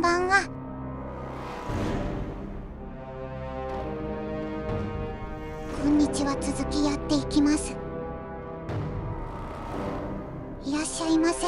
ばんは。こんにちは。続きやっていきます。いらっしゃいませ。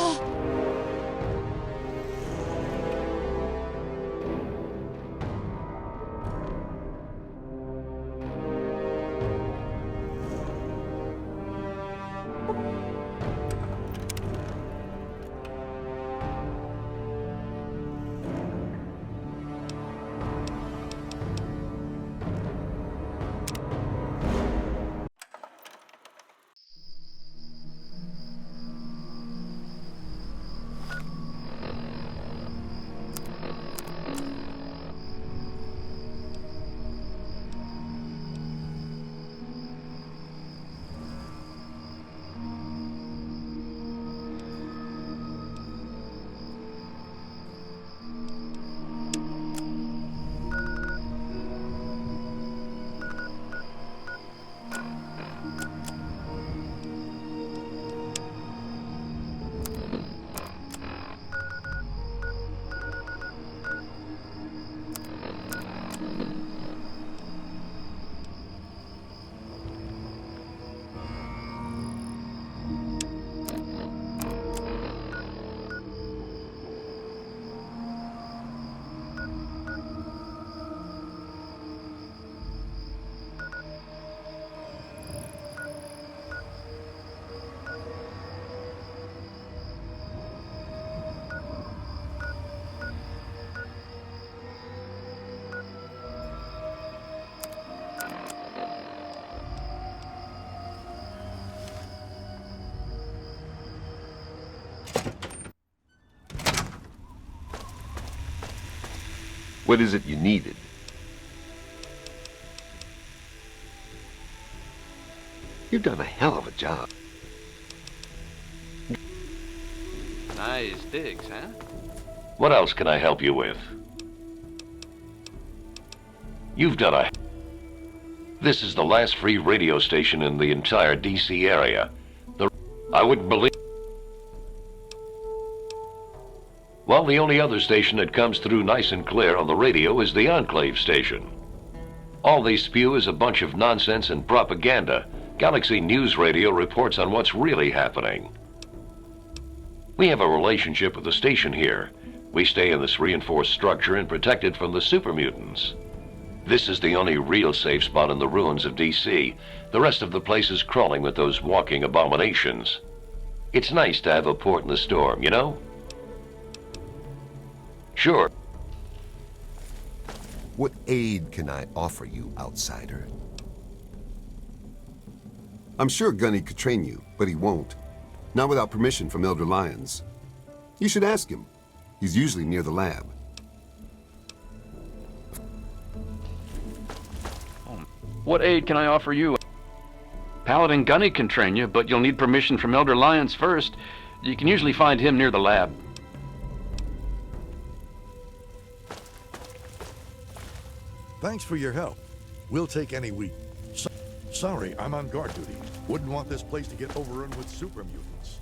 What is it you needed? You've done a hell of a job. Nice digs, huh? What else can I help you with? You've done a... This is the last free radio station in the entire DC area. I wouldn't believe... Well, the only other station that comes through nice and clear on the radio is the Enclave station. All they spew is a bunch of nonsense and propaganda. Galaxy News Radio reports on what's really happening. We have a relationship with the station here. We stay in this reinforced structure and protected from the super mutants. This is the only real safe spot in the ruins of DC. The rest of the place is crawling with those walking abominations. It's nice to have a port in the storm, you know? Sure. What aid can I offer you, outsider? I'm sure Gunny could train you, but he won't. Not without permission from Elder Lyons. You should ask him. He's usually near the lab. What aid can I offer you? Paladin Gunny can train you, but you'll need permission from Elder Lyons first. You can usually find him near the lab. Thanks for your help. We'll take any we... Sorry, I'm on guard duty. Wouldn't want this place to get overrun with super mutants.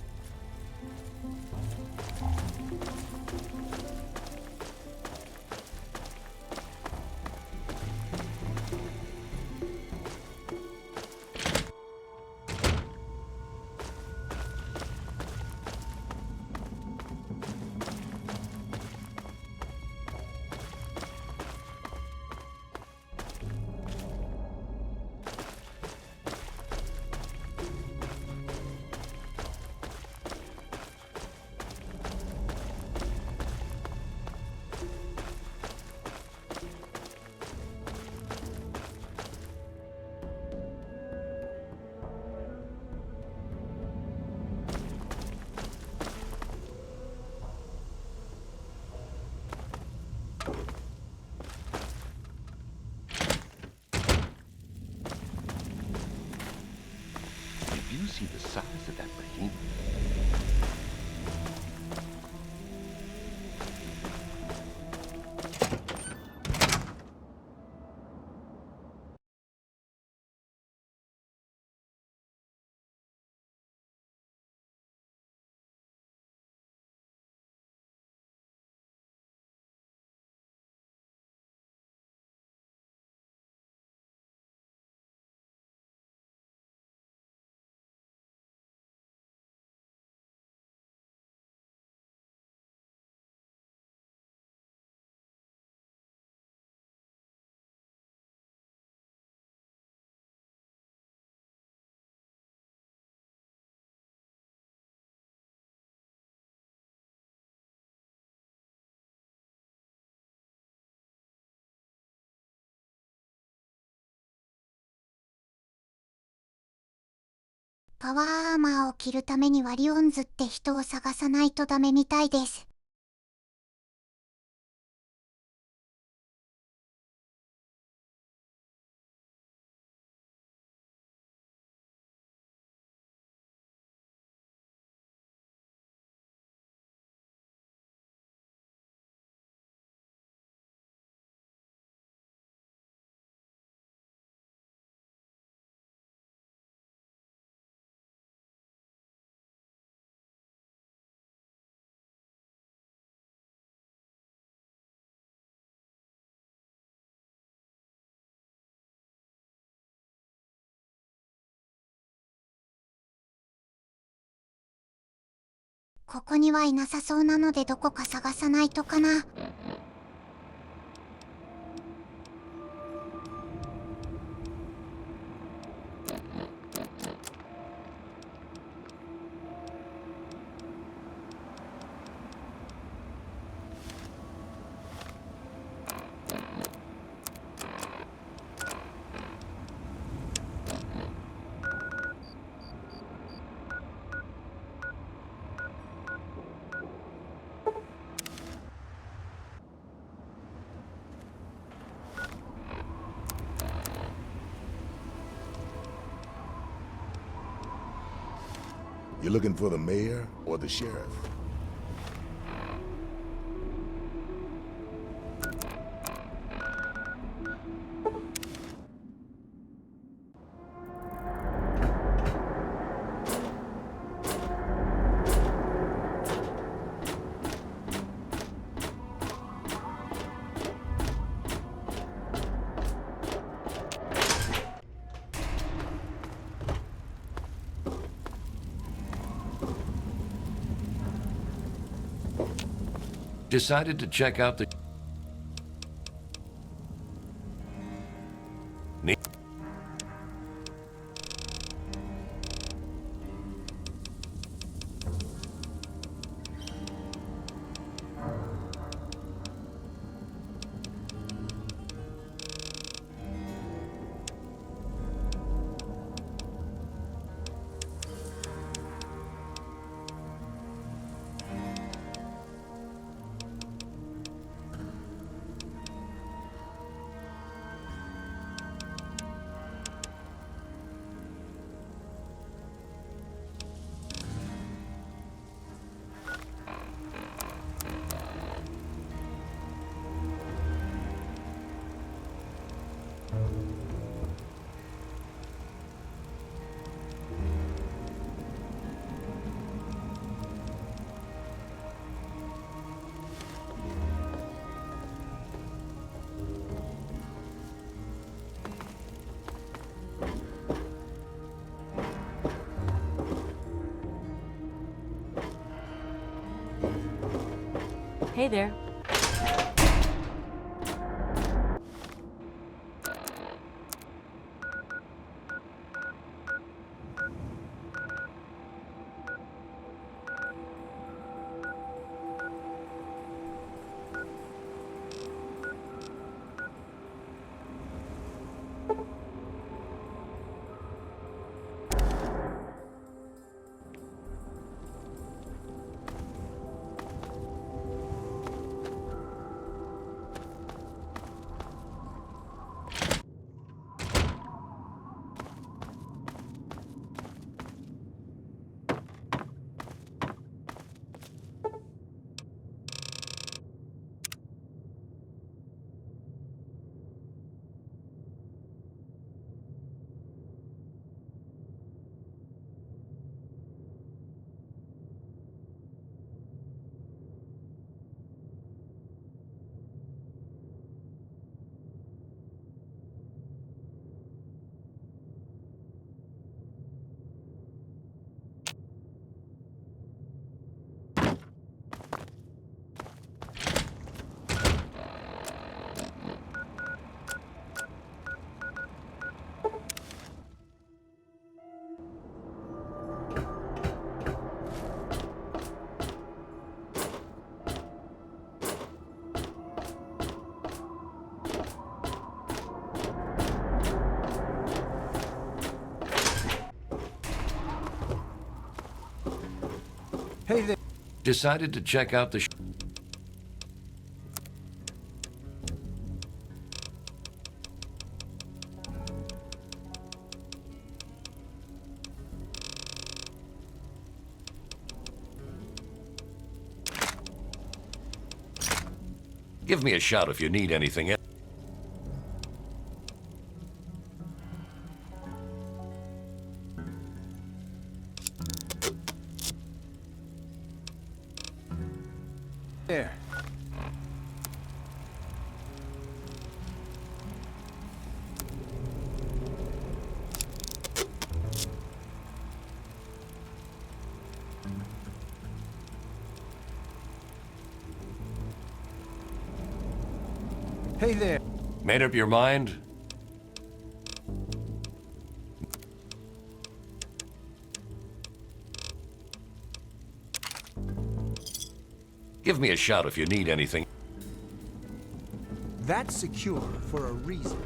Did you see the size of that behemoth? パワーアーマーを着るためにはリオンズって人を探さないとダメみたいです。ここにはいなさそうなのでどこか探さないとかな。You looking for the mayor or the sheriff? Decided to check out the... Hey there. Hey there. Decided to check out the Give me a shout if you need anything else. There. Hey there. Made up your mind? Give me a shout if you need anything. That's secure for a reason.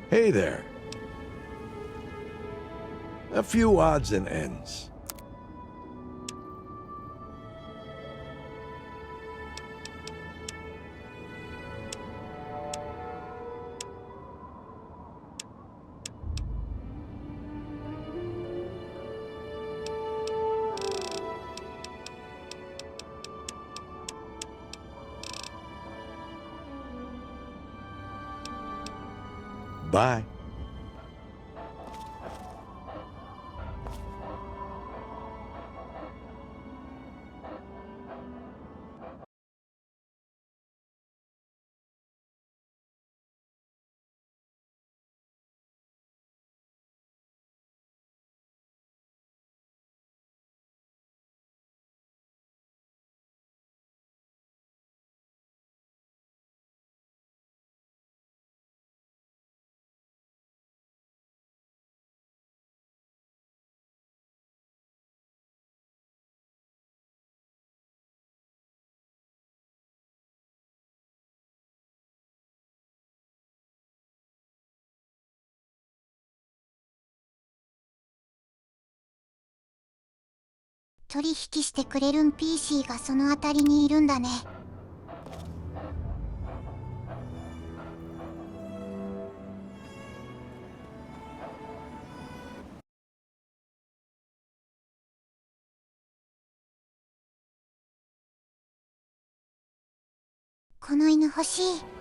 Hey there. A few odds and ends. Bye. 取引してくれるん PC がその辺りにいるんだね。この犬欲しい。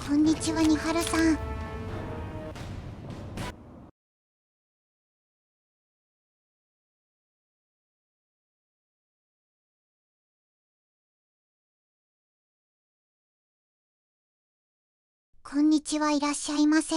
こんにちは、にはるさん。こんにちは、いらっしゃいませ。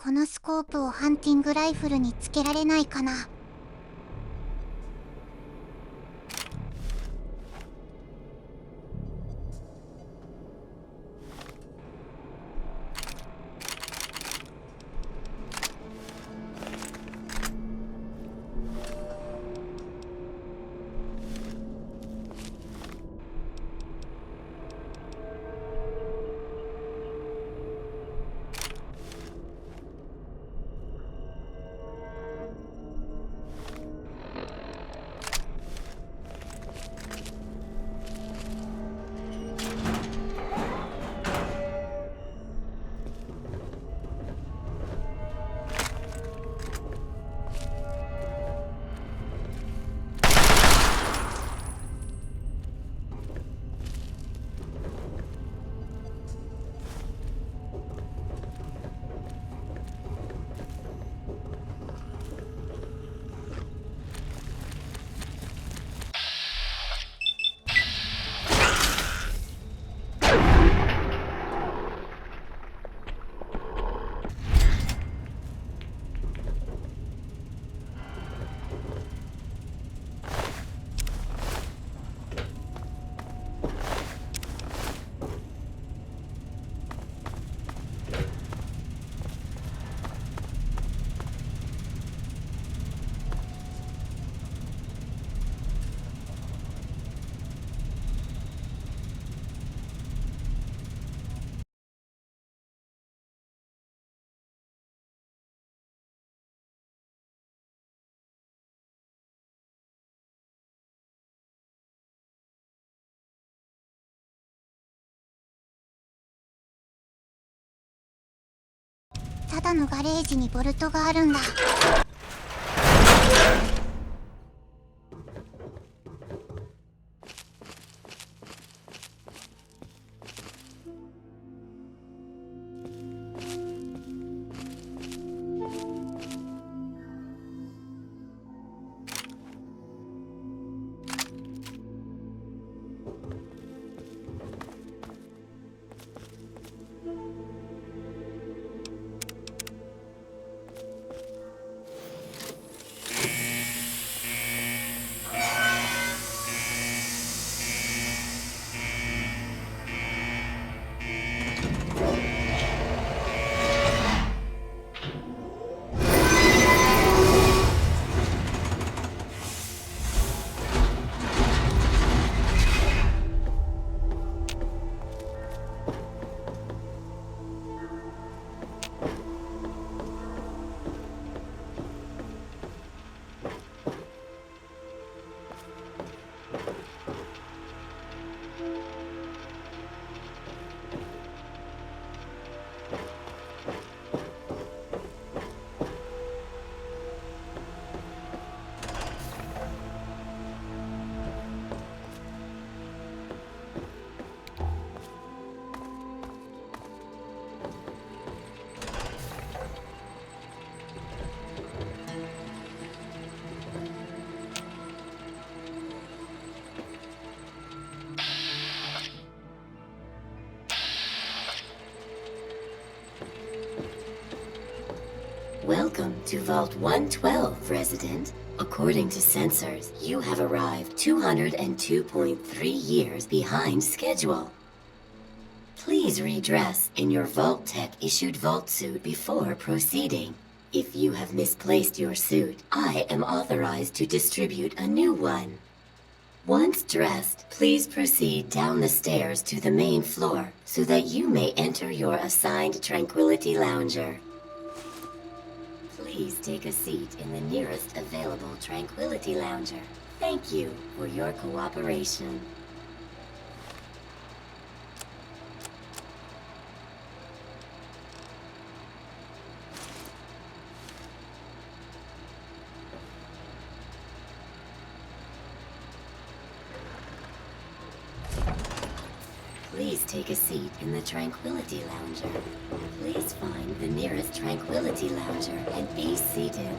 このスコープをハンティングライフルにつけられないかな。ただのガレージにボルトがあるんだ。Welcome to Vault 112, resident. According to sensors, you have arrived 202.3 years behind schedule. Please redress in your Vault Tech issued Vault suit before proceeding. If you have misplaced your suit, I am authorized to distribute a new one. Once dressed, please proceed down the stairs to the main floor so that you may enter your assigned Tranquility Lounger. Please take a seat in the nearest available Tranquility Lounger. Thank you for your cooperation. Please take a seat in the Tranquility Lounger. Please find the nearest Tranquility Lounger and be seated.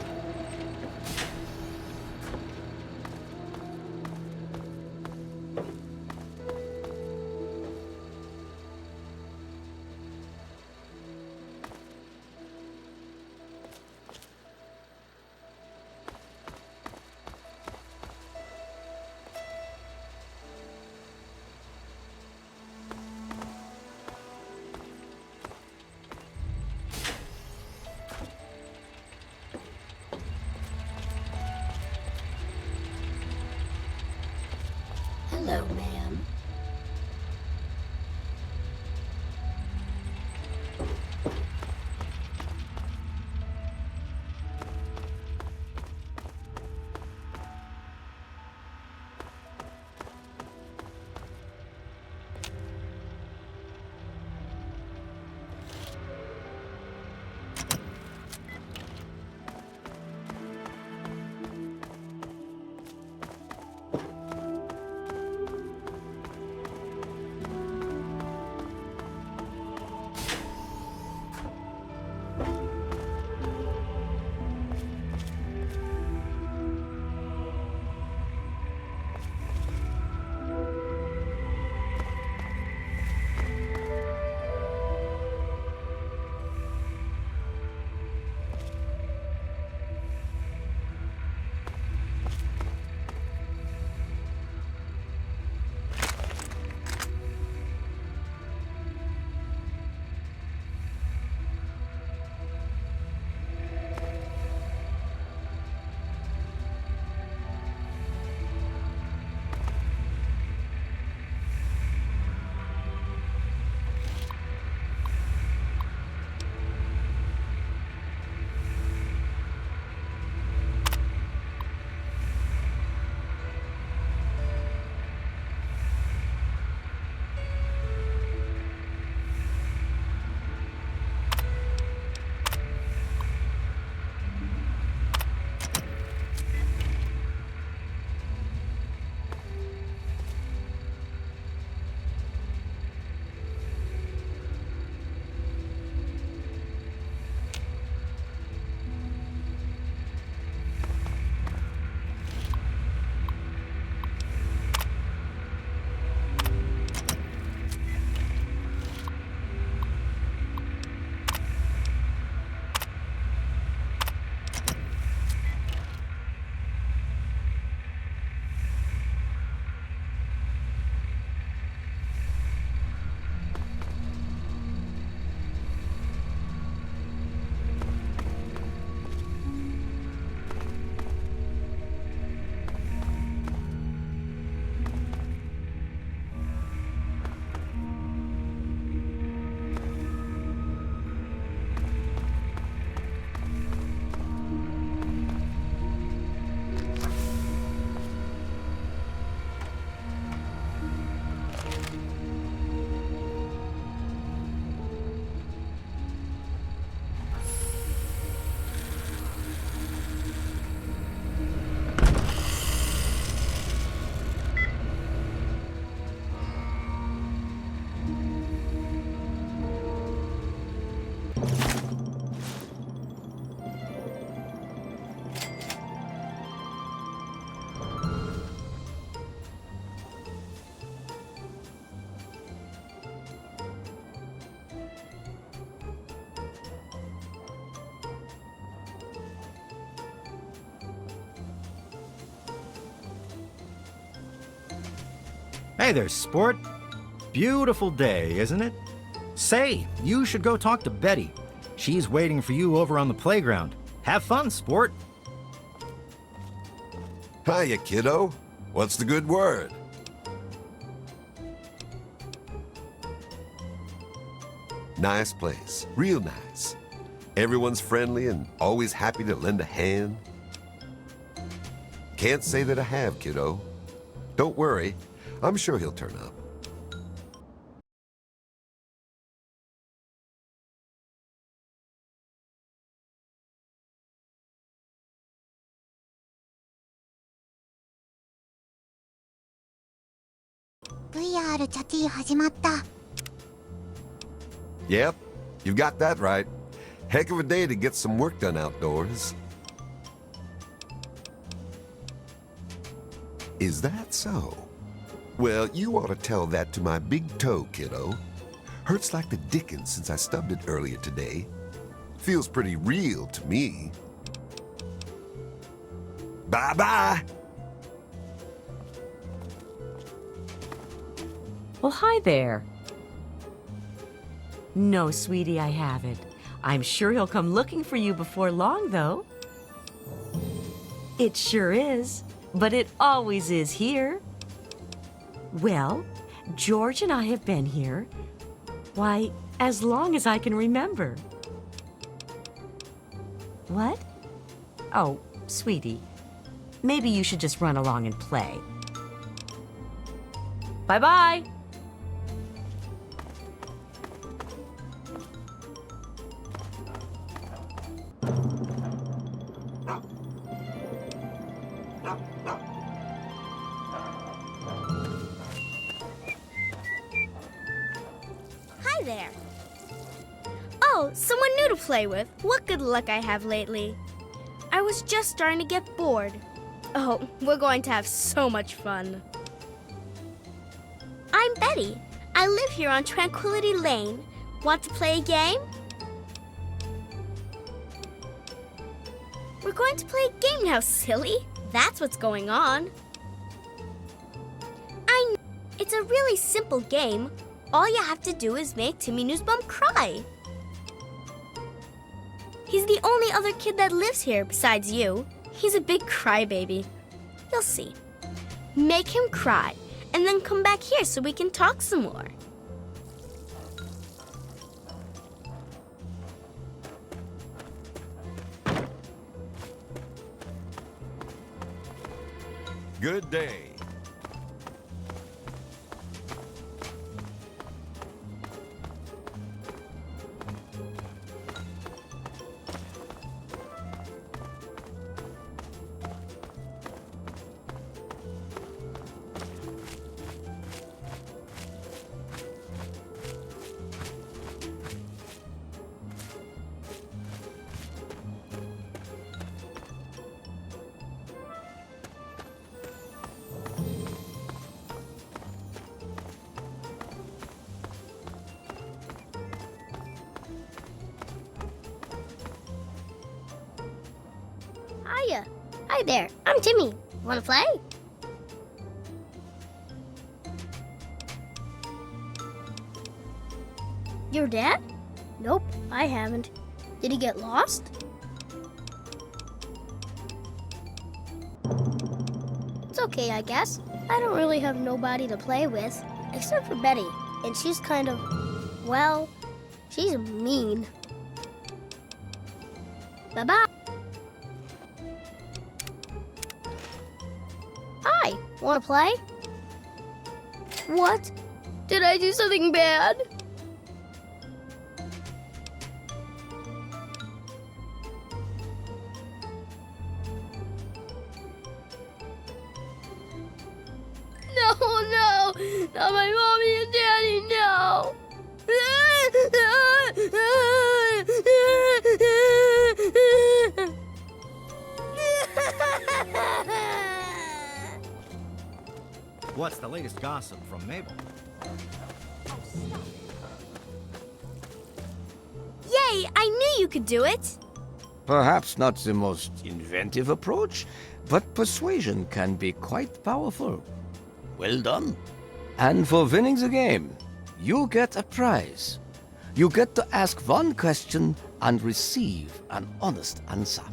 Hey there, sport. Beautiful day, isn't it? Say, you should go talk to Betty. She's waiting for you over on the playground. Have fun, sport. Hiya, kiddo. What's the good word? Nice place. Real nice. Everyone's friendly and always happy to lend a hand. Can't say that I have, kiddo. Don't worry. I'm sure he'll turn up. VR チャティ始まった。Yep, you've got that right. Heck of a day to get some work done outdoors. Is that so? Well, you ought to tell that to my big toe, kiddo. Hurts like the dickens since I stubbed it earlier today. Feels pretty real to me. Bye-bye! Well, hi there. No, sweetie, I haven't. I'm sure he'll come looking for you before long, though. It sure is, but it always is here. Well, George and I have been here, why, as long as I can remember. What? Oh, sweetie, maybe you should just run along and play. Bye-bye. Hi there. Oh, someone new to play with. What good luck I have lately. I was just starting to get bored. Oh, we're going to have so much fun. I'm Betty. I live here on Tranquility Lane. Want to play a game? We're going to play a game now, silly. That's what's going on. I know. It's a really simple game. All you have to do is make Timmy Newsbum cry. He's the only other kid that lives here besides you. He's a big crybaby. You'll see. Make him cry, and then come back here so we can talk some more. Good day. Hiya. Hi there. I'm Timmy. Want to play? Your dad? Nope, I haven't. Did he get lost? It's okay, I guess. I don't really have nobody to play with, except for Betty. And she's kind of, well, she's mean. Bye-bye. Hi, wanna play? What? Did I do something bad? No, not my mommy and daddy, no. What's the latest gossip from Mabel? Yay, I knew you could do it. Perhaps not the most inventive approach, but persuasion can be quite powerful. Well done. And for winning the game, you get a prize. You get to ask one question and receive an honest answer.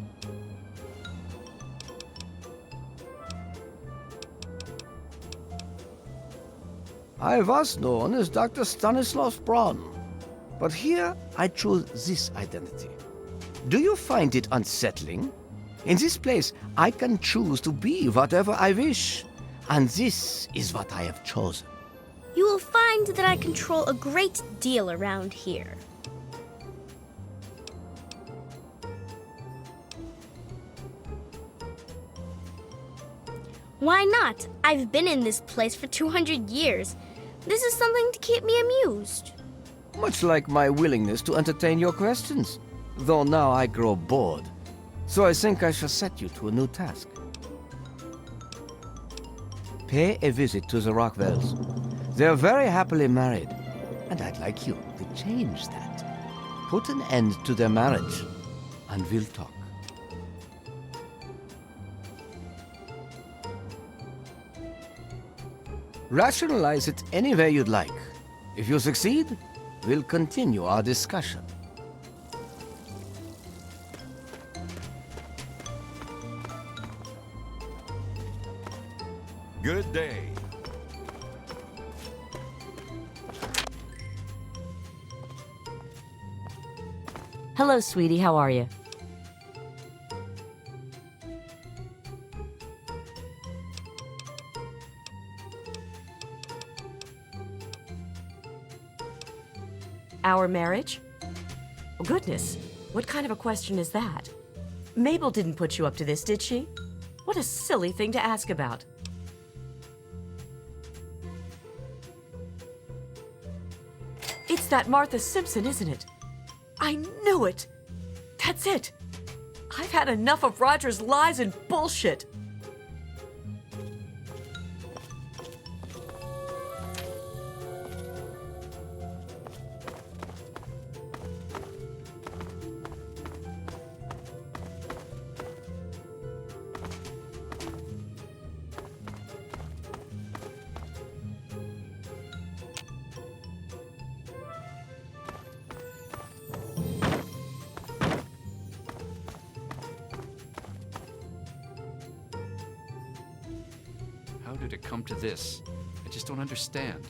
I was known as Dr. Stanislaus Braun, but here I choose this identity. Do you find it unsettling? In this place, I can choose to be whatever I wish, and this is what I have chosen. You will find that I control a great deal around here. Why not? I've been in this place for 200 years. This is something to keep me amused. Much like my willingness to entertain your questions, though now I grow bored. So I think I shall set you to a new task. Pay a visit to the Rockwells. They're very happily married, and I'd like you to change that. Put an end to their marriage, and we'll talk. Rationalize it any way you'd like. If you succeed, we'll continue our discussion. Good day. Hello, sweetie. How are you? Our marriage? Oh, goodness. What kind of a question is that? Mabel didn't put you up to this, did she? What a silly thing to ask about. It's that Martha Simpson, isn't it? I knew it! That's it! I've had enough of Roger's lies and bullshit! How did it come to this? I just don't understand.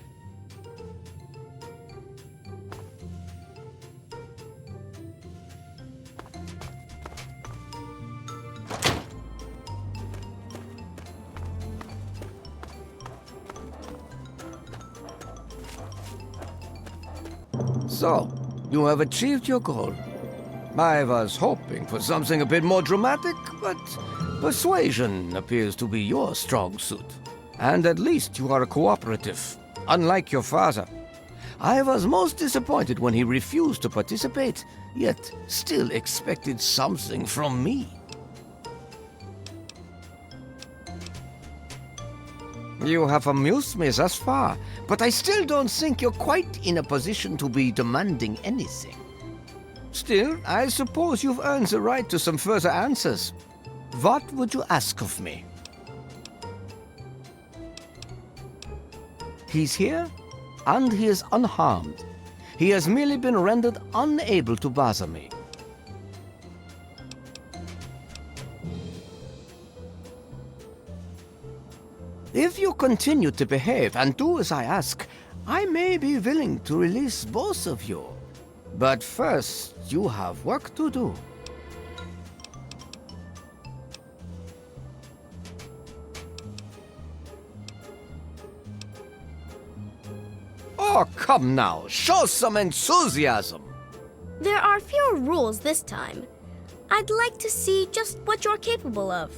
So, you have achieved your goal. I was hoping for something a bit more dramatic, but persuasion appears to be your strong suit. And at least you are cooperative, unlike your father. I was most disappointed when he refused to participate, yet still expected something from me. You have amused me thus far, but I still don't think you're quite in a position to be demanding anything. Still, I suppose you've earned the right to some further answers. What would you ask of me? He's here, and he is unharmed. He has merely been rendered unable to bother me. If you continue to behave and do as I ask, I may be willing to release both of you. But first, you have work to do. Oh, come now, show some enthusiasm. There are fewer rules this time. I'd like to see just what you're capable of.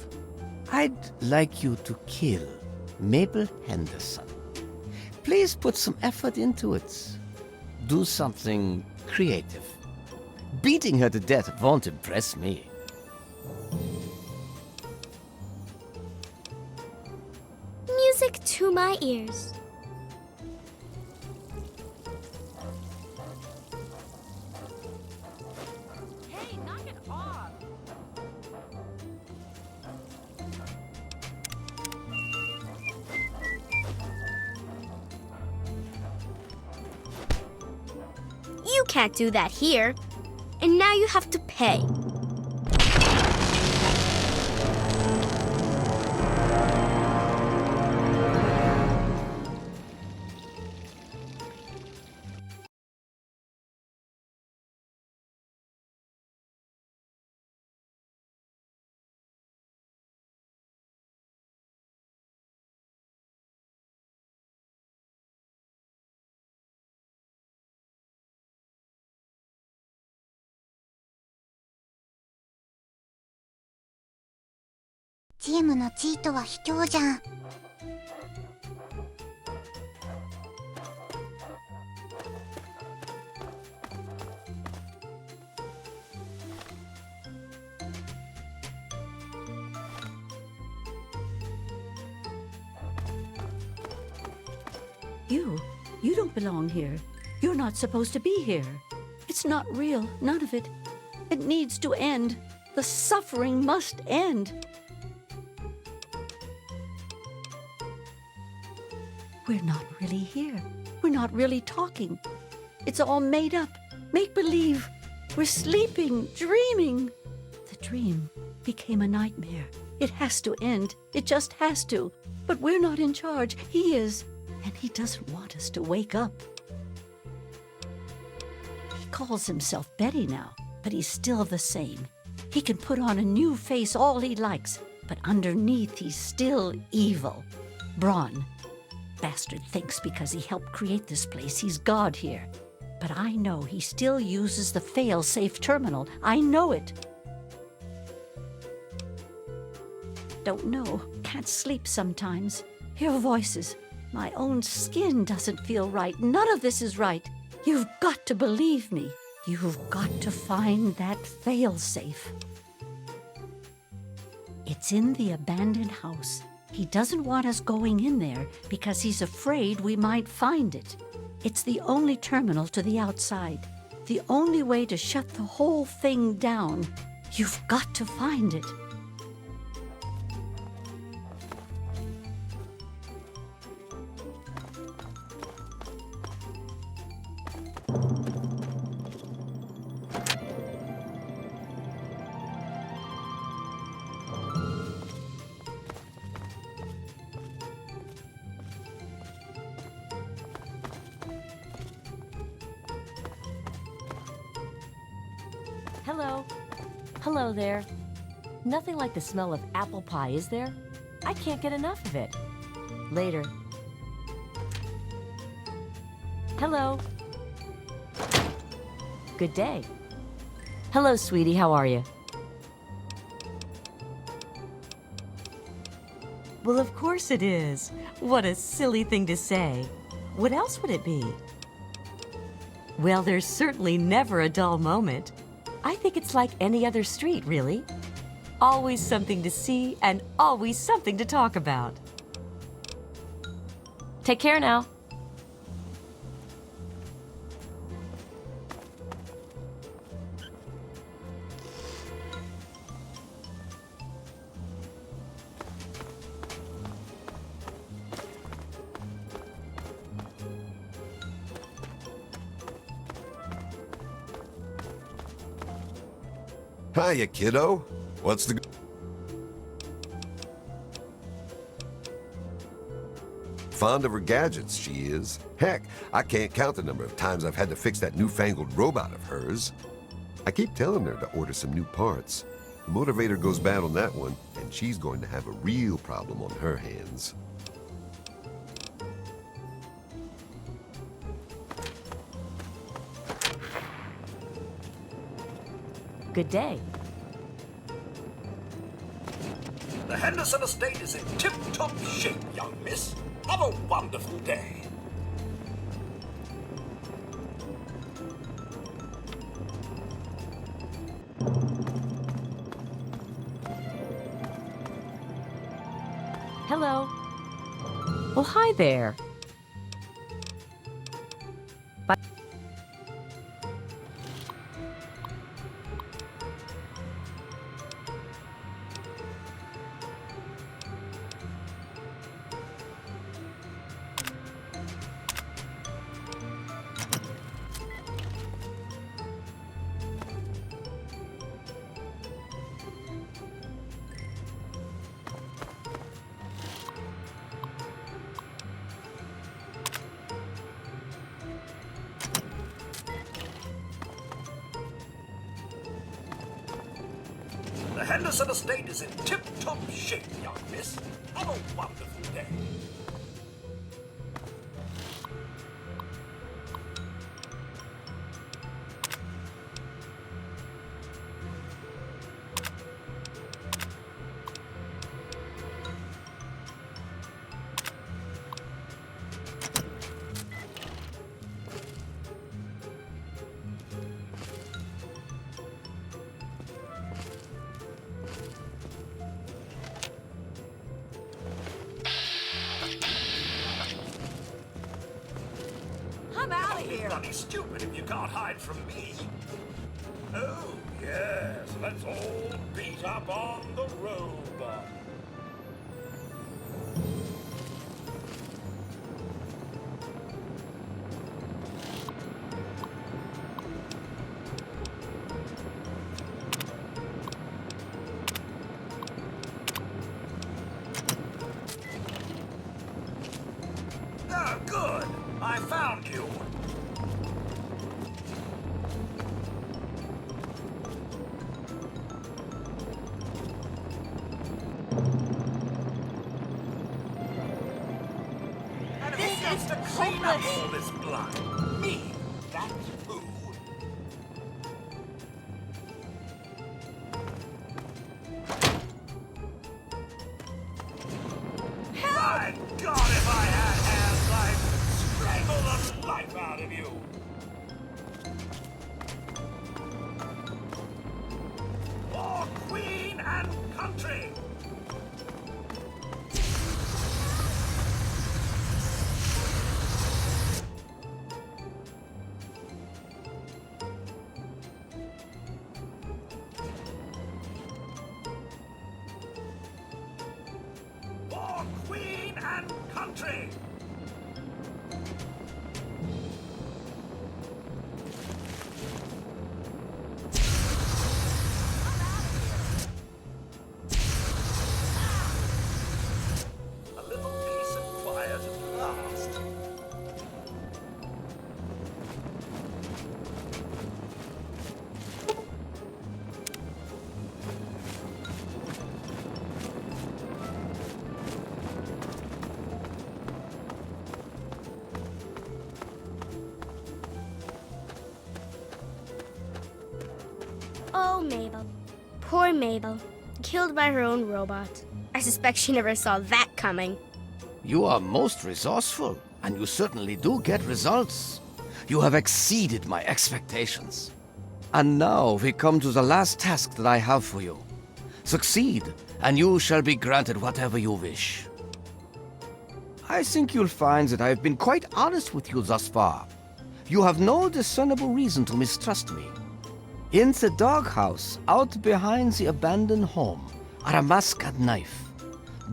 I'd like you to kill Mabel Henderson. Please put some effort into it. Do something creative. Beating her to death won't impress me. Music to my ears. Hey, knock it off! You can't do that here. And now you have to pay.チームのチートは卑怯じゃん。You don't belong here. You're not supposed to be here. It's not real, none of it. It needs to end. The suffering must end. We're not really here. We're not really talking. It's all made up. Make-believe. We're sleeping, dreaming. The dream became a nightmare. It has to end. It just has to. But we're not in charge. He is. And he doesn't want us to wake up. He calls himself Betty now, but he's still the same. He can put on a new face all he likes, but underneath he's still evil. Braun. Bastard thinks because he helped create this place, he's God here. But I know he still uses the fail-safe terminal. I know it. Don't know. Can't sleep sometimes. Hear voices. My own skin doesn't feel right. None of this is right. You've got to believe me. You've got to find that fail-safe. It's in the abandoned house. He doesn't want us going in there because he's afraid we might find it. It's the only terminal to the outside. The only way to shut the whole thing down. You've got to find it. Hello. Hello there. Nothing like the smell of apple pie, is there? I can't get enough of it. Later. Hello. Good day. Hello, sweetie. How are you? Well, of course it is. What a silly thing to say. What else would it be? Well, there's certainly never a dull moment. I think it's like any other street, really. Always something to see and always something to talk about. Take care now. Hiya, kiddo. What's the... Fond of her gadgets, she is. Heck, I can't count the number of times I've had to fix that newfangled robot of hers. I keep telling her to order some new parts. The motivator goes bad on that one, and she's going to have a real problem on her hands. Good day. The Henderson estate is in tip-top shape, young miss. Have a wonderful day. Hello. Oh, hi there. Bye. The Henderson estate is in tip-top shape, young miss. Have a wonderful day. I'm out of You're here. bloody stupid if you can't hide from me. Oh, yes, let's all beat up on the robot. Oh, good. I found you. And who gets to clean up all this blood? Me. That's who. My God, if I had hands, I'd strangle the life out of you. For Queen and country. For Queen and country. A little peace and quiet at last. Oh, Mabel. Poor Mabel. Killed by her own robot. I suspect she never saw that coming. You are most resourceful, and you certainly do get results. You have exceeded my expectations. And now we come to the last task that I have for you. Succeed, and you shall be granted whatever you wish. I think you'll find that I've been quite honest with you thus far. You have no discernible reason to mistrust me. In the doghouse, out behind the abandoned home, are a mask and knife.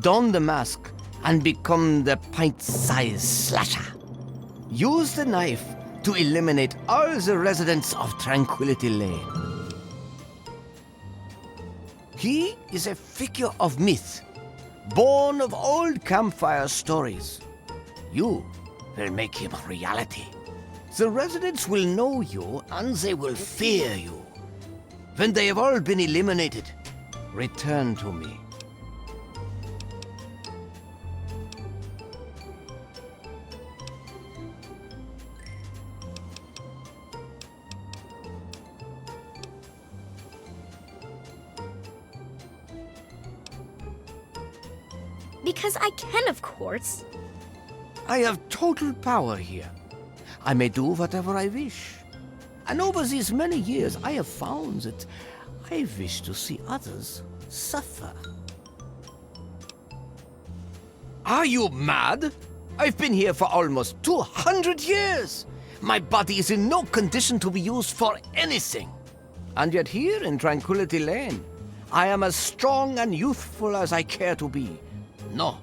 Don the mask and become the pint-sized slasher. Use the knife to eliminate all the residents of Tranquility Lane. He is a figure of myth, born of old campfire stories. You will make him a reality. The residents will know you and they will fear you. When they have all been eliminated, return to me. Because I can, of course. I have total power here. I may do whatever I wish. And over these many years, I have found that I wish to see others suffer. Are you mad? I've been here for almost 200 years. My body is in no condition to be used for anything. And yet here in Tranquility Lane, I am as strong and youthful as I care to be. No,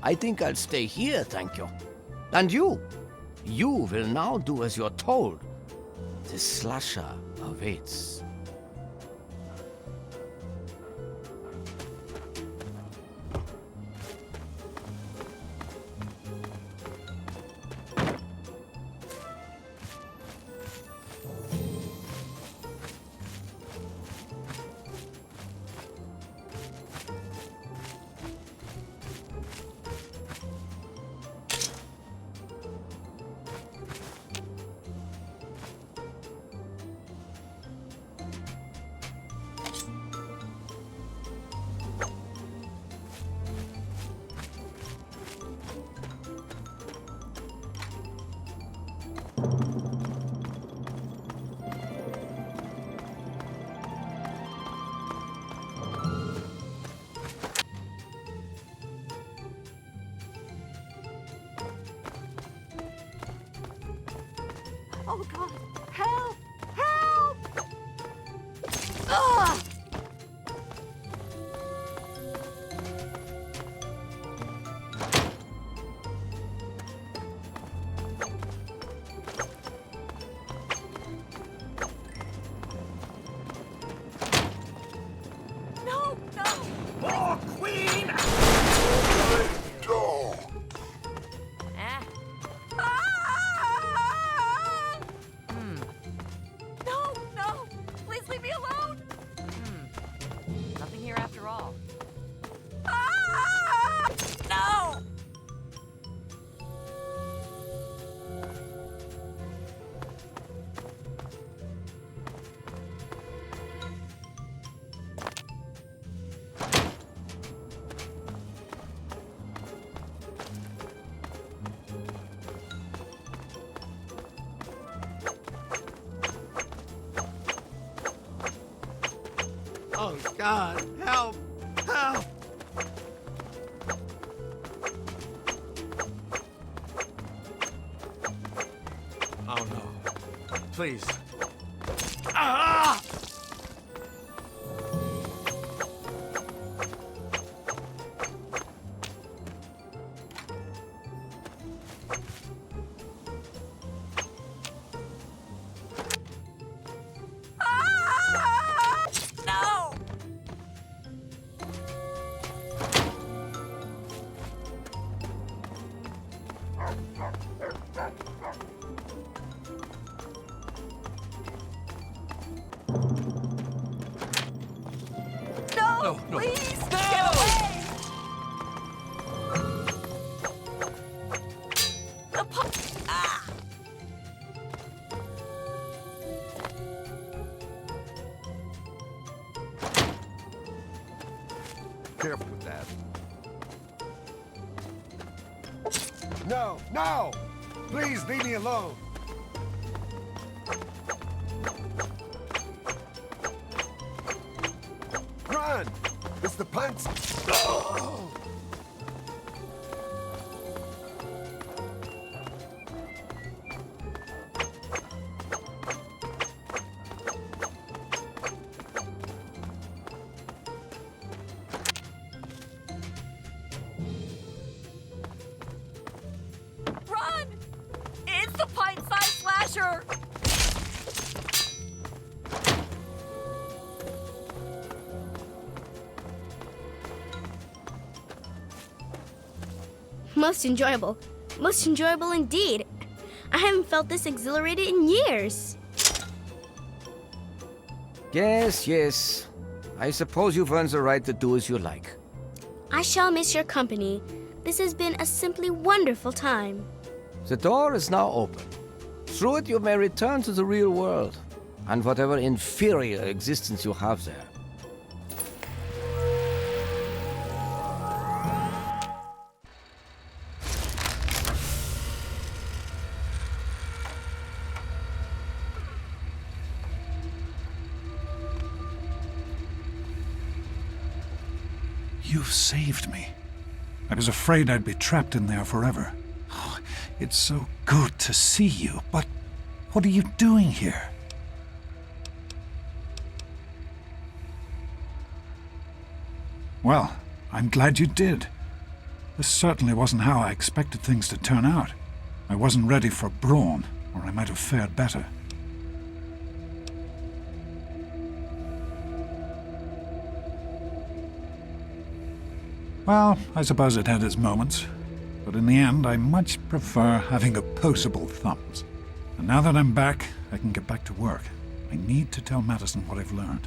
I think I'll stay here, thank you. And you will now do as you're told. The slasher awaits. Oh, God. Help! Help! Ugh! No, no! More Queen! Door! Ah. No, no! Please leave me alone! Nothing here after all. No! Oh, God, help! Help! Oh, no. Please. Ah! No! No, No, no. please! No! Get away! The pump! Ah! Careful with that. No, no! Please leave me alone. Run! It's the punks. Oh! Run! It's the pint-sized slasher! Most enjoyable. Most enjoyable indeed. I haven't felt this exhilarated in years. Yes, yes. I suppose you've earned the right to do as you like. I shall miss your company. This has been a simply wonderful time. The door is now open. Through it you may return to the real world, and whatever inferior existence you have there. You've saved me. I was afraid I'd be trapped in there forever. Oh, it's so good to see you, but what are you doing here? Well, I'm glad you did. This certainly wasn't how I expected things to turn out. I wasn't ready for Brawn, or I might have fared better. Well, I suppose it had its moments, but in the end I much prefer having opposable thumbs. And now that I'm back, I can get back to work. I need to tell Madison what I've learned.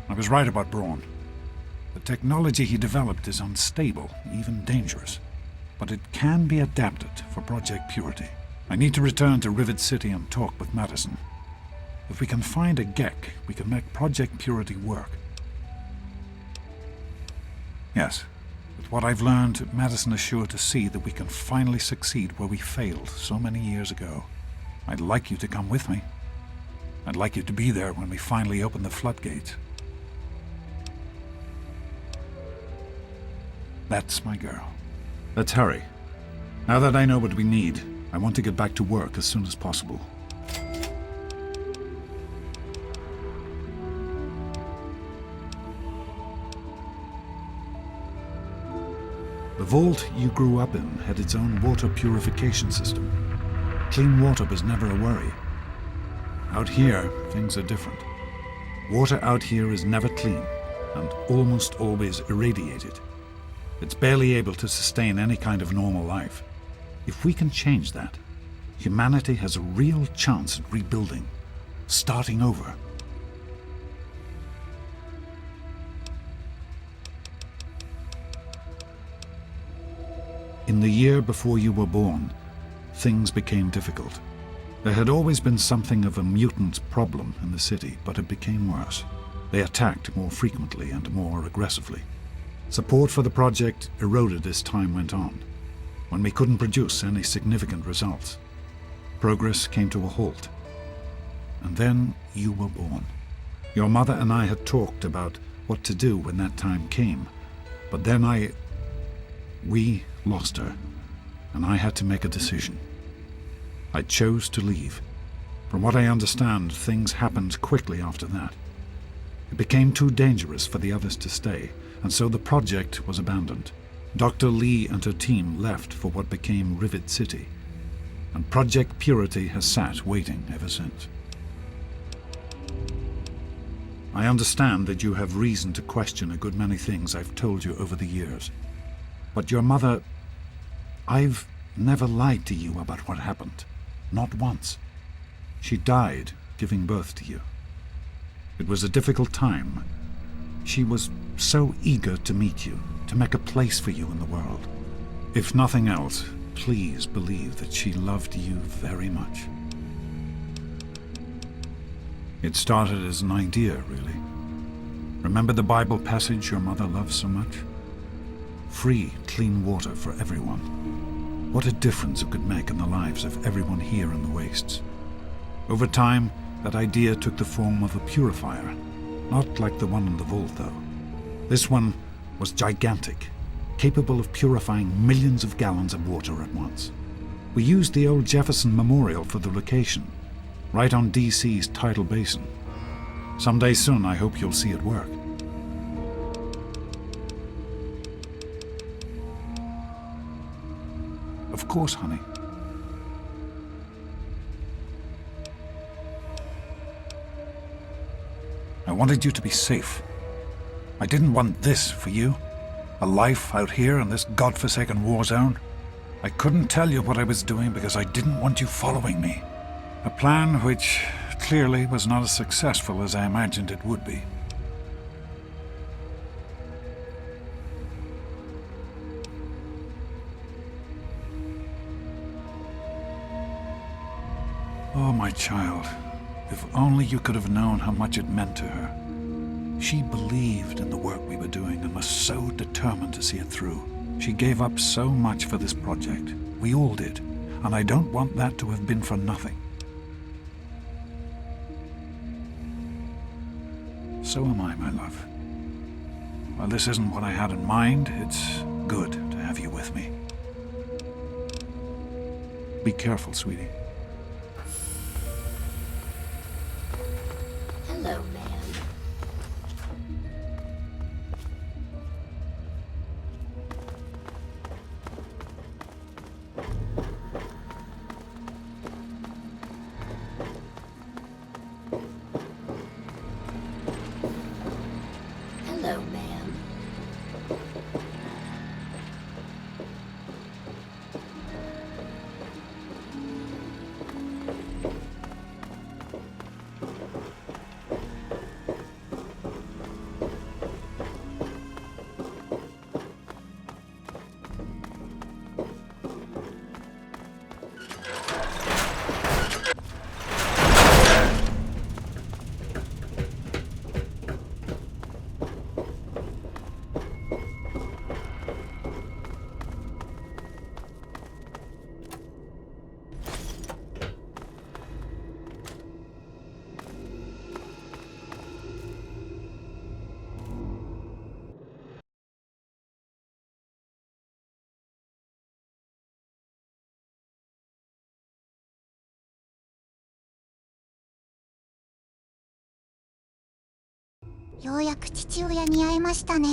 I was right about Brawn. The technology he developed is unstable, even dangerous, but it can be adapted for Project Purity. I need to return to Rivet City and talk with Madison. If we can find a Gek, we can make Project Purity work. Yes, with what I've learned, Madison is sure to see that we can finally succeed where we failed so many years ago. I'd like you to come with me. I'd like you to be there when we finally open the floodgates. That's my girl. Let's hurry. Now that I know what we need, I want to get back to work as soon as possible. The vault you grew up in had its own water purification system. Clean water was never a worry. Out here, things are different. Water out here is never clean and almost always irradiated. It's barely able to sustain any kind of normal life. If we can change that, humanity has a real chance at rebuilding, starting over. In the year before you were born, things became difficult. There had always been something of a mutant problem in the city, but it became worse. They attacked more frequently and more aggressively. Support for the project eroded as time went on, when we couldn't produce any significant results. Progress came to a halt. And then you were born. Your mother and I had talked about what to do when that time came, but then we lost her, and I had to make a decision. I chose to leave. From what I understand, things happened quickly after that. It became too dangerous for the others to stay, and so the project was abandoned. Dr. Lee and her team left for what became Rivet City, and Project Purity has sat waiting ever since. I understand that you have reason to question a good many things I've told you over the years. But your mother... I've never lied to you about what happened. Not once. She died giving birth to you. It was a difficult time. She was so eager to meet you, to make a place for you in the world. If nothing else, please believe that she loved you very much. It started as an idea, really. Remember the Bible passage your mother loves so much? Free, clean water for everyone. What a difference it could make in the lives of everyone here in the wastes. Over time, that idea took the form of a purifier. Not like the one in the vault, though. This one was gigantic, capable of purifying millions of gallons of water at once. We used the old Jefferson Memorial for the location, right on DC's tidal basin. Someday soon, I hope you'll see it work. Of course, honey. I wanted you to be safe. I didn't want this for you. A life out here in this godforsaken war zone. I couldn't tell you what I was doing because I didn't want you following me. A plan which clearly was not as successful as I imagined it would be. Oh, my child, if only you could have known how much it meant to her. She believed in the work we were doing and was so determined to see it through. She gave up so much for this project. We all did, and I don't want that to have been for nothing. So am I, my love. While this isn't what I had in mind, it's good to have you with me. Be careful, sweetie. Hello, ma'am. Hello, ma'am. ようやく父親に会えましたね。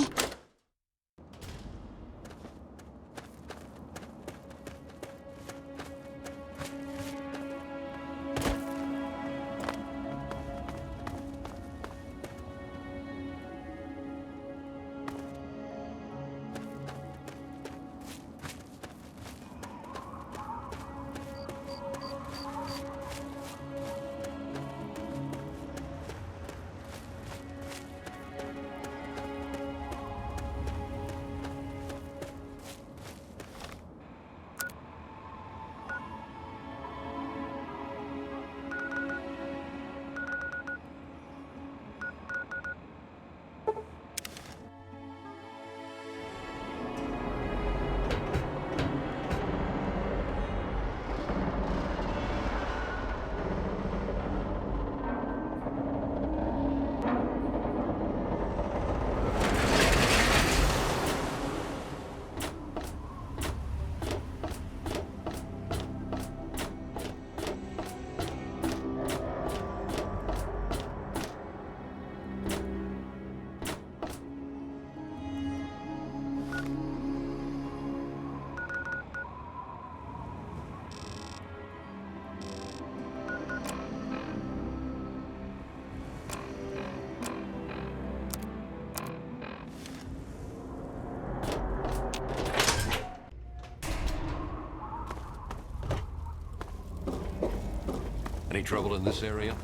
Any trouble in this area?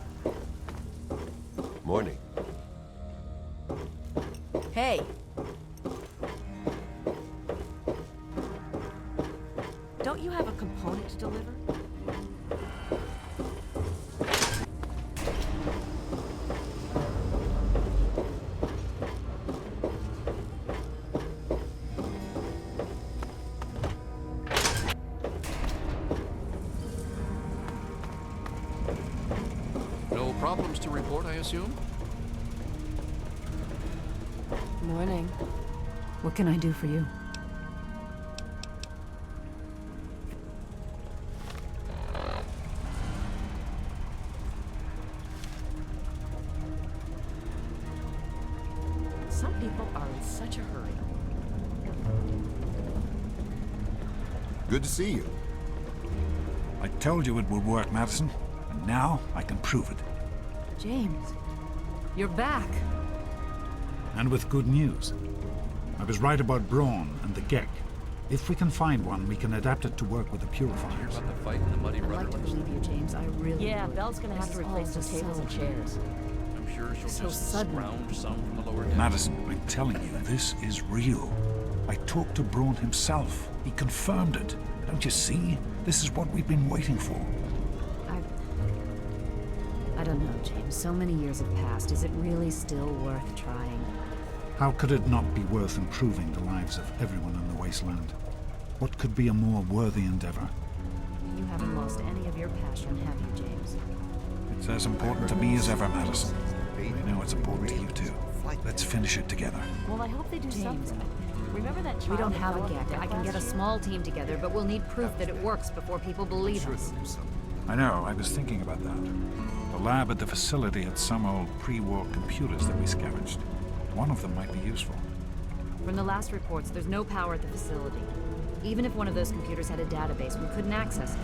Morning. Hey. Don't you have a component to deliver? No problems to report, I assume? Morning. What can I do for you? Some people are in such a hurry. Good to see you. I told you it would work, Madison, and now I can prove it. James, you're back. And with good news. I was right about Braun and the Gek. If we can find one, we can adapt it to work with the purifiers. About the fight in the Muddy I'd Rudder like to believe you, James. I really Yeah, would. Belle's gonna have to replace those tables and chairs. I'm sure she'll So just sudden. scrounge some from the lower decks. Madison, I'm telling you, this is real. I talked to Braun himself. He confirmed it. Don't you see? This is what we've been waiting for. I don't know, James. So many years have passed. Is it really still worth trying? How could it not be worth improving the lives of everyone in the wasteland? What could be a more worthy endeavor? You haven't lost any of your passion, have you, James? It's as important to me as ever, Madison. I know it's important to you too. Let's finish it together. Well, I hope they do James, something. Remember that child We don't have a development Gek. deck I can get a last year? small team together, but we'll need proof that it works before people believe us. I know, I was thinking about that. The lab at the facility had some old pre-war computers that we scavenged. One of them might be useful. From the last reports, there's no power at the facility. Even if one of those computers had a database, we couldn't access it.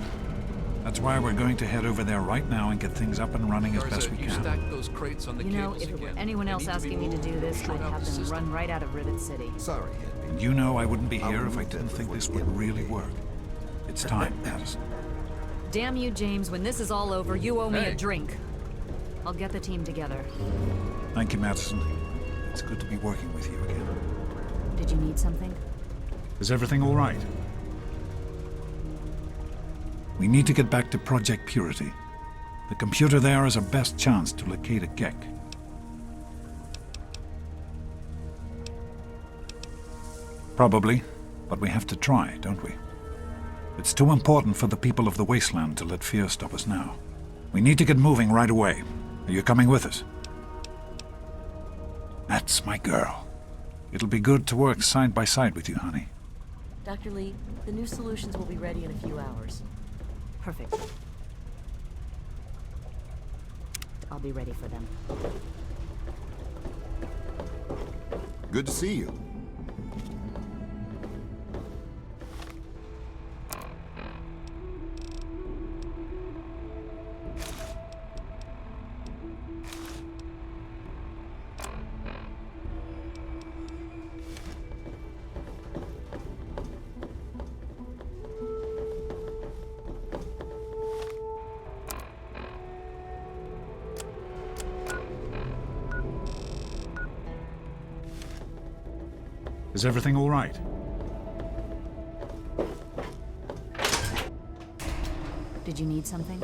That's why we're going to head over there right now and get things up and running as Garza, best we you can. stacked those crates on the You know, cables if it were again. anyone They else need to be asking me to moved do this, straight I'd out have the them system. run right out of Rivet City. Sorry, Henry. And you know I wouldn't be I'll here if I remove didn't them think before this you would get really paid. work. It's time, Madison. Damn you, James. When this is all over, you owe me Hey. a drink. I'll get the team together. Thank you, Madison. It's good to be working with you again. Did you need something? Is everything all right? We need to get back to Project Purity. The computer there is our best chance to locate a Gek. Probably, but we have to try, don't we? It's too important for the people of the wasteland to let fear stop us now. We need to get moving right away. Are you coming with us? That's my girl. It'll be good to work side by side with you, honey. Dr. Lee, the new solutions will be ready in a few hours. Perfect. I'll be ready for them. Good to see you. Is everything all right? Did you need something?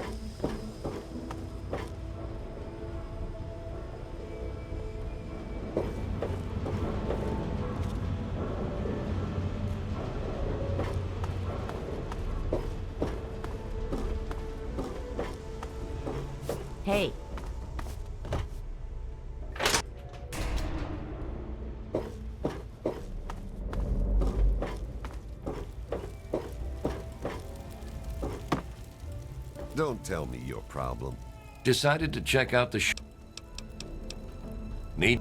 Hey. Don't tell me your problem. Decided to check out the Need?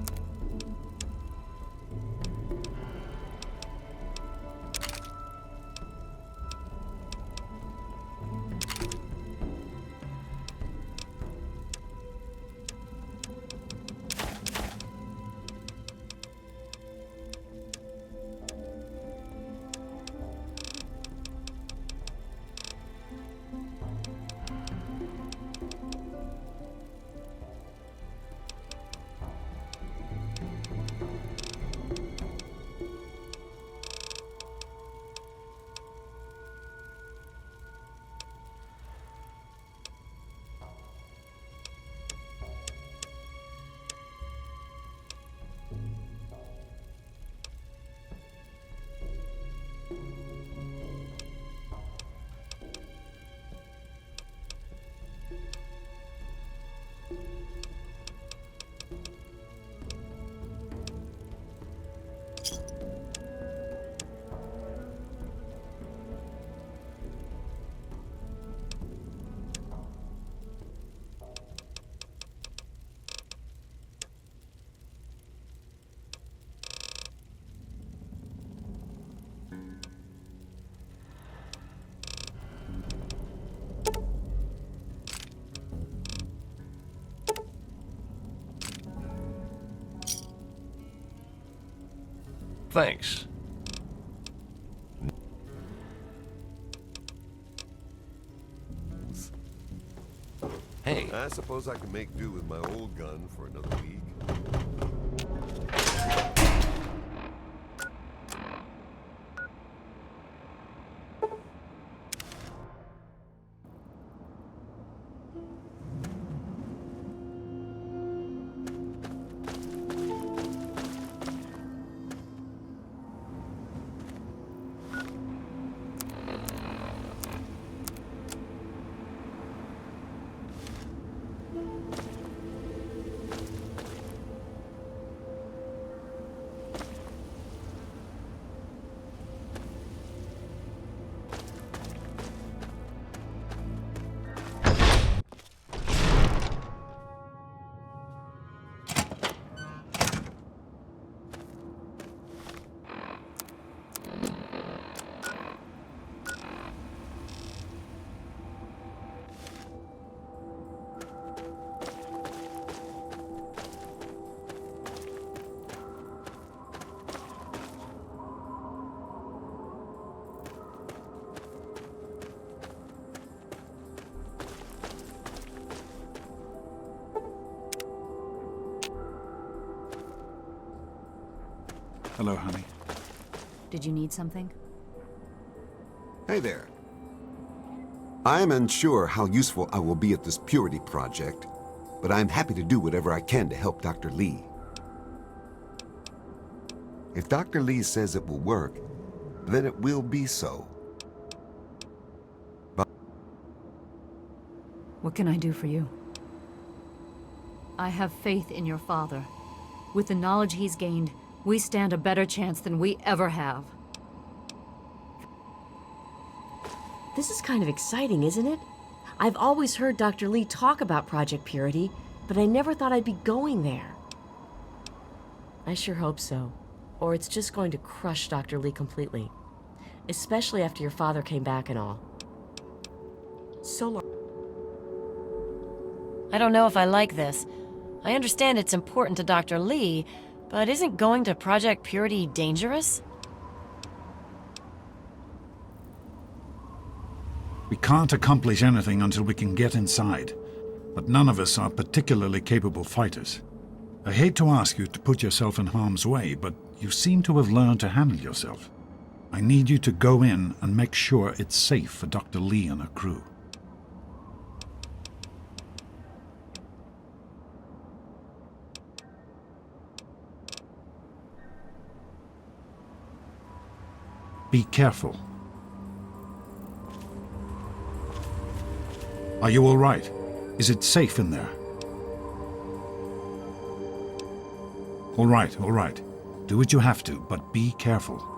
Thanks. Hey. I suppose I can make do with my old gun for another week. Hello, honey. Did you need something? Hey there. I am unsure how useful I will be at this purity project, but I'm happy to do whatever I can to help Dr. Lee. If Dr. Lee says it will work, then it will be so. But What can I do for you? I have faith in your father. With the knowledge he's gained, we stand a better chance than we ever have. This is kind of exciting, isn't it? I've always heard Dr. Lee talk about Project Purity, but I never thought I'd be going there. I sure hope so. or it's just going to crush Dr. Lee completely. Especially after your father came back and all. So long. I don't know if I like this. I understand it's important to Dr. Lee, but isn't going to Project Purity dangerous? We can't accomplish anything until we can get inside, but none of us are particularly capable fighters. I hate to ask you to put yourself in harm's way, but you seem to have learned to handle yourself. I need you to go in and make sure it's safe for Dr. Lee and her crew. Be careful. Are you all right? Is it safe in there? All right, all right. Do what you have to, but be careful.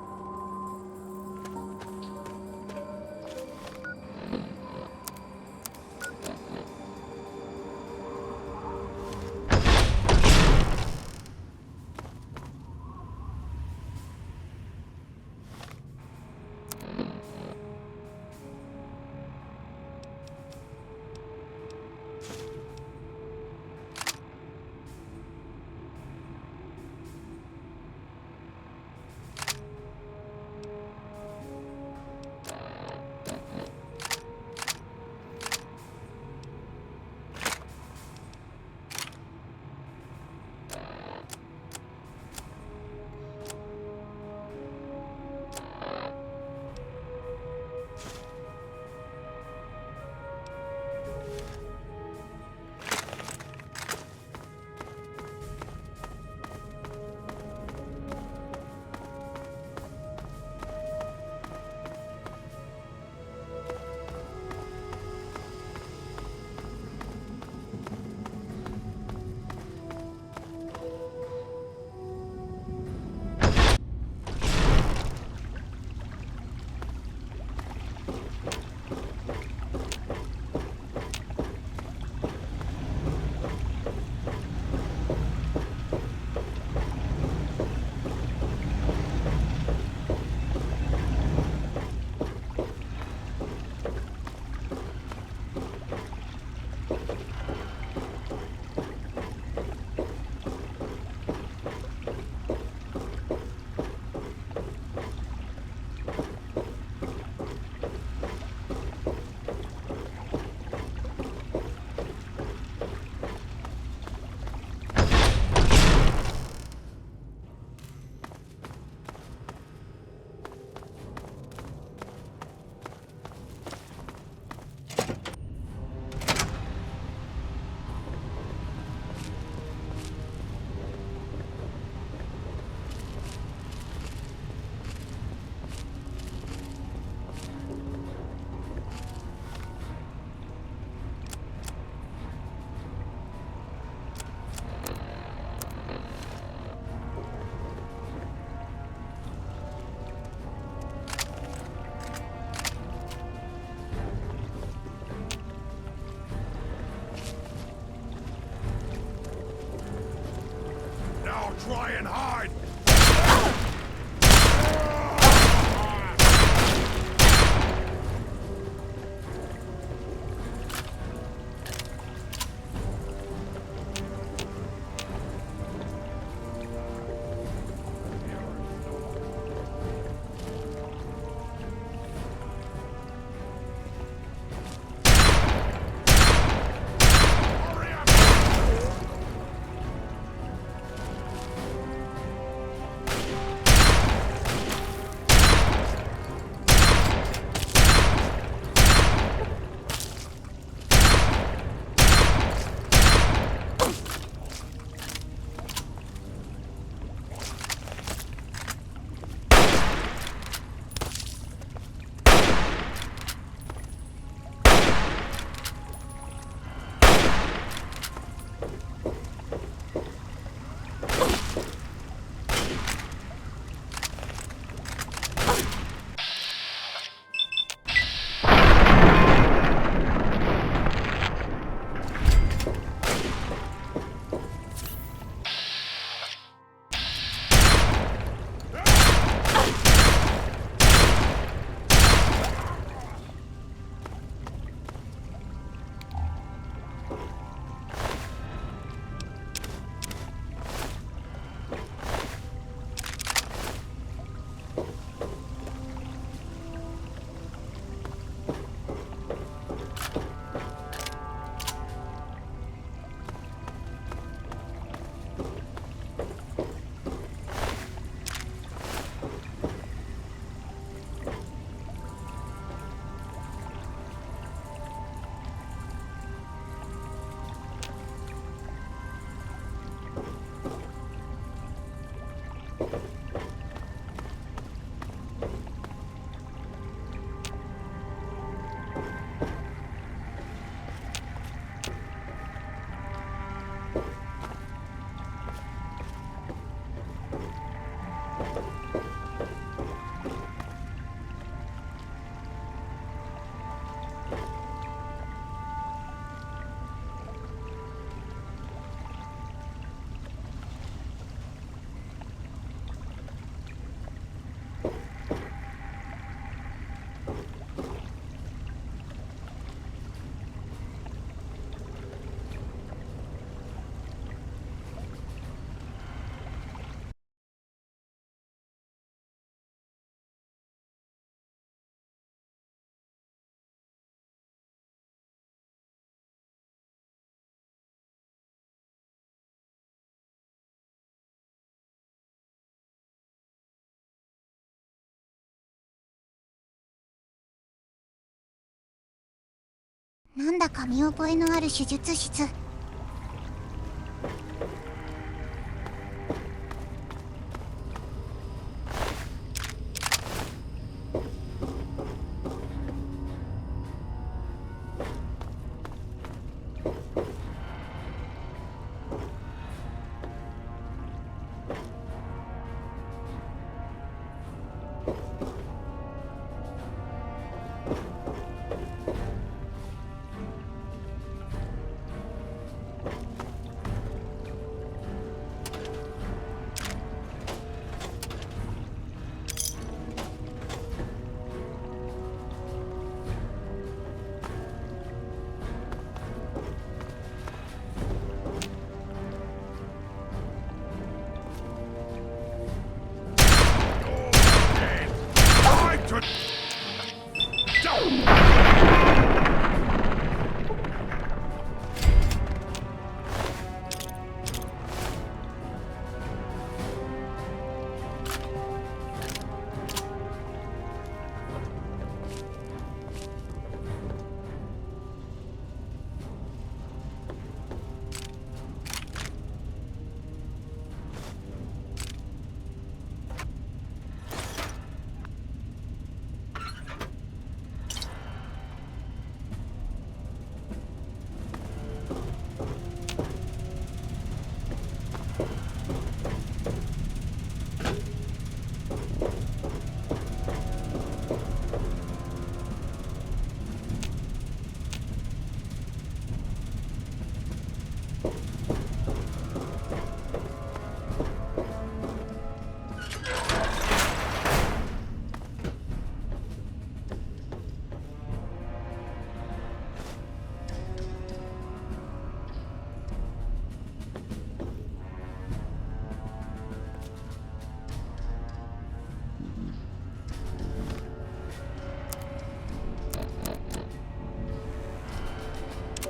なんだか見覚えのある手術室。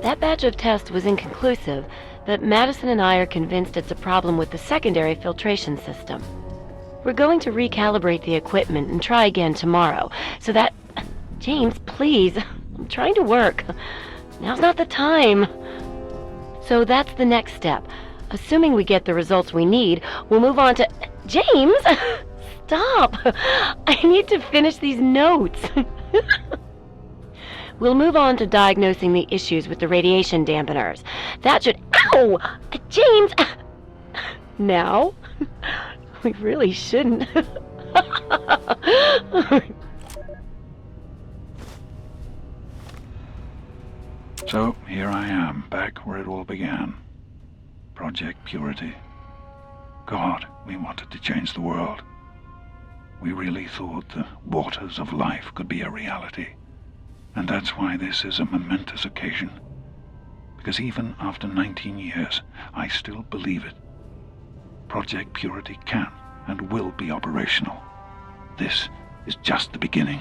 That batch of tests was inconclusive, but Madison and I are convinced it's a problem with the secondary filtration system. We're going to recalibrate the equipment and try again tomorrow, so that... James, please. I'm trying to work. Now's not the time. So that's the next step. Assuming we get the results we need, we'll move on to... James! Stop! I need to finish these notes. We'll move on to diagnosing the issues with the radiation dampeners. That should... Ow! James! Now? We really shouldn't. So, here I am, back where it all began. Project Purity. God, we wanted to change the world. We really thought the waters of life could be a reality. And that's why this is a momentous occasion. Because even after 19 years, I still believe it. Project Purity can and will be operational. This is just the beginning.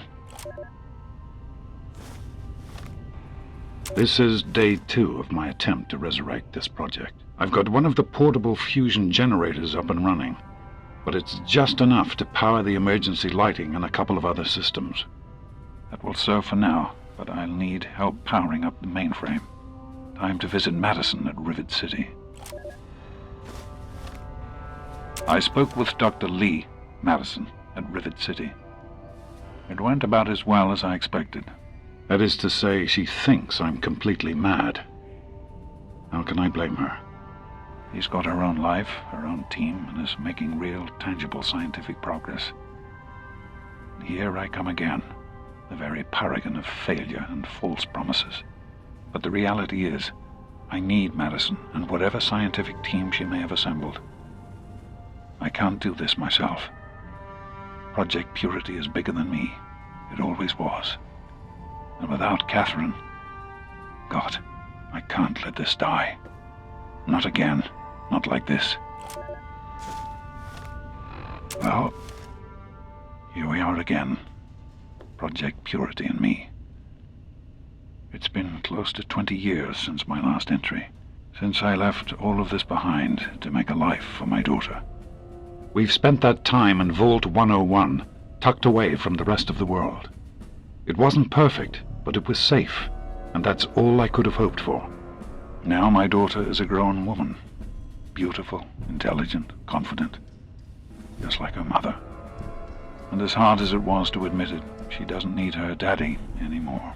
This is day 2 of my attempt to resurrect this project. I've got one of the portable fusion generators up and running, but it's just enough to power the emergency lighting and a couple of other systems. That will serve for now, but I'll need help powering up the mainframe. Time to visit Madison at Rivet City. I spoke with Dr. Lee Madison at Rivet City. It went about as well as I expected. That is to say, she thinks I'm completely mad. How can I blame her? She's got her own life, her own team, and is making real, tangible scientific progress. Here I come again, the very paragon of failure and false promises. But the reality is, I need Madison and whatever scientific team she may have assembled. I can't do this myself. Project Purity is bigger than me. It always was. And without Catherine, God, I can't let this die. Not again. Not like this. Well, here we are again. Project Purity and me. It's been close to 20 years since my last entry, since I left all of this behind to make a life for my daughter. We've spent that time in Vault 101, tucked away from the rest of the world. It wasn't perfect, but it was safe, and that's all I could have hoped for. Now my daughter is a grown woman. Beautiful, intelligent, confident, just like her mother. And as hard as it was to admit it, she doesn't need her daddy anymore.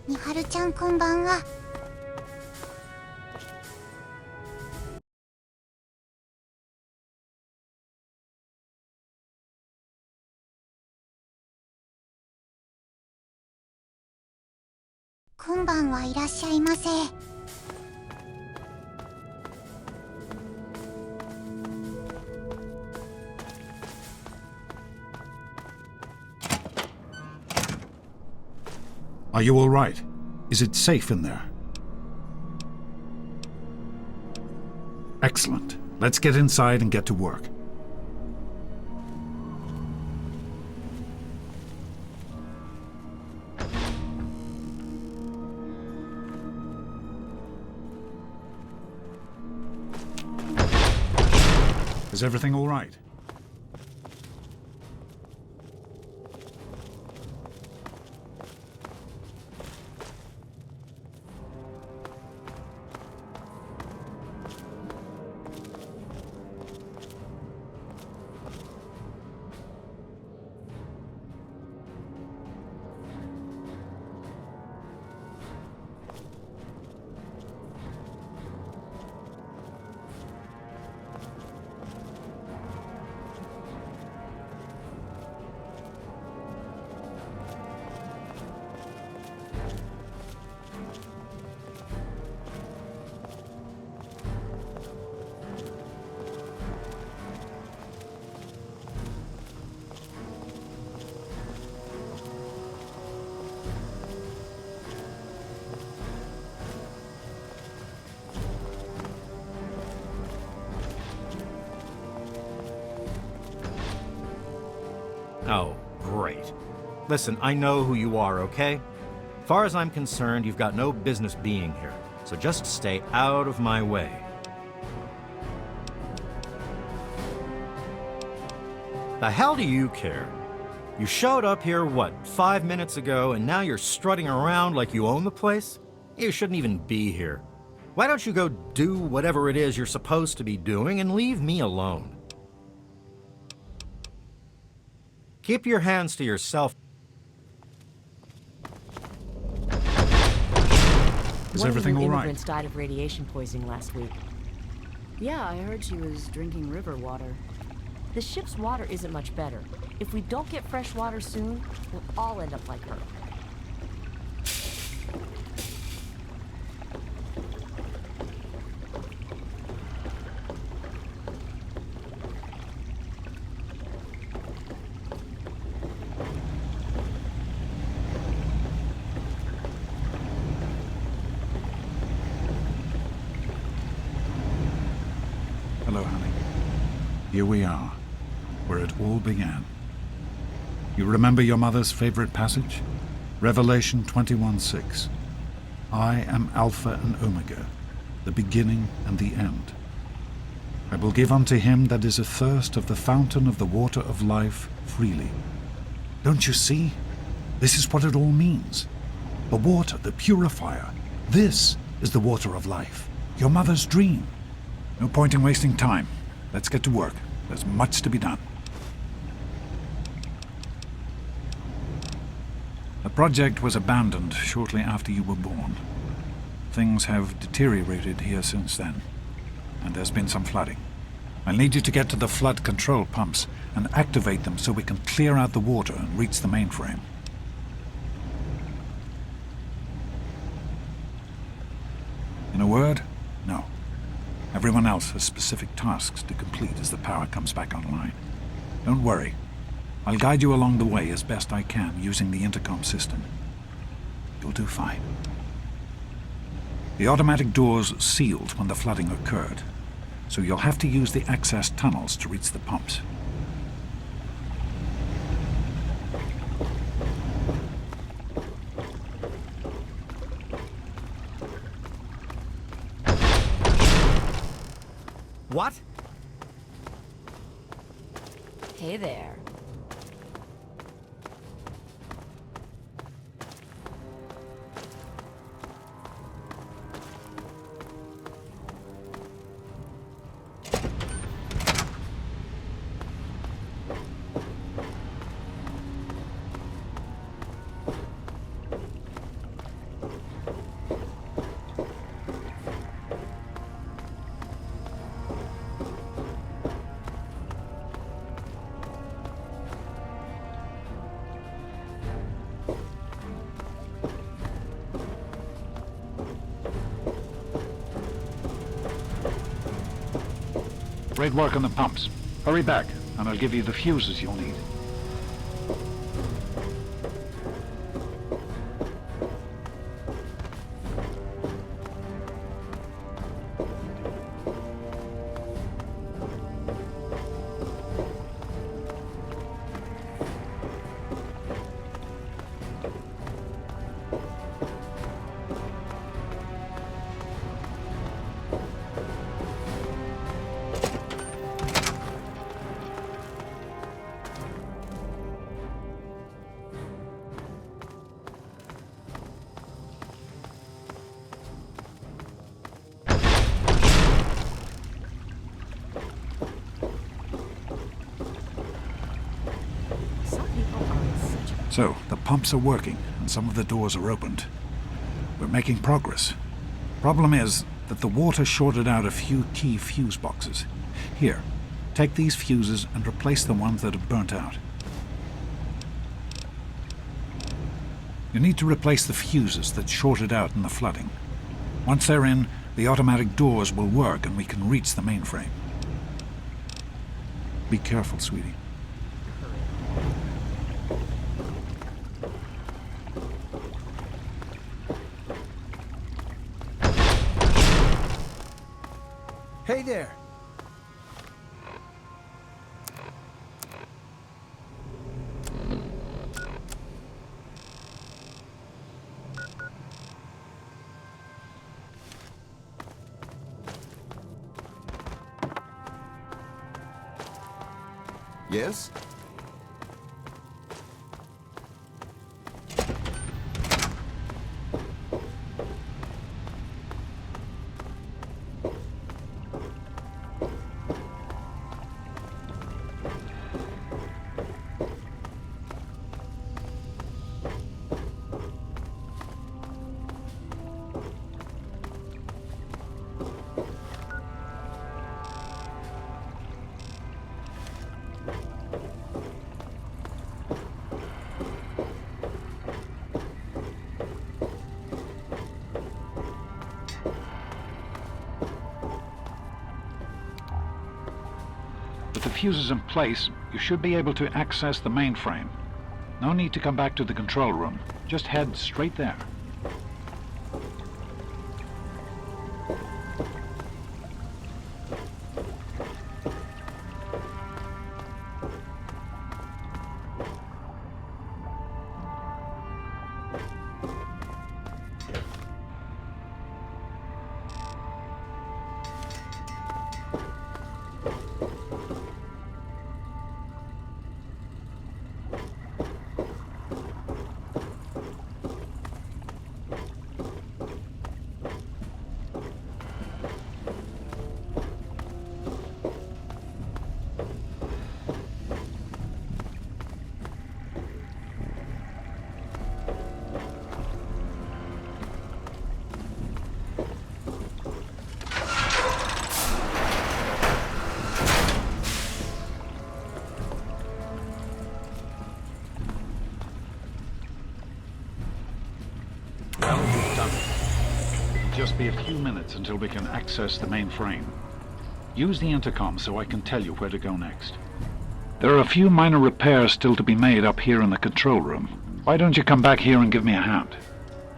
みはるちゃんこんばんは。今晩はいらっしゃいませ。Are you all right? Is it safe in there? Excellent. Let's get inside and get to work. Is everything all right? great. Listen, I know who you are, okay? Far as I'm concerned, you've got no business being here, so just stay out of my way. The hell do you care? You showed up here, what, 5 minutes ago, and now you're strutting around like you own the place? You shouldn't even be here. Why don't you go do whatever it is you're supposed to be doing and leave me alone? Keep your hands to yourself. Is One everything of the all right? immigrants died of radiation poisoning last week. Yeah, I heard she was drinking river water. The ship's water isn't much better. If we don't get fresh water soon, we'll all end up like her. Hello, honey. Here we are, where it all began. You remember your mother's favorite passage? Revelation 21:6. I am Alpha and Omega, the beginning and the end. I will give unto him that is athirst of the fountain of the water of life freely. Don't you see? This is what it all means. The water, the purifier. This is the water of life. Your mother's dream. No point in wasting time. Let's get to work. There's much to be done. The project was abandoned shortly after you were born. Things have deteriorated here since then, and there's been some flooding. I'll need you to get to the flood control pumps and activate them so we can clear out the water and reach the mainframe. In a word, no. Everyone else has specific tasks to complete as the power comes back online. Don't worry. I'll guide you along the way as best I can using the intercom system. You'll do fine. The automatic doors sealed when the flooding occurred, so you'll have to use the access tunnels to reach the pumps. What? Hey there. Great work on the pumps. Hurry back, and I'll give you the fuses you'll need. So, the pumps are working, and some of the doors are opened. We're making progress. Problem is that the water shorted out a few key fuse boxes. Here, take these fuses and replace the ones that have burnt out. You need to replace the fuses that shorted out in the flooding. Once they're in, the automatic doors will work and we can reach the mainframe. Be careful, sweetie. Hey there. Yes? With the fuses in place, you should be able to access the mainframe. No need to come back to the control room. Just head straight there. Well, you've done it. It'll just be a few minutes until we can access the mainframe. Use the intercom so I can tell you where to go next. There are a few minor repairs still to be made up here in the control room. Why don't you come back here and give me a hand?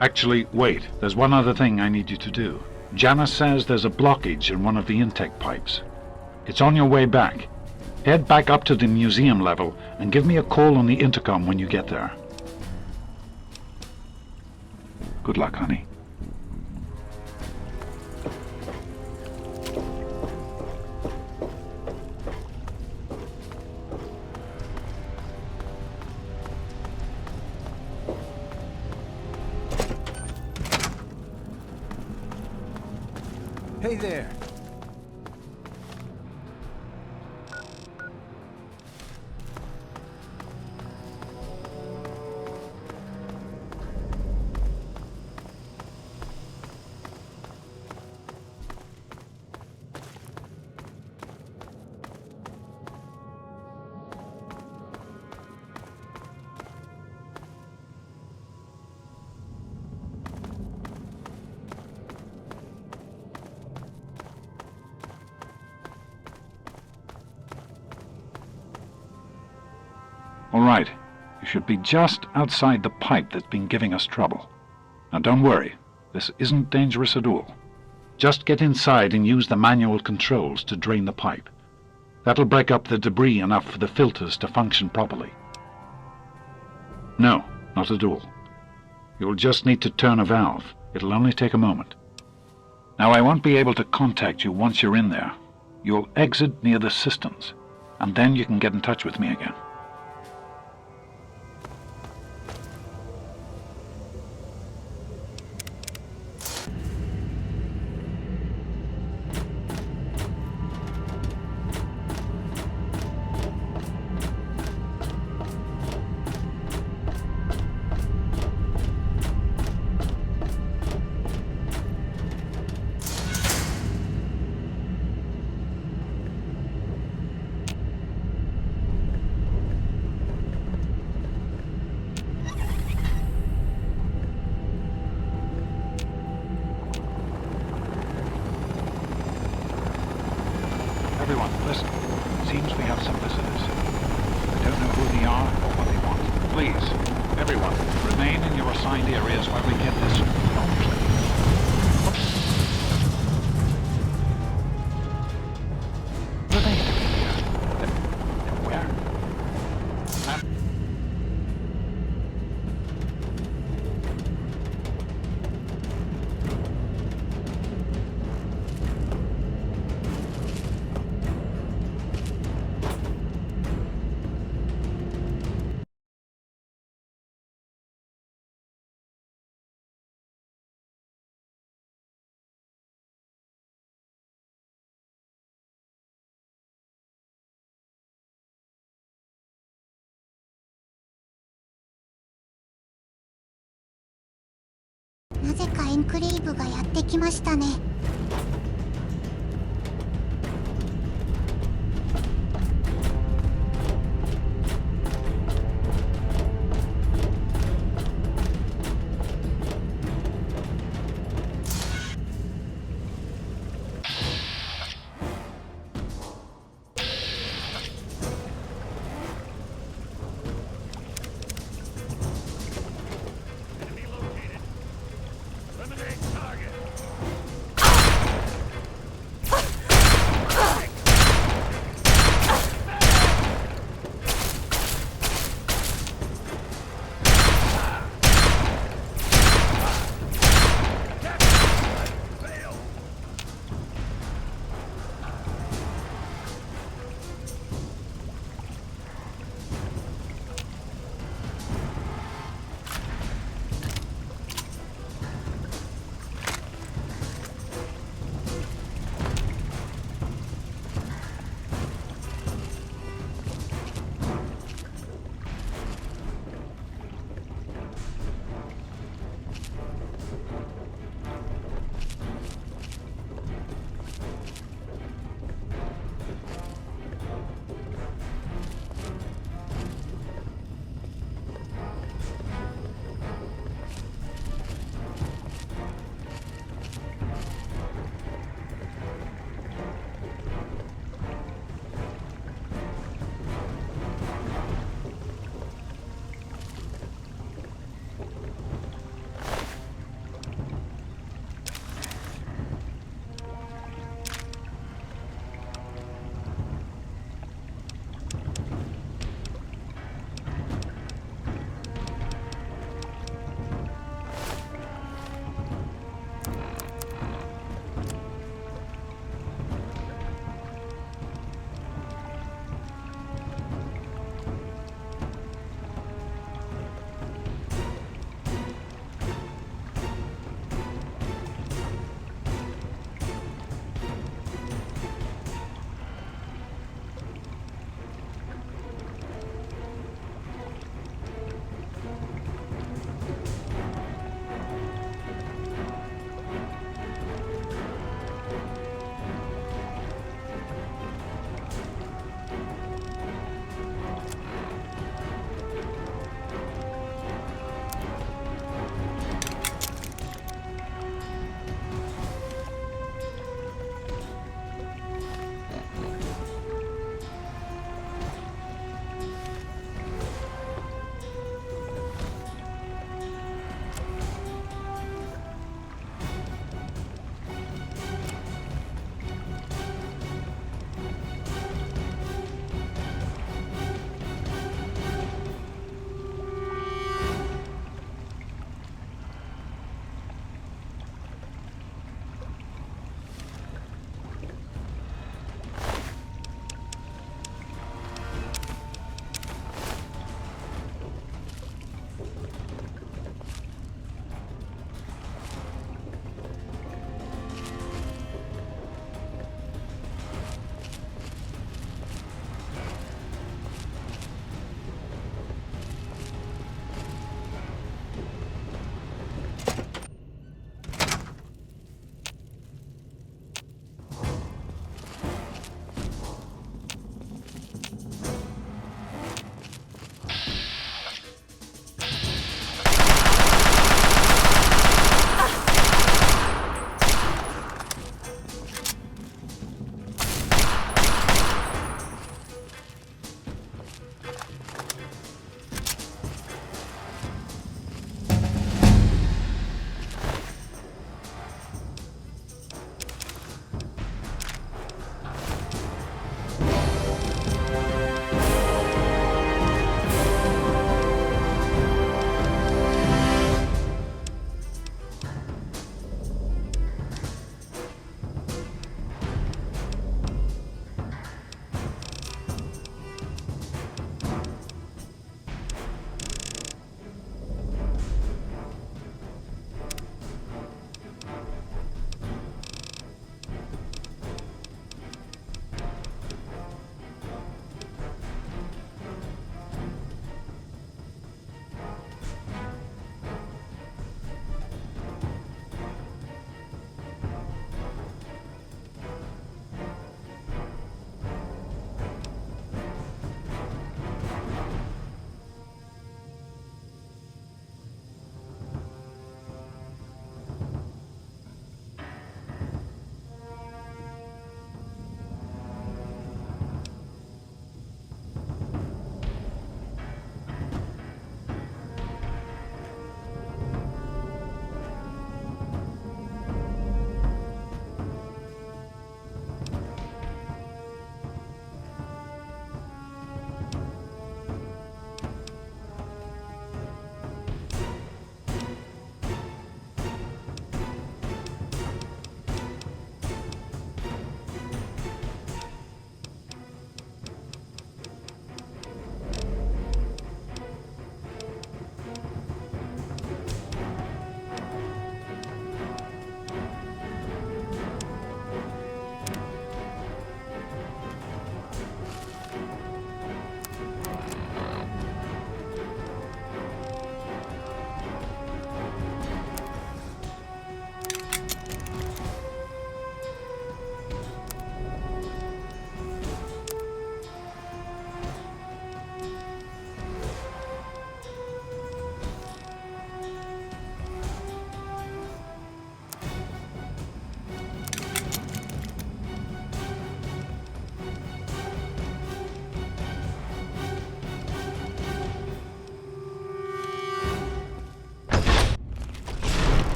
Actually, wait. There's one other thing I need you to do. Janice says there's a blockage in one of the intake pipes. It's on your way back. Head back up to the museum level and give me a call on the intercom when you get there. Good luck, honey. Hey there. All right. You should be just outside the pipe that's been giving us trouble. Now don't worry. This isn't dangerous at all. Just get inside and use the manual controls to drain the pipe. That'll break up the debris enough for the filters to function properly. No, not at all. You'll just need to turn a valve. It'll only take a moment. Now I won't be able to contact you once you're in there. You'll exit near the cisterns, and then you can get in touch with me again. Everyone, listen. Seems we have some visitors. I don't know who they are or what they want. Please, everyone, remain in your assigned areas while we get this film clear. What are they doing here? Where? なぜかエンクレイブがやってきましたね。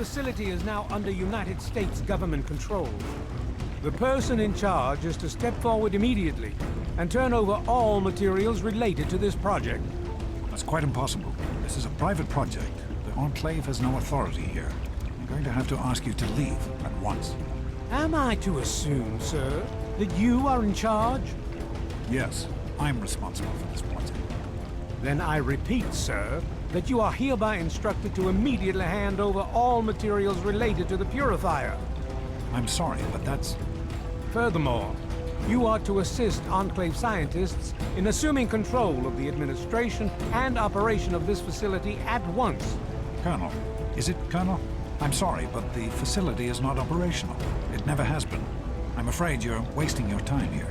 facility is now under United States government control. The person in charge is to step forward immediately and turn over all materials related to this project. That's quite impossible. This is a private project. The Enclave has no authority here. I'm going to have to ask you to leave at once. Am I to assume, sir, that you are in charge? Yes, I'm responsible for this project. Then I repeat, sir, that you are hereby instructed to immediately hand over all materials related to the purifier. I'm sorry, but that's... Furthermore, you are to assist Enclave scientists in assuming control of the administration and operation of this facility at once. Colonel, is it Colonel? I'm sorry, but the facility is not operational. It never has been. I'm afraid you're wasting your time here.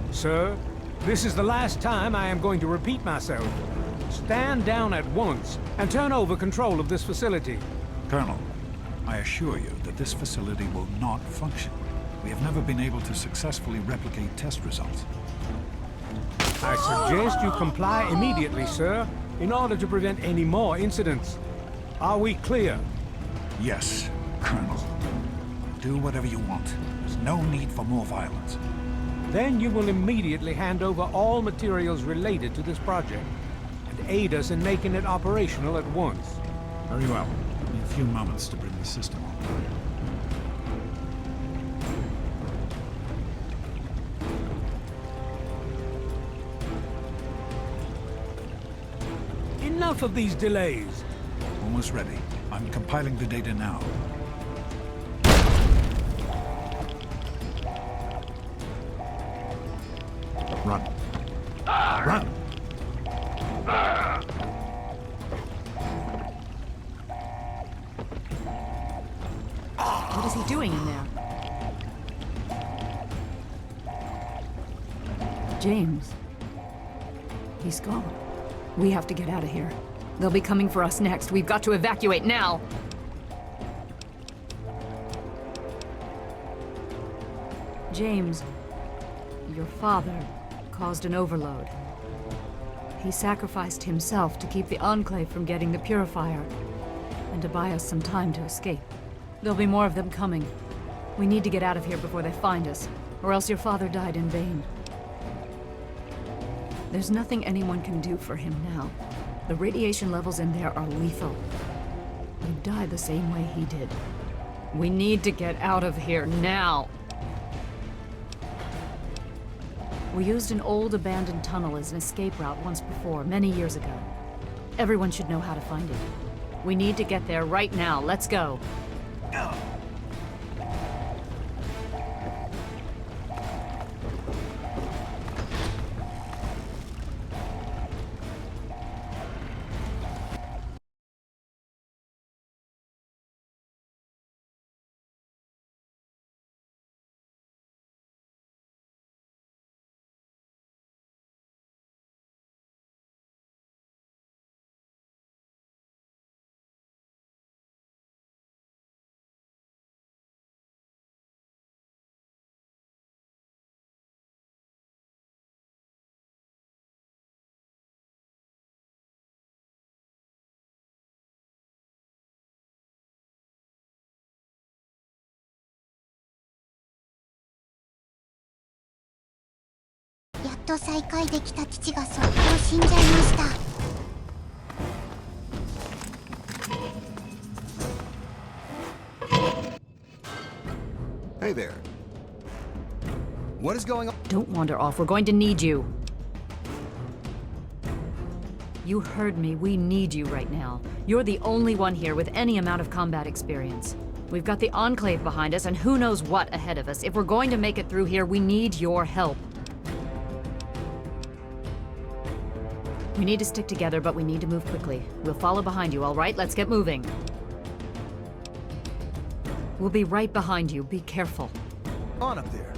Sir, this is the last time I am going to repeat myself. Stand down at once and turn over control of this facility. Colonel, I assure you that this facility will not function. We have never been able to successfully replicate test results. I suggest you comply immediately, sir, in order to prevent any more incidents. Are we clear? Yes, Colonel. Do whatever you want. There's no need for more violence. Then you will immediately hand over all materials related to this project and aid us in making it operational at once. Very well. Give me a few moments to bring the system on. Enough of these delays. Almost ready. I'm compiling the data now. Run. Run! What is he doing in there? James. He's gone. We have to get out of here. They'll be coming for us next. We've got to evacuate now! James, your father caused an overload. He sacrificed himself to keep the Enclave from getting the purifier, and to buy us some time to escape. There'll be more of them coming. We need to get out of here before they find us, or else your father died in vain. There's nothing anyone can do for him now. The radiation levels in there are lethal. He'd die the same way he did. We need to get out of here now! We used an old abandoned tunnel as an escape route once before, many years ago. Everyone should know how to find it. We need to get there right now. Let's go.やっと再会できた父がそっと死んじゃいました。Hey there. What is going on? Don't wander off. We're going to need you. You heard me. We need you right now. You're the only one here with any amount of combat experience. We've got the Enclave behind us and who knows what ahead of us. If we're going to make it through here, we need your help. We need to stick together, but we need to move quickly. We'll follow behind you, all right? Let's get moving. We'll be right behind you. Be careful. On up there.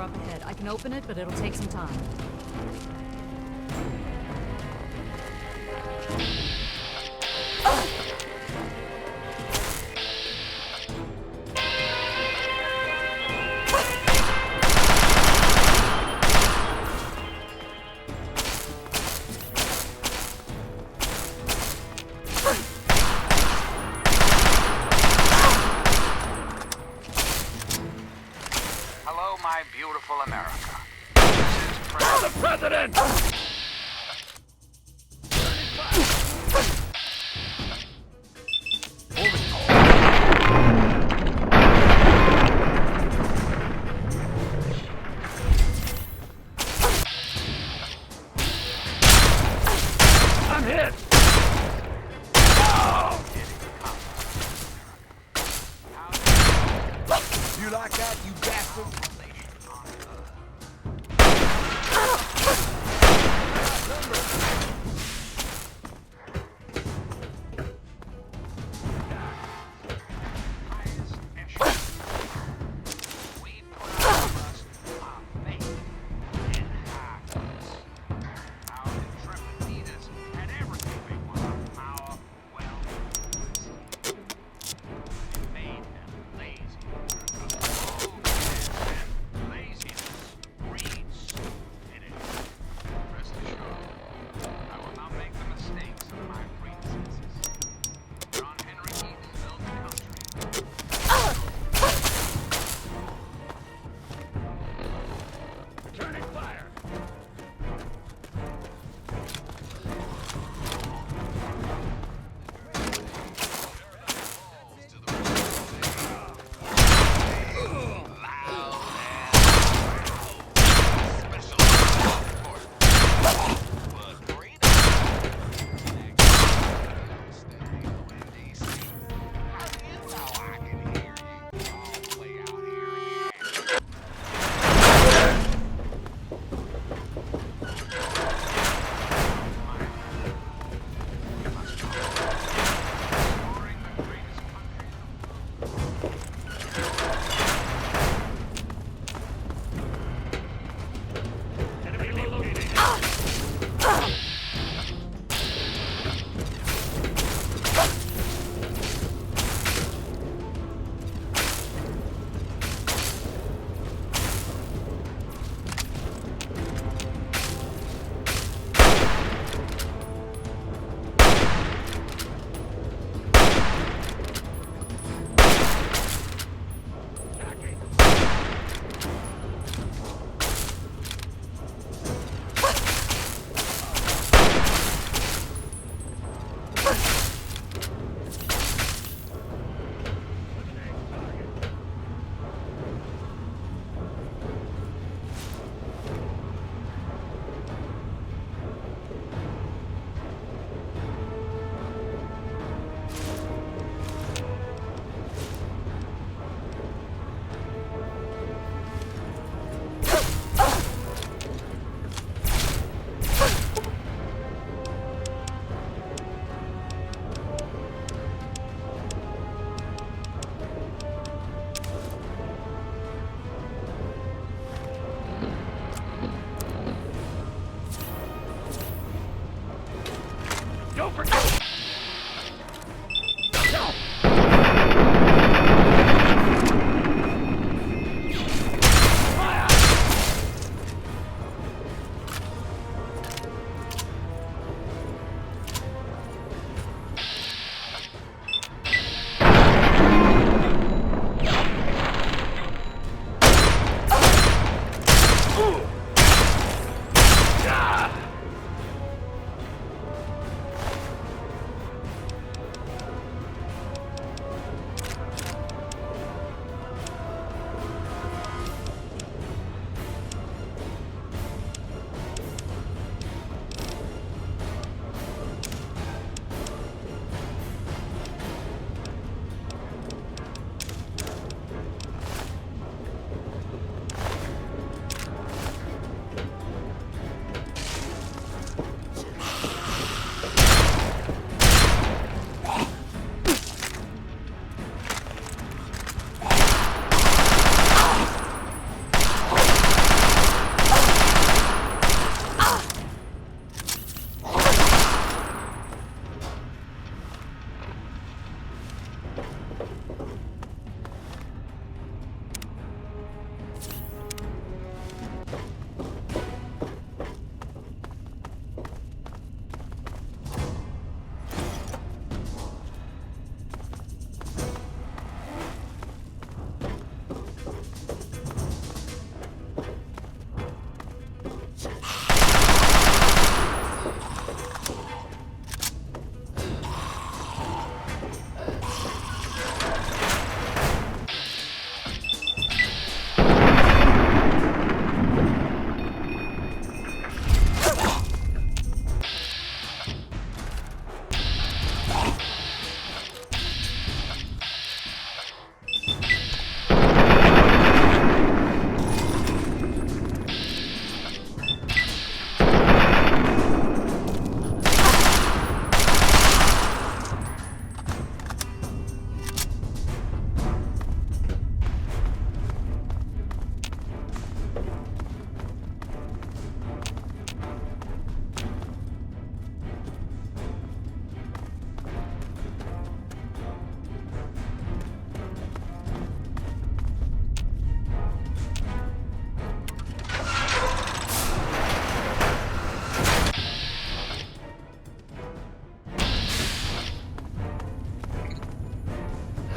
up ahead. I can open it, but it'll take some time. Hello, my beautiful America. This is the President! I'm hit! You like that, you bastard?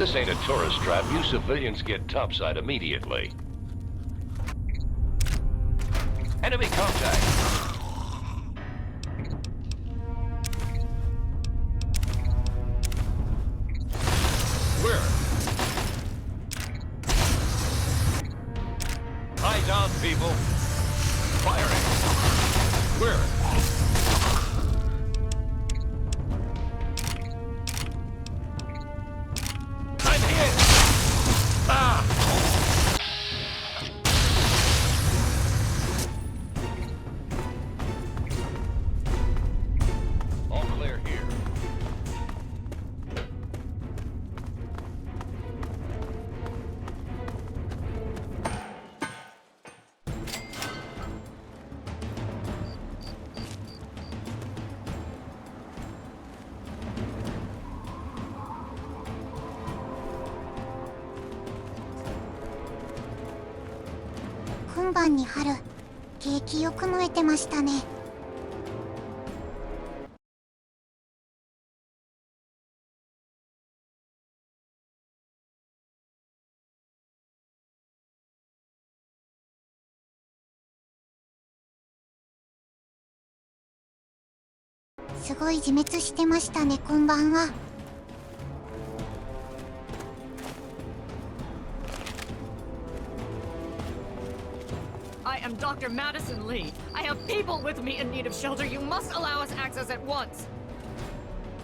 This ain't a tourist trap. You civilians get topside immediately. Enemy contact. Where? Eyes on, people. Firing. Where? I'm hit. Ah! All clear here.今晩に春、景気よく燃えてましたね。すごい自滅してましたね、こんばんは。I am Dr. Madison Lee. I have people with me in need of shelter. You must allow us access at once.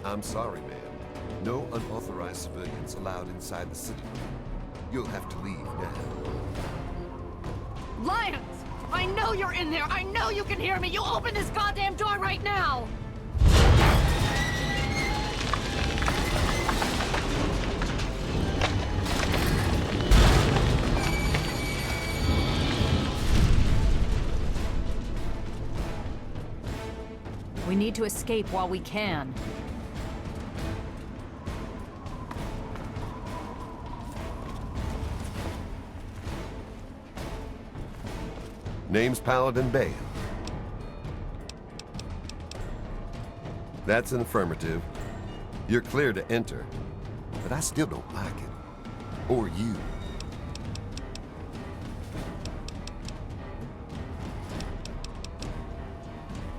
I'm sorry, ma'am. No unauthorized civilians allowed inside the city. You'll have to leave now. Lions! I know you're in there! I know you can hear me! You open this goddamn door right now! We need to escape while we can. Name's Paladin Bay. That's an affirmative. You're clear to enter, but I still don't like it. Or you.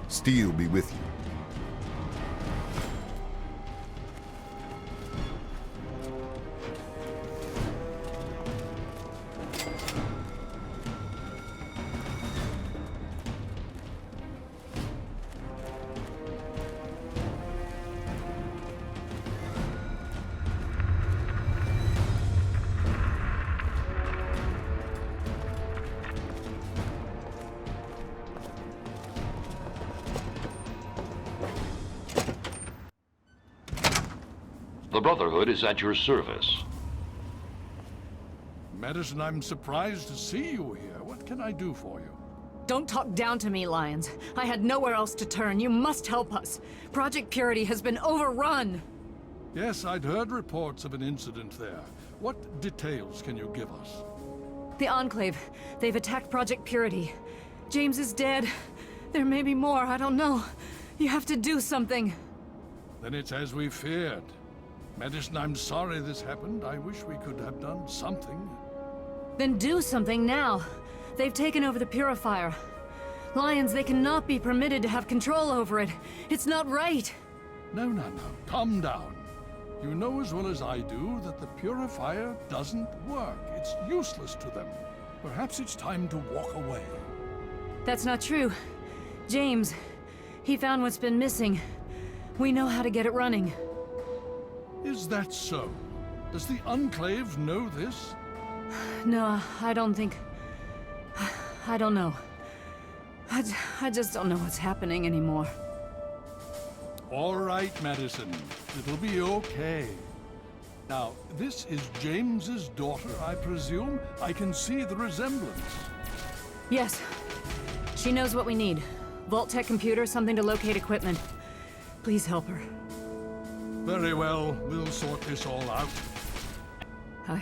Steel be with you. The Brotherhood is at your service. Madison, I'm surprised to see you here. What can I do for you? Don't talk down to me, Lions. I had nowhere else to turn. You must help us. Project Purity has been overrun. Yes, I'd heard reports of an incident there. What details can you give us? The Enclave. They've attacked Project Purity. James is dead. There may be more. I don't know. You have to do something. Then it's as we feared. Madison, I'm sorry this happened. I wish we could have done something. Then do something now. They've taken over the Purifier. Lions, they cannot be permitted to have control over it. It's not right. No. Calm down. You know as well as I do that the Purifier doesn't work. It's useless to them. Perhaps it's time to walk away. That's not true. James, he found what's been missing. We know how to get it running. Is that so? Does the Enclave know this? No, I don't think... I don't know. I just don't know what's happening anymore. All right, Madison. It'll be okay. Now, this is James's daughter, I presume? I can see the resemblance. Yes. She knows what we need. Vault-Tec computer, something to locate equipment. Please help her. Very well. We'll sort this all out. I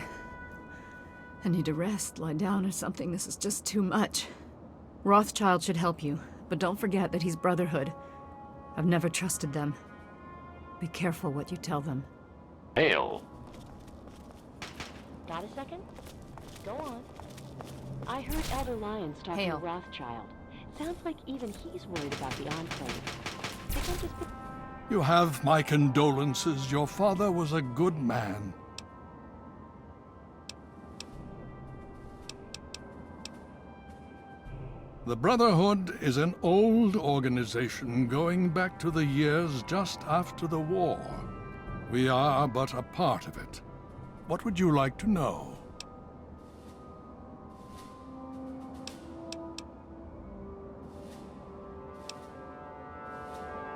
need to rest, lie down or something. This is just too much. Rothschild should help you, but don't forget that he's Brotherhood. I've never trusted them. Be careful what you tell them. Hail. Got a second? Go on. I heard Elder Lyons talking Hail. to Rothschild. Sounds like even he's worried about the Enclave. They can't just put... You have my condolences. Your father was a good man. The Brotherhood is an old organization going back to the years just after the war. We are but a part of it. What would you like to know?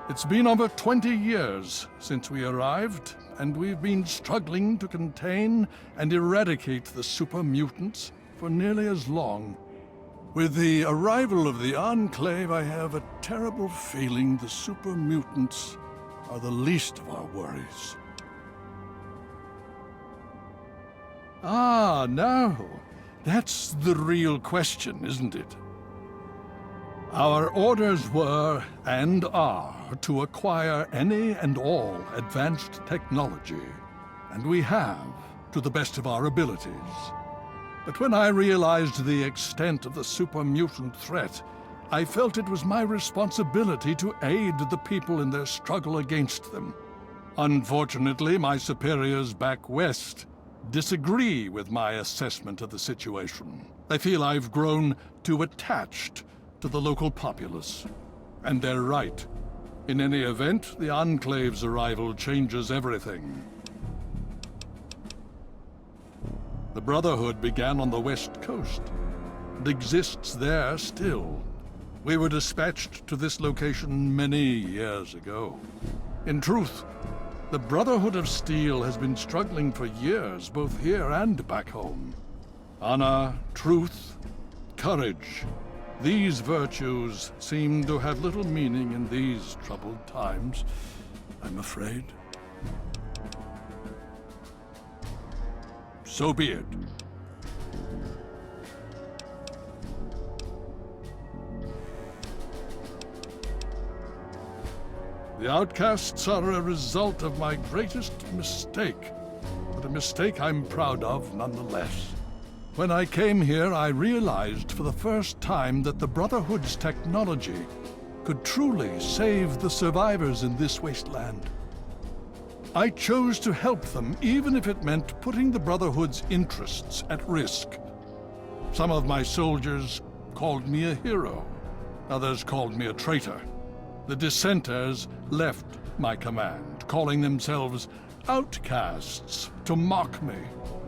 It's been over 20 years since we arrived, and we've been struggling to contain and eradicate the super mutants for nearly as long. With the arrival of the Enclave, I have a terrible feeling the super mutants are the least of our worries. Ah, now, that's the real question, isn't it? Our orders were, and are, to acquire any and all advanced technology, and we have, to the best of our abilities. But when I realized the extent of the super mutant threat, I felt it was my responsibility to aid the people in their struggle against them. Unfortunately, my superiors back west disagree with my assessment of the situation. They feel I've grown too attached to the local populace. And they're right. In any event, the Enclave's arrival changes everything. The Brotherhood began on the West Coast, and exists there still. We were dispatched to this location many years ago. In truth, the Brotherhood of Steel has been struggling for years, both here and back home. Honor, truth, courage. These virtues seem to have little meaning in these troubled times, I'm afraid. So be it. The outcasts are a result of my greatest mistake, but a mistake I'm proud of nonetheless. When I came here, I realized for the first time that the Brotherhood's technology could truly save the survivors in this wasteland. I chose to help them, even if it meant putting the Brotherhood's interests at risk. Some of my soldiers called me a hero. Others called me a traitor. The dissenters left my command, calling themselves outcasts to mock me.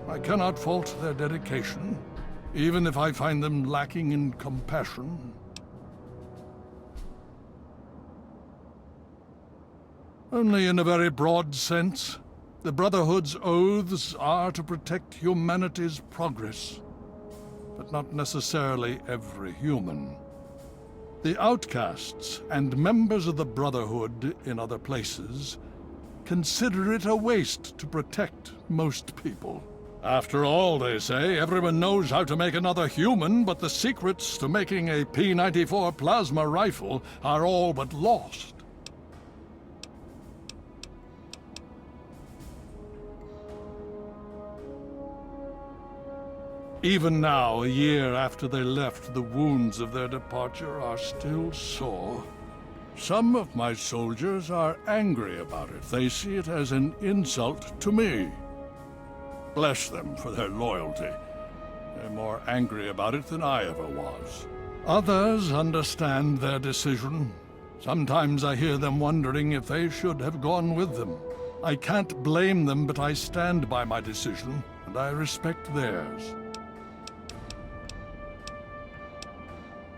I cannot fault their dedication, even if I find them lacking in compassion. Only in a very broad sense. The Brotherhood's oaths are to protect humanity's progress, but not necessarily every human. The outcasts and members of the Brotherhood in other places consider it a waste to protect most people. After all, they say, everyone knows how to make another human, but the secrets to making a P-94 plasma rifle are all but lost. Even now, a year after they left, the wounds of their departure are still sore. Some of my soldiers are angry about it. They see it as an insult to me. Bless them for their loyalty. They're more angry about it than I ever was. Others understand their decision. Sometimes I hear them wondering if they should have gone with them. I can't blame them, but I stand by my decision, and I respect theirs.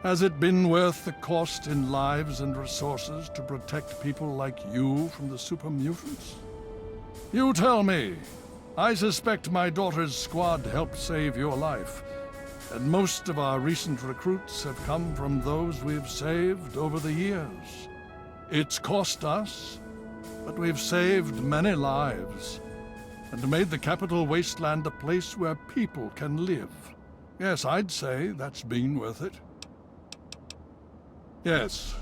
Has it been worth the cost in lives and resources to protect people like you from the super mutants? You tell me. I suspect my daughter's squad helped save your life, and most of our recent recruits have come from those we've saved over the years. It's cost us, but we've saved many lives, and made the capital wasteland a place where people can live. Yes, I'd say that's been worth it. Yes,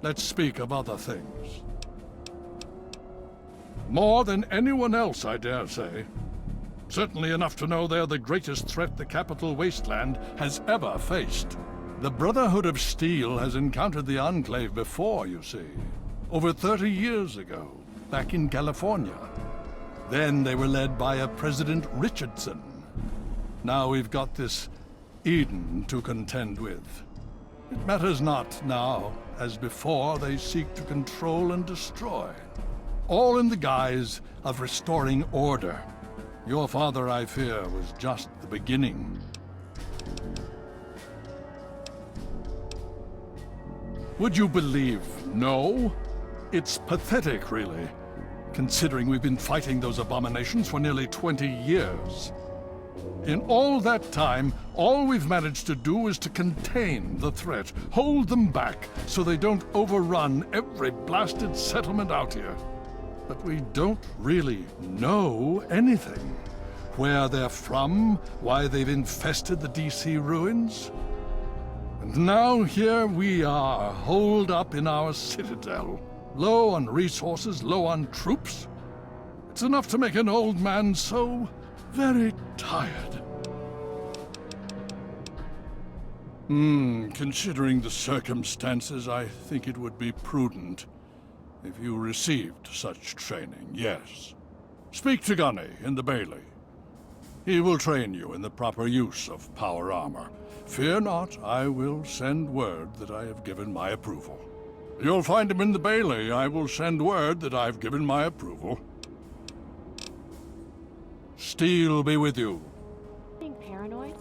let's speak of other things. More than anyone else, I dare say, Certainly enough to know they're the greatest threat the capital wasteland has ever faced. The Brotherhood of Steel has encountered the Enclave before, you see. Over 30 years ago, back in California. Then they were led by a President Richardson. Now we've got this Eden to contend with. It matters not now. As before, they seek to control and destroy. All in the guise of restoring order. Your father, I fear, was just the beginning. Would you believe no? It's pathetic, really, considering we've been fighting those abominations for nearly 20 years. In all that time, all we've managed to do is to contain the threat, hold them back so they don't overrun every blasted settlement out here. But we don't really know anything. Where they're from, why they've infested the DC ruins. And now here we are, holed up in our citadel. Low on resources, low on troops. It's enough to make an old man so very tired. Considering the circumstances, I think it would be prudent if you received such training, yes. Speak to Gunny in the Bailey. He will train you in the proper use of power armor. Fear not, I will send word that I have given my approval. You'll find him in the Bailey. I will send word that I've given my approval. Steel be with you. Being paranoid?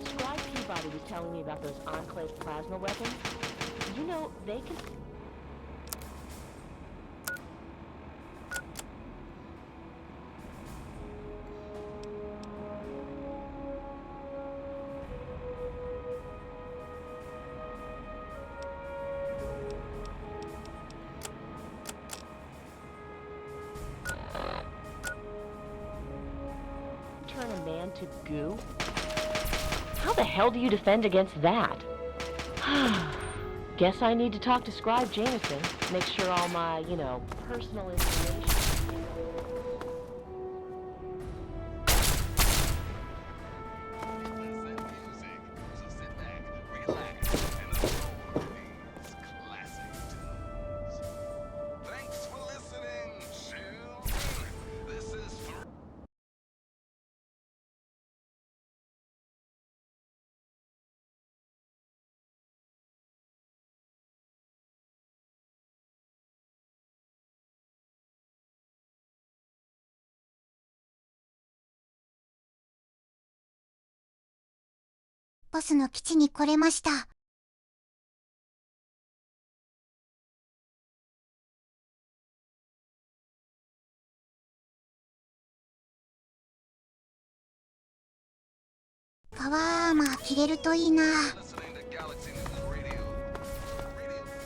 Scribe Peabody was telling me about those Enclave plasma weapons. You know, they can... turn a man to goo? How the hell do you defend against that? Guess I need to talk to Scribe Jameson, make sure all my, you know, personal information...ボスの基地に来れました。パワーアーマー着れるといいな。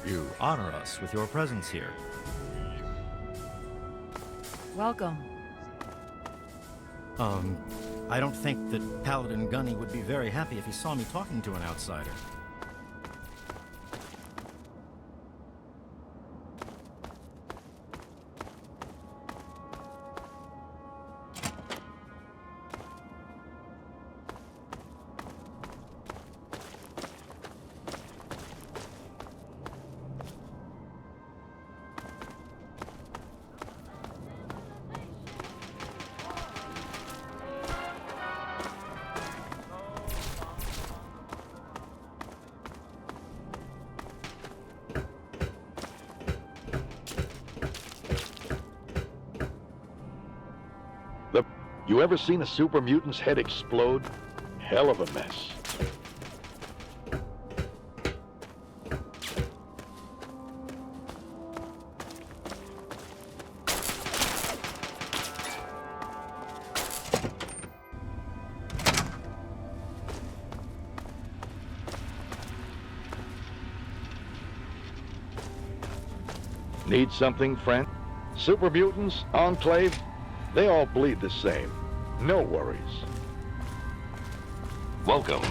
You honor us with your presence here. Welcome. I don't think that Paladin Gunny would be very happy if he saw me talking to an outsider. You ever seen a super mutant's head explode? Hell of a mess. Need something, friend? Super mutants, Enclave, they all bleed the same. No worries. Welcome.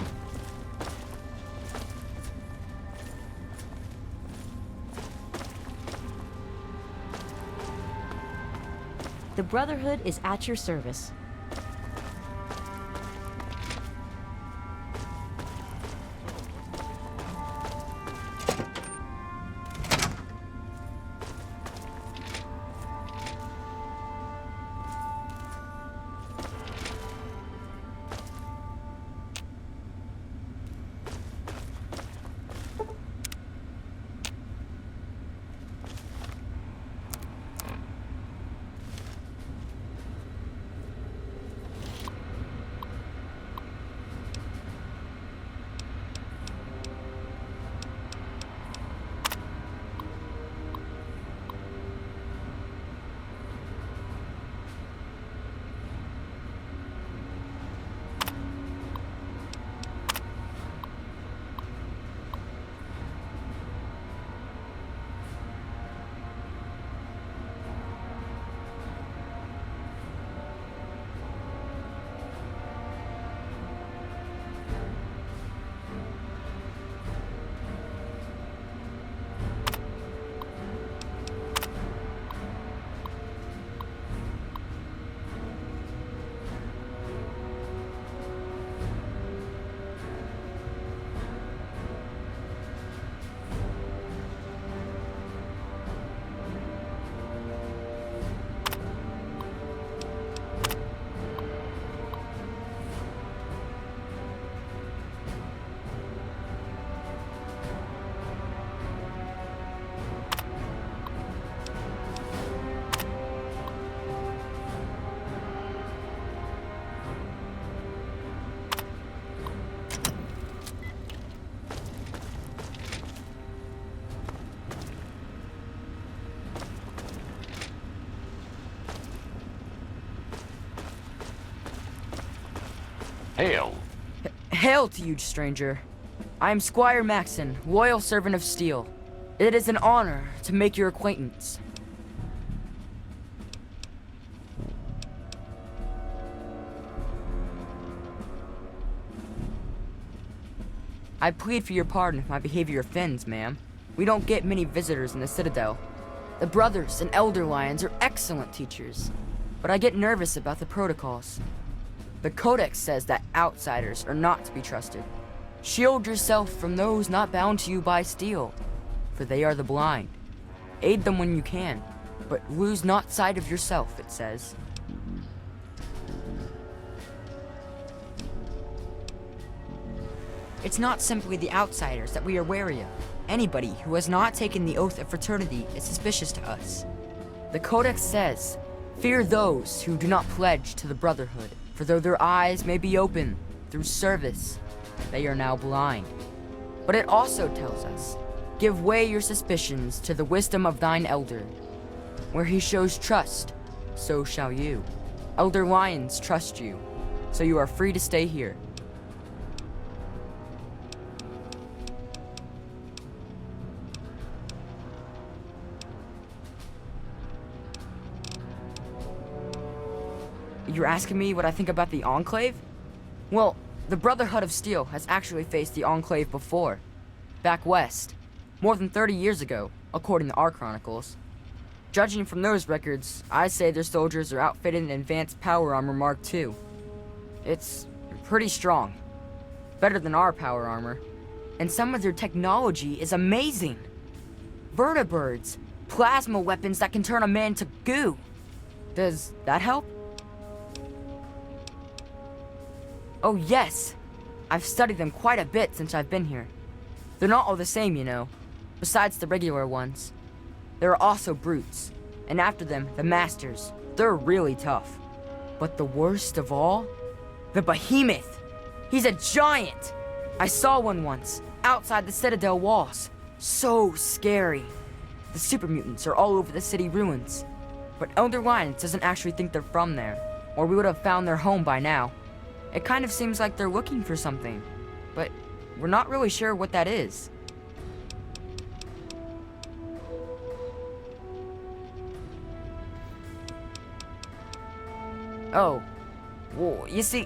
The Brotherhood is at your service. Hail. Hail to you, stranger. I am Squire Maxon, loyal servant of Steel. It is an honor to make your acquaintance. I plead for your pardon if my behavior offends, ma'am. We don't get many visitors in the Citadel. The Brothers and Elder Lions are excellent teachers, but I get nervous about the protocols. The Codex says that outsiders are not to be trusted. Shield yourself from those not bound to you by steel, for they are the blind. Aid them when you can, but lose not sight of yourself, it says. It's not simply the outsiders that we are wary of. Anybody who has not taken the oath of fraternity is suspicious to us. The Codex says, fear those who do not pledge to the Brotherhood, for though their eyes may be open through service, they are now blind. But it also tells us, give way your suspicions to the wisdom of thine elder. Where he shows trust, so shall you. Elder Lions trust you, so you are free to stay here. You're asking me what I think about the Enclave? Well, the Brotherhood of Steel has actually faced the Enclave before. Back west. More than 30 years ago, according to our chronicles. Judging from those records, I say their soldiers are outfitted in advanced power armor Mark II. It's pretty strong. Better than our power armor. And some of their technology is amazing. Vertibirds, plasma weapons that can turn a man to goo. Does that help? Oh yes, I've studied them quite a bit since I've been here. They're not all the same, you know, besides the regular ones. There are also brutes, and after them, the masters. They're really tough. But the worst of all? The behemoth! He's a giant! I saw one once, outside the Citadel walls. So scary. The super mutants are all over the city ruins. But Elder Lions doesn't actually think they're from there, or we would have found their home by now. It kind of seems like they're looking for something, but we're not really sure what that is. Oh, well, you see,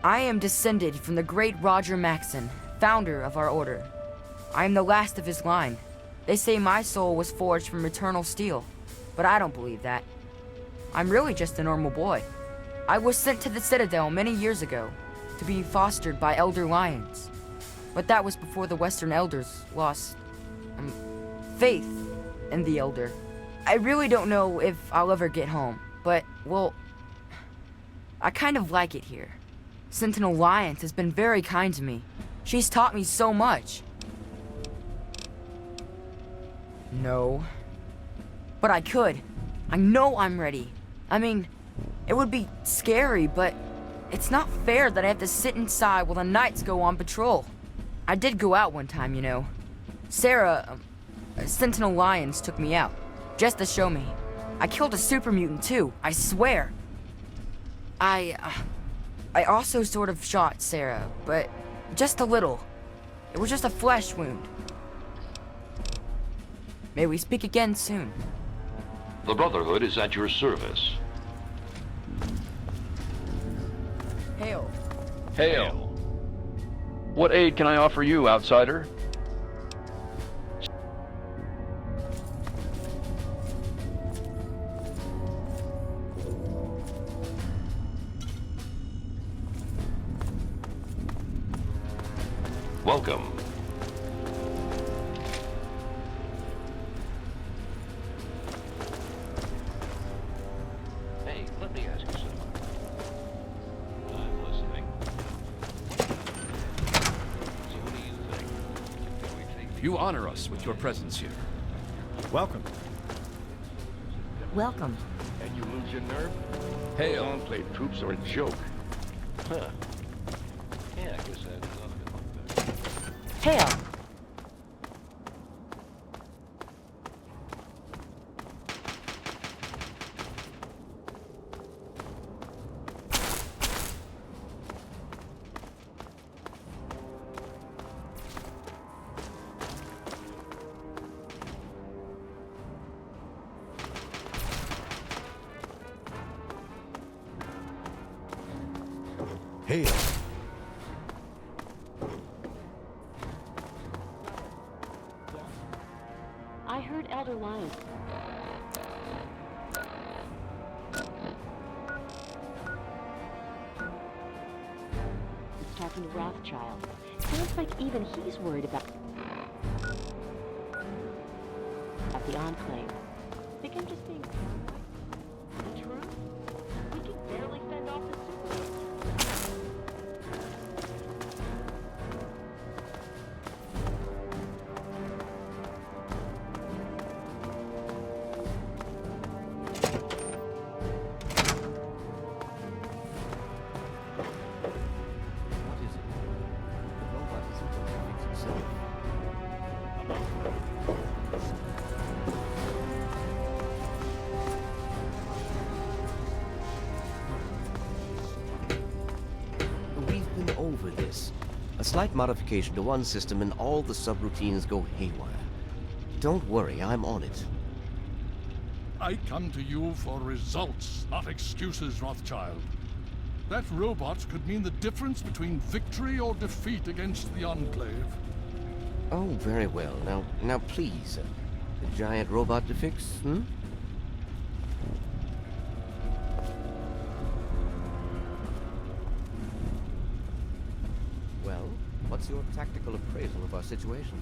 I am descended from the great Roger Maxon, founder of our order. I am the last of his line. They say my soul was forged from eternal steel, but I don't believe that. I'm really just a normal boy. I was sent to the Citadel many years ago to be fostered by Elder Lions. But that was before the Western Elders lost faith in the Elder. I really don't know if I'll ever get home, but, well, I kind of like it here. Sentinel Lions has been very kind to me. She's taught me so much. No. But I could. I know I'm ready. I mean, it would be scary, but it's not fair that I have to sit inside while the knights go on patrol. I did go out one time, you know. Sarah, Sentinel Lions took me out, just to show me. I killed a super mutant too, I swear. I also sort of shot Sarah, but just a little. It was just a flesh wound. May we speak again soon. The Brotherhood is at your service. Hail. Hail. What aid can I offer you, outsider? Welcome. Hey, let me ask you something. I'm listening. So what do you think? Can we take You honor us with your presence here. Welcome. Welcome. And you lose your nerve? Hail. Enclave troops are a joke. Huh. Yeah, I guess that's not a bit like that. Hail. hell? I heard Elder Lion. He's talking to Rothschild. Sounds like even he's worried about the Enclave. Think I'm just being paranoid? The truth? We can barely fend off the What is it? The robot isn't going to fix itself. We've been over this. A slight modification to one system and all the subroutines go haywire. Don't worry, I'm on it. I come to you for results, not excuses, Rothschild. That robot could mean the difference between victory or defeat against the Enclave. Oh, very well. Now please. The giant robot to fix, hmm? Well, what's your tactical appraisal of our situation?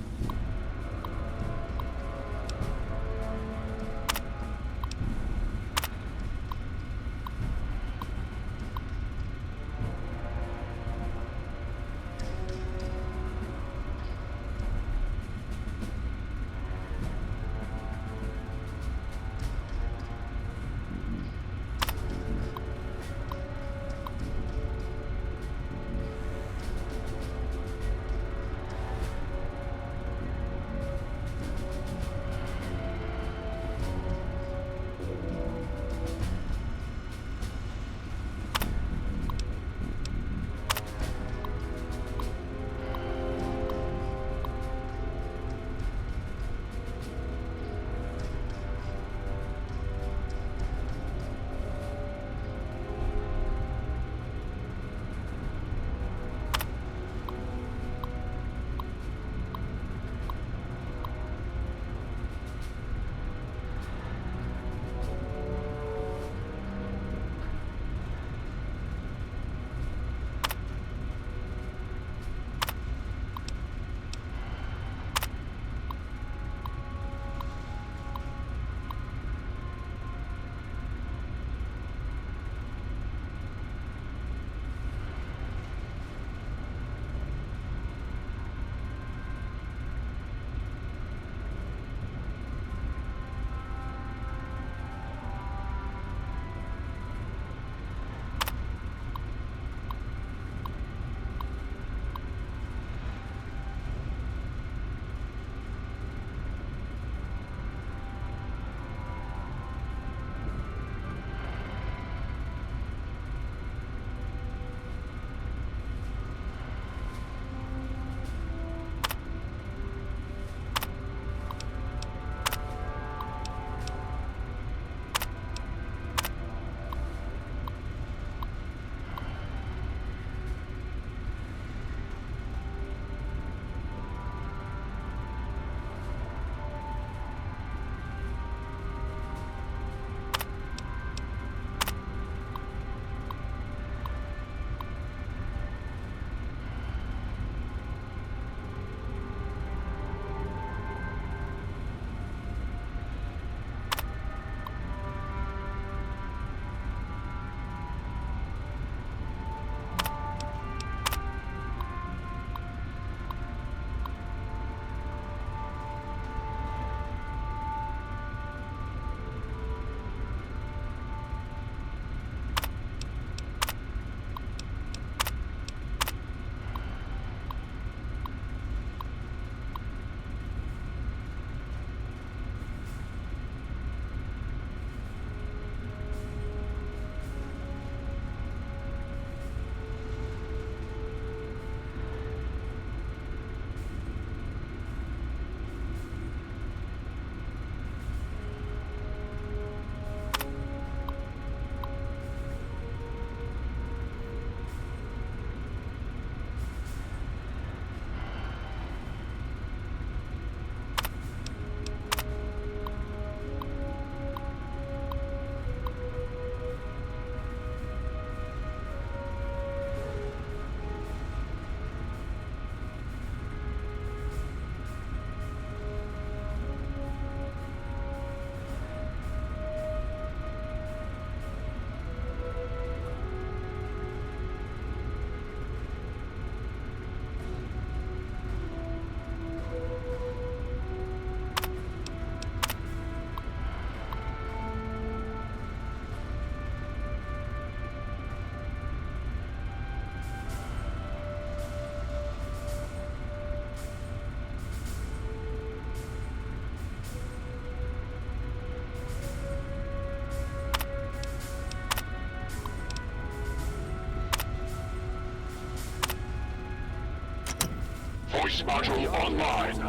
Voice module online.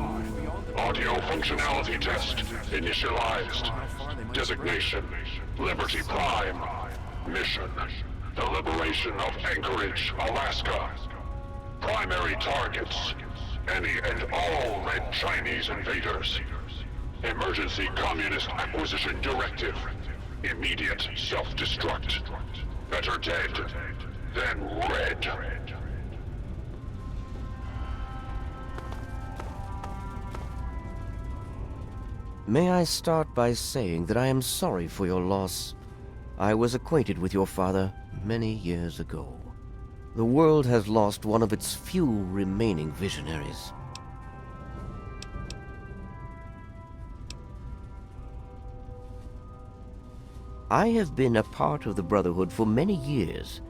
Audio functionality test initialized. Designation, Liberty Prime. Mission, the liberation of Anchorage, Alaska. Primary targets, any and all Red Chinese invaders. Emergency Communist Acquisition Directive. Immediate self-destruct. Better dead than red. May I start by saying that I am sorry for your loss. I was acquainted with your father many years ago. The world has lost one of its few remaining visionaries. I have been a part of the Brotherhood for many years,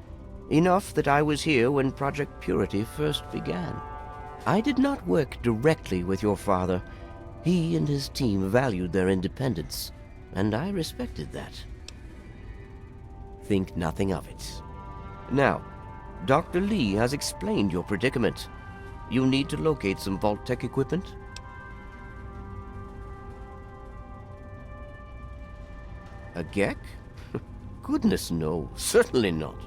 enough that I was here when Project Purity first began. I did not work directly with your father. He and his team valued their independence, and I respected that. Think nothing of it. Now, Dr. Lee has explained your predicament. You need to locate some Vault-Tec equipment? A Gek? Goodness no, certainly not.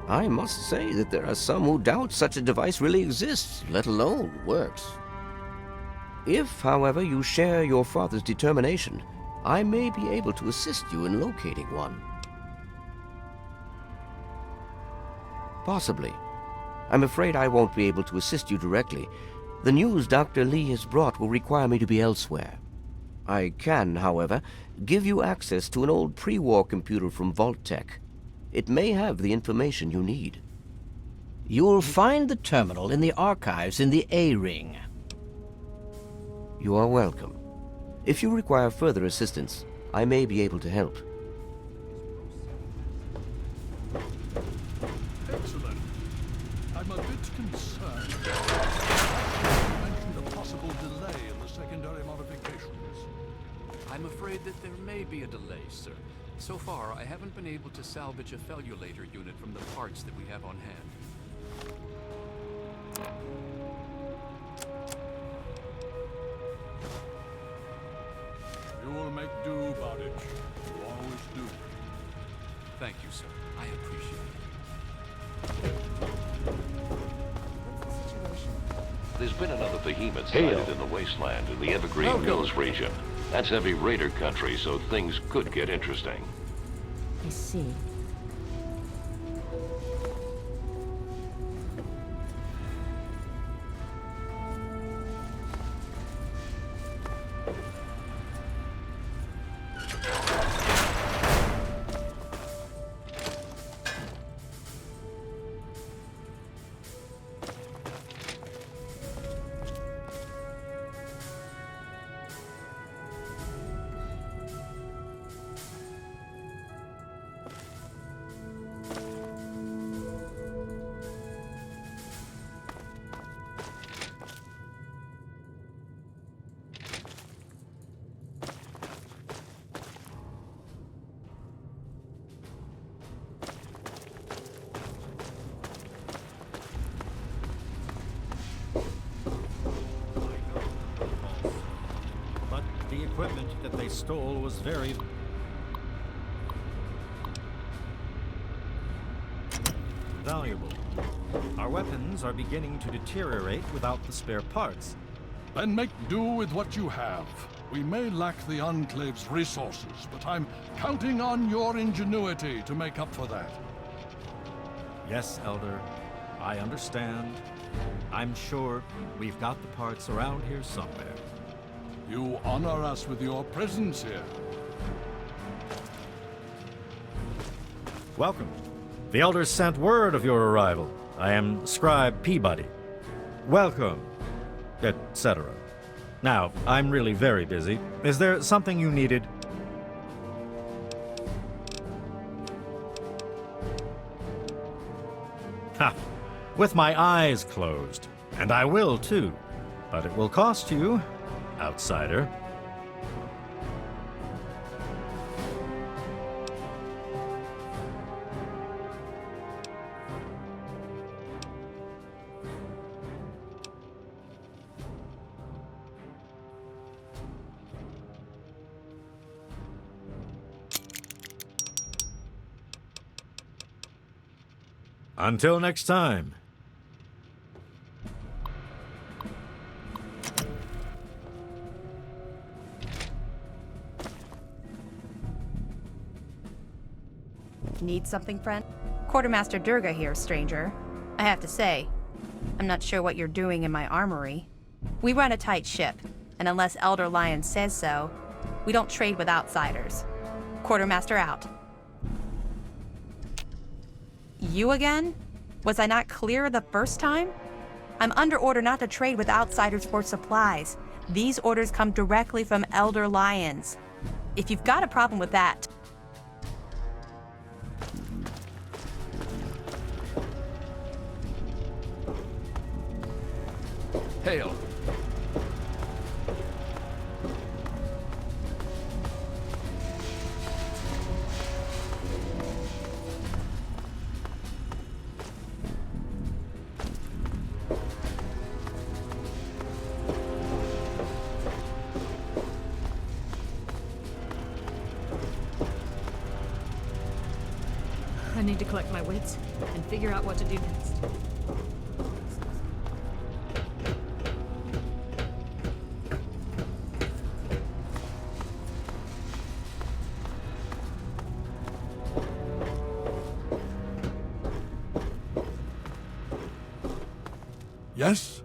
I must say that there are some who doubt such a device really exists, let alone works. If, however, you share your father's determination, I may be able to assist you in locating one. Possibly. I'm afraid I won't be able to assist you directly. The news Dr. Lee has brought will require me to be elsewhere. I can, however, give you access to an old pre-war computer from Vault-Tec. It may have the information you need. You'll find the terminal in the archives in the A-Ring. You are welcome. If you require further assistance, I may be able to help. Excellent. I'm a bit concerned. You mentioned a possible delay in the secondary modifications. I'm afraid that there may be a delay, sir. So far, I haven't been able to salvage a fellulator unit from the parts that we have on hand. You will make do, Bardich. You always do. Thank you, sir. I appreciate it. There's been another behemoth sighted in the wasteland in the Evergreen Mills region. That's heavy raider country, so things could get interesting. I see. The equipment that they stole was very valuable. Our weapons are beginning to deteriorate without the spare parts. Then make do with what you have. We may lack the Enclave's resources, but I'm counting on your ingenuity to make up for that. Yes, Elder, I understand. I'm sure we've got the parts around here somewhere. You honor us with your presence here. Welcome. The Elders sent word of your arrival. I am Scribe Peabody. Welcome, etc. Now, I'm really very busy. Is there something you needed? Ha! With my eyes closed. And I will, too. But it will cost you, outsider. Until next time. Need something, friend? Quartermaster Durga here, stranger. I have to say, I'm not sure what you're doing in my armory. We run a tight ship, and unless Elder Lion says so, we don't trade with outsiders. Quartermaster out. You again? Was I not clear the first time? I'm under order not to trade with outsiders for supplies. These orders come directly from Elder Lions. If you've got a problem with that... Hail. I need to collect my wits and figure out what to do next. Yes?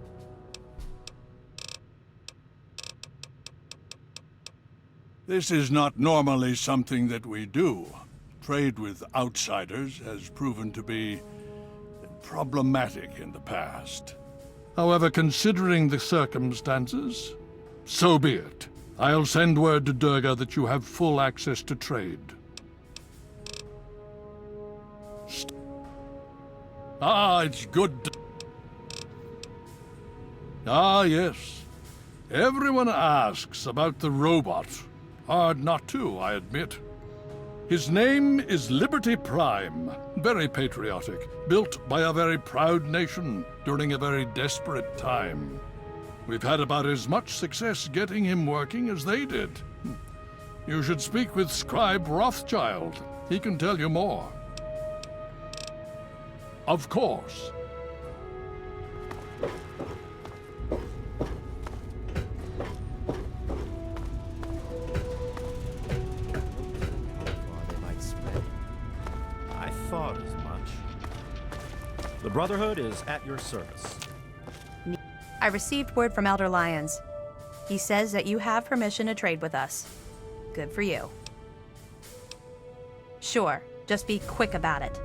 This is not normally something that we do. Trade with outsiders has proven to be problematic in the past. However, considering the circumstances, so be it. I'll send word to Durga that you have full access to trade. It's good. Yes. Everyone asks about the robot. Hard not to, I admit. His name is Liberty Prime. Very patriotic. Built by a very proud nation during a very desperate time. We've had about as much success getting him working as they did. You should speak with Scribe Rothschild. He can tell you more. Of course. I thought as much. The Brotherhood is at your service. I received word from Elder Lions. He says that you have permission to trade with us. Good for you. Sure, just be quick about it.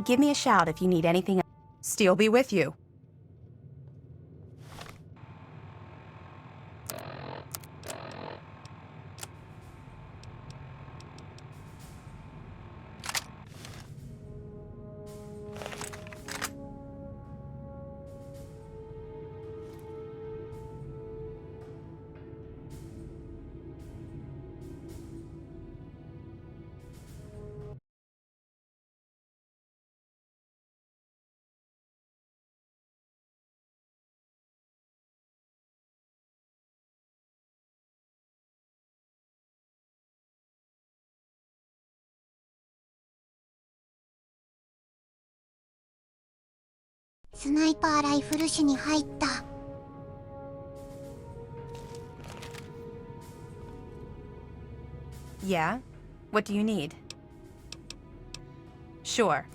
Give me a shout if you need anything. Steel be with you. スナイパーライフル種に入った。Yeah? What do you need? Sure.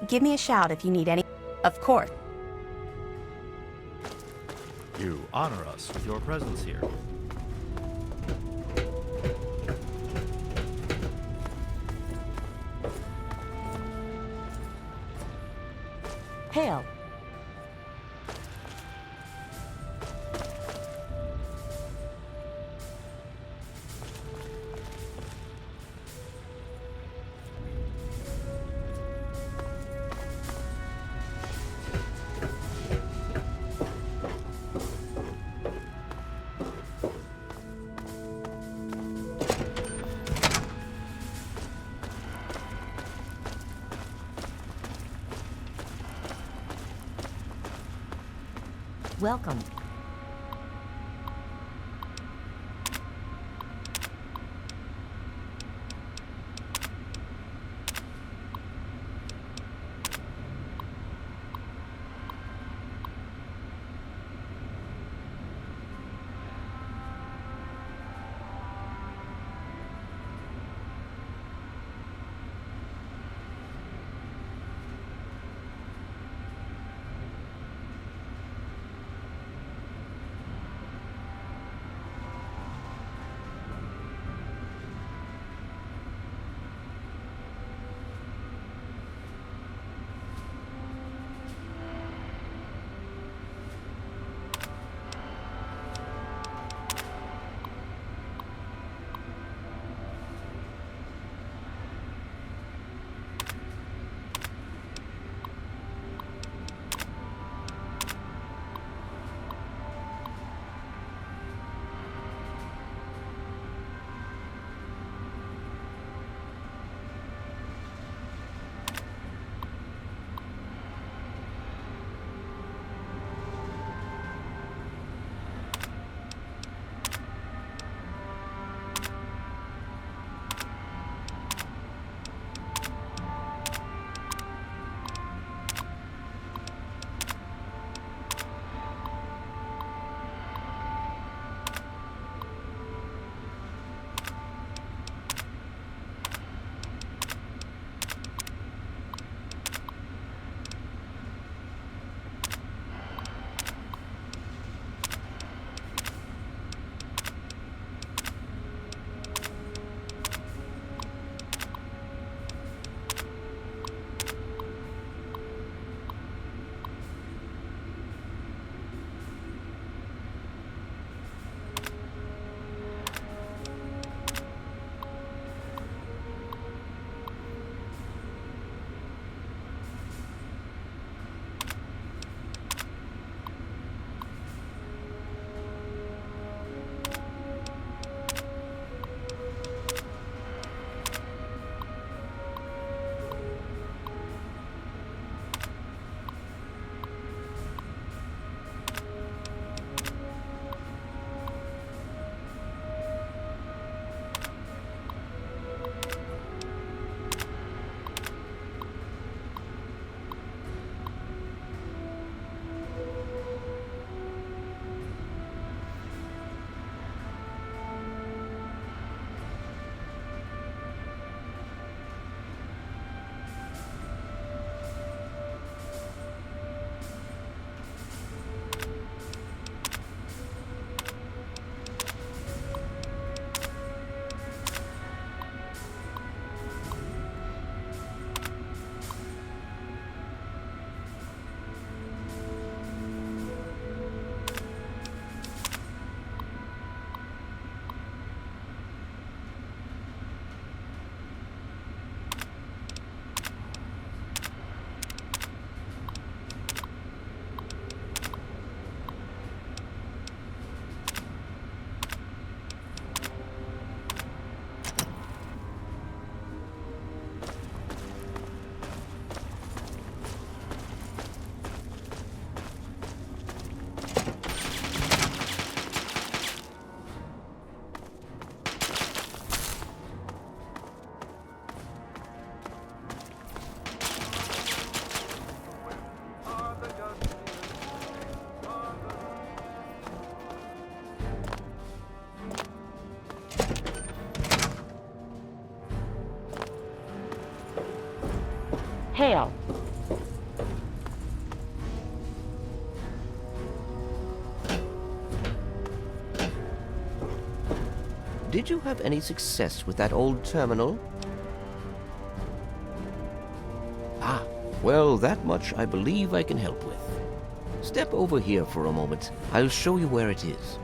Give me a shout if you need any. Of course. You honor us with your presence here. Hail. Welcome. Hail. Did you have any success with that old terminal? Ah, well, that much I believe I can help with. Step over here for a moment. I'll show you where it is.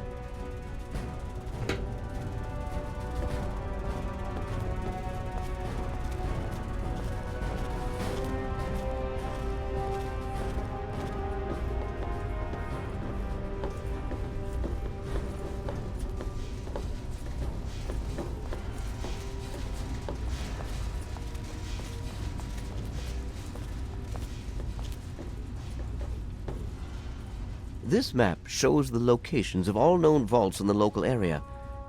This map shows the locations of all known vaults in the local area.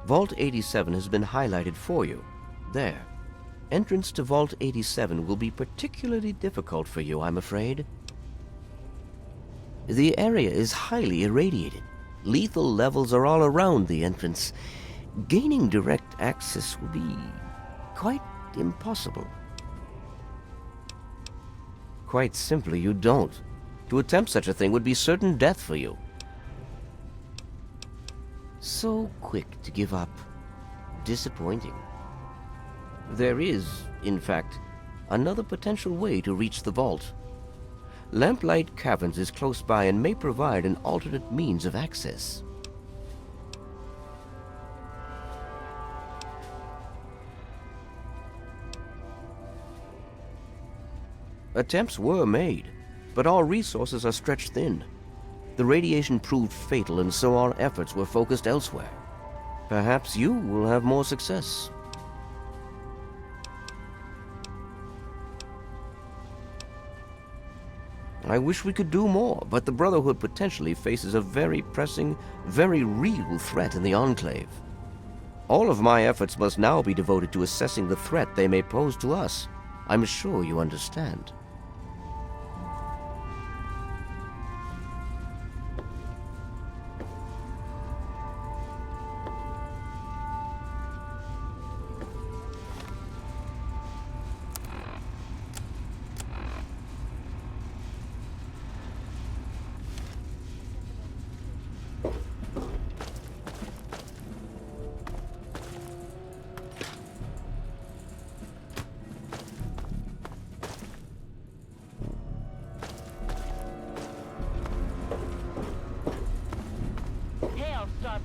Vault 87 has been highlighted for you. There. Entrance to Vault 87 will be particularly difficult for you, I'm afraid. The area is highly irradiated. Lethal levels are all around the entrance. Gaining direct access will be quite impossible. Quite simply, you don't. To attempt such a thing would be certain death for you. So quick to give up. Disappointing. There is, in fact, another potential way to reach the vault. Lamplight Caverns is close by and may provide an alternate means of access. Attempts were made, but all resources are stretched thin. The radiation proved fatal, and so our efforts were focused elsewhere. Perhaps you will have more success. I wish we could do more, but the Brotherhood potentially faces a very pressing, very real threat in the Enclave. All of my efforts must now be devoted to assessing the threat they may pose to us. I'm sure you understand.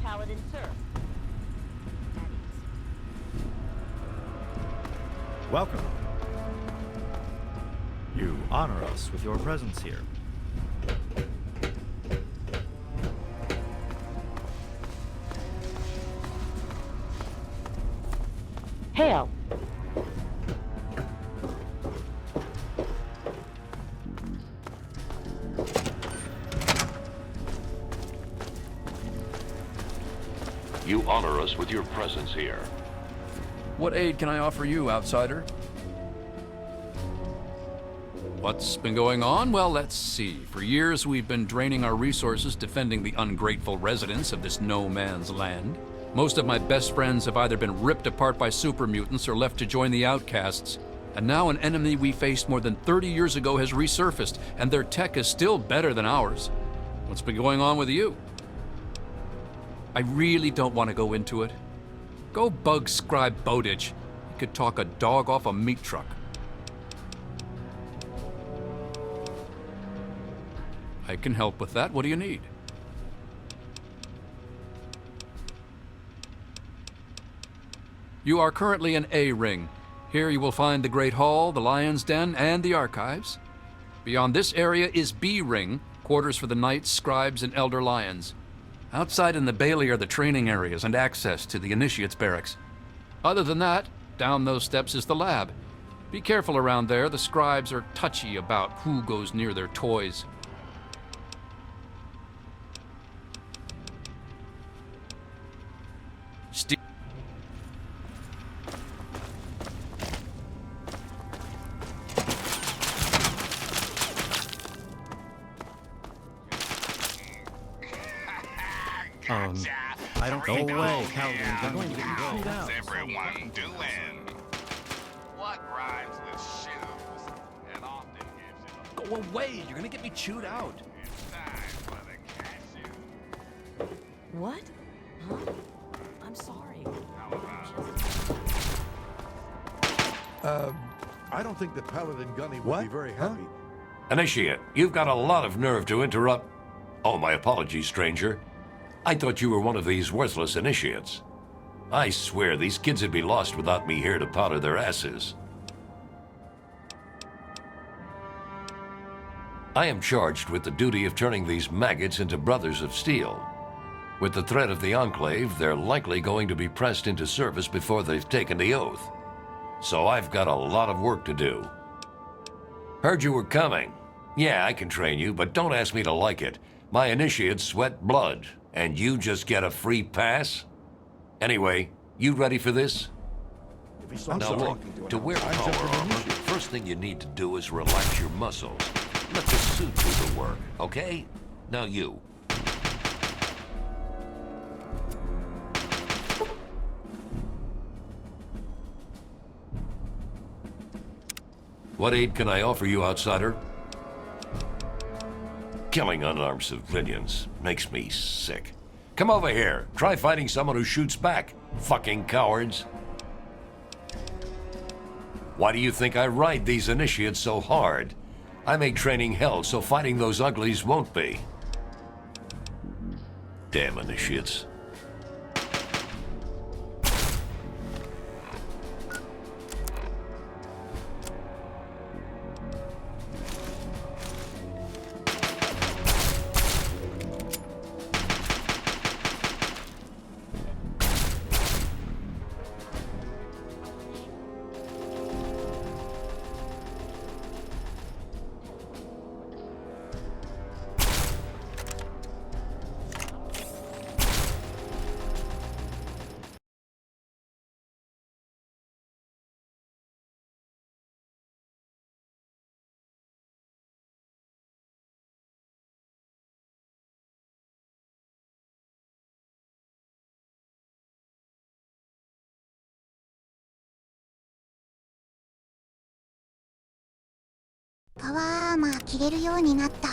Paladin, sir. Welcome. You honor us with your presence here. Hail. You honor us with your presence here. What aid can I offer you, outsider? What's been going on? Well, let's see. For years, we've been draining our resources defending the ungrateful residents of this no-man's land. Most of my best friends have either been ripped apart by super mutants or left to join the outcasts. And now an enemy we faced more than 30 years ago has resurfaced, and their tech is still better than ours. What's been going on with you? I really don't want to go into it. Go bug Scribe Bowditch. He could talk a dog off a meat truck. I can help with that. What do you need? You are currently in A Ring. Here you will find the Great Hall, the Lion's Den, and the Archives. Beyond this area is B Ring, quarters for the Knights, Scribes, and Elder Lions. Outside in the Bailey are the training areas and access to the Initiates Barracks. Other than that, down those steps is the lab. Be careful around there. The Scribes are touchy about who goes near their toys. I don't think no way, Paladin. I'm going to get you out. What's everyone doing? What rhymes with shoes and often away! You're gonna get me chewed out. What? Huh? I'm sorry. I don't think that Paladin Gunny would be very happy. Initiate, you've got a lot of nerve to interrupt. Oh, my apologies, stranger. I thought you were one of these worthless initiates. I swear these kids would be lost without me here to powder their asses. I am charged with the duty of turning these maggots into brothers of steel. With the threat of the Enclave, they're likely going to be pressed into service before they've taken the oath. So I've got a lot of work to do. Heard you were coming. Yeah, I can train you, but don't ask me to like it. My initiates sweat blood, and you just get a free pass? Anyway, you ready for this? Now look, to wear power armor, first thing you need to do is relax your muscles. Let the suit do the work, okay? Now you. What aid can I offer you, outsider? Killing unarmed civilians makes me sick. Come over here. Try fighting someone who shoots back, fucking cowards. Why do you think I ride these initiates so hard? I make training hell so fighting those uglies won't be. Damn initiates.パワーアーマー着れるようになった。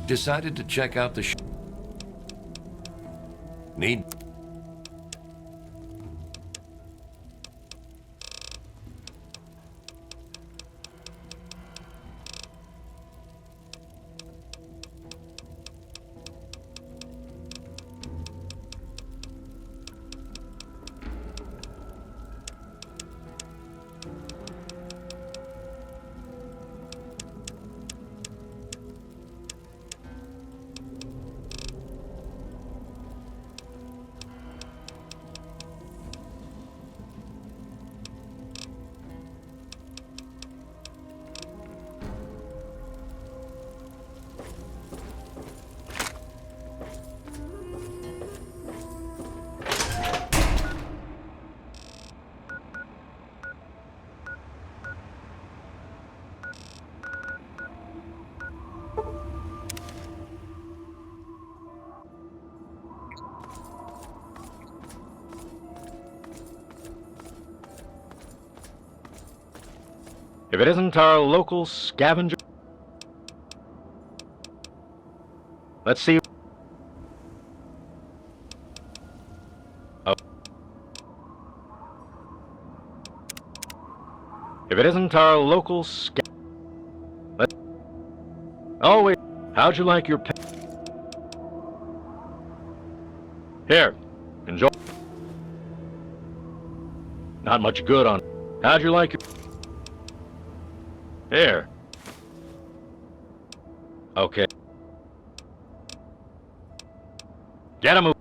Decided to check out the Need... If it isn't our local scavenger... Let's see... Oh. If it isn't our local Oh, wait. How'd you like your pet? Here. Enjoy. Not much good on... How'd you like your... Here. Okay. Get a move.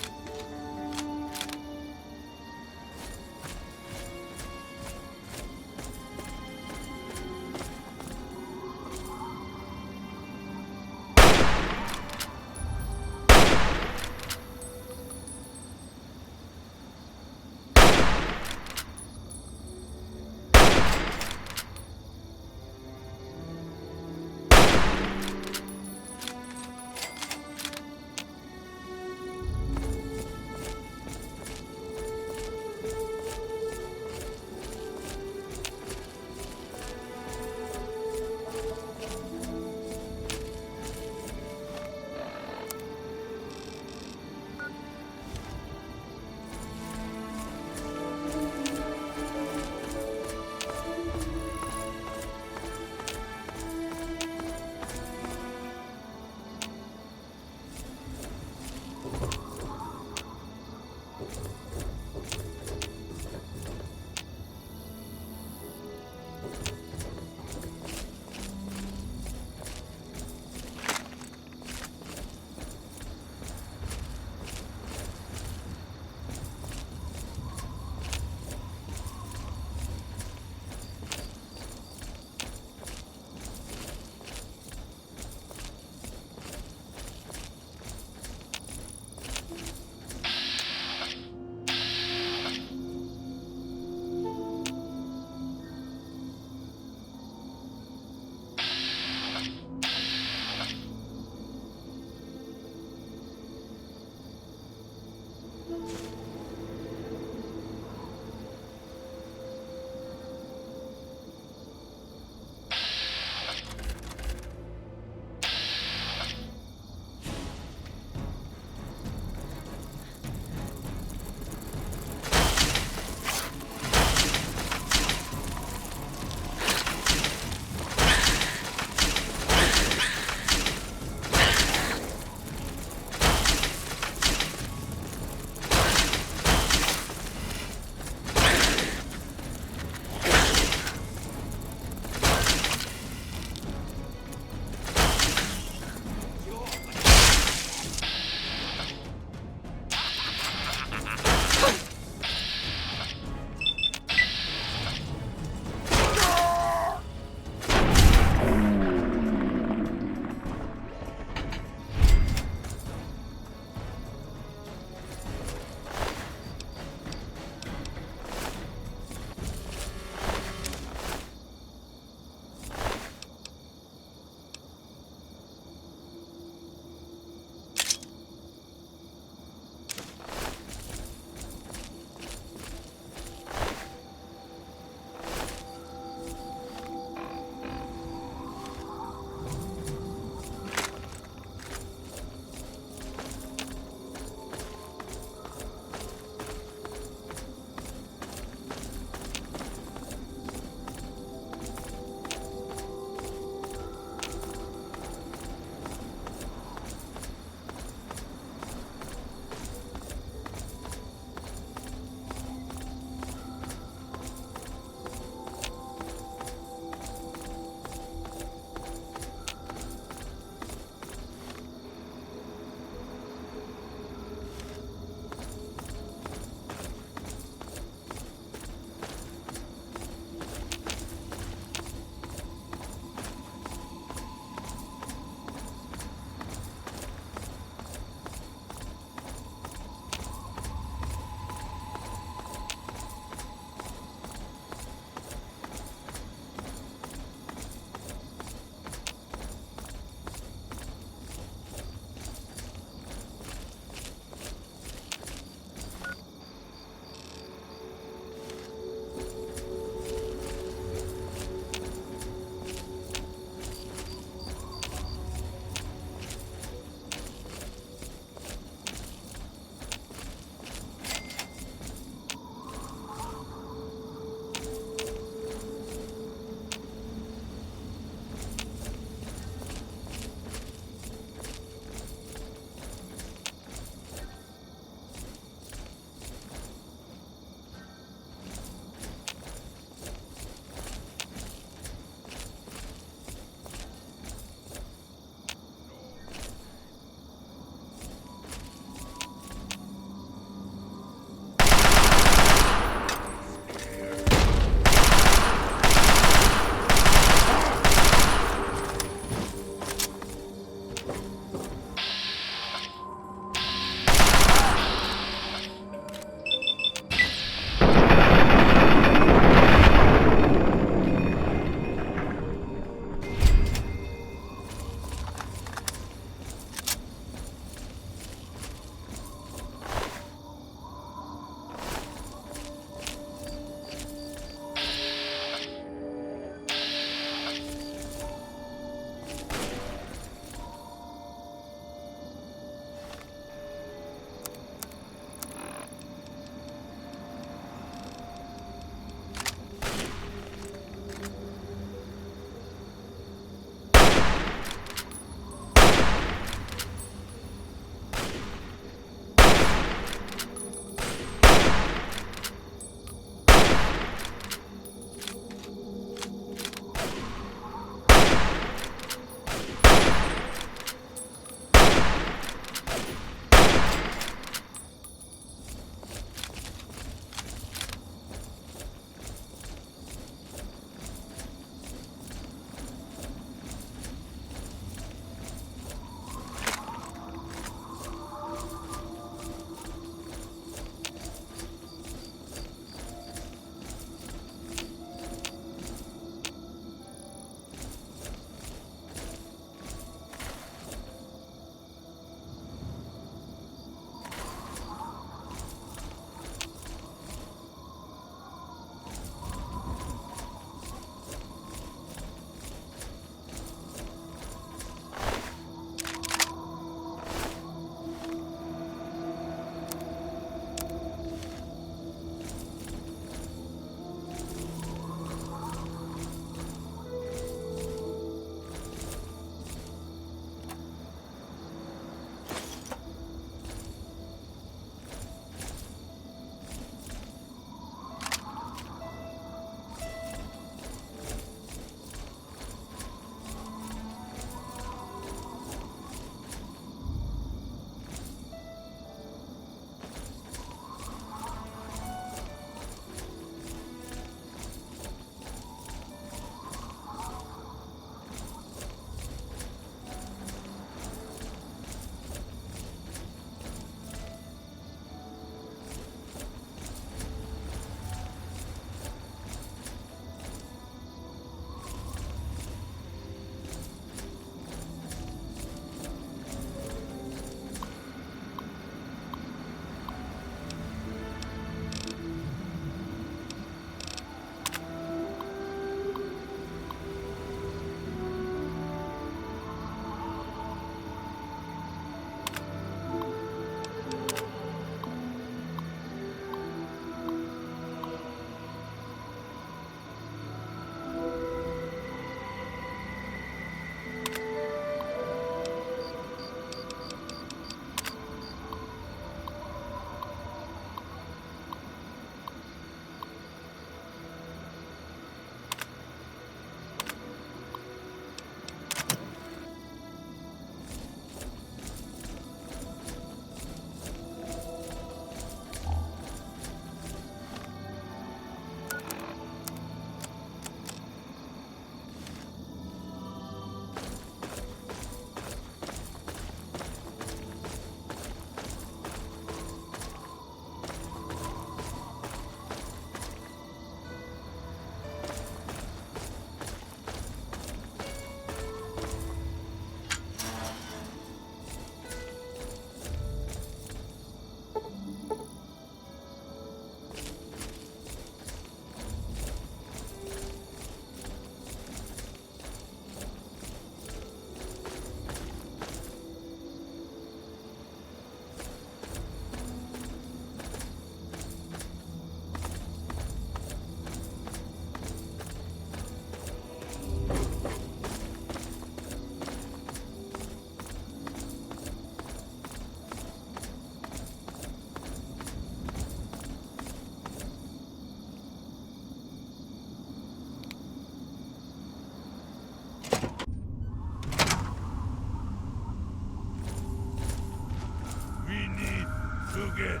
to get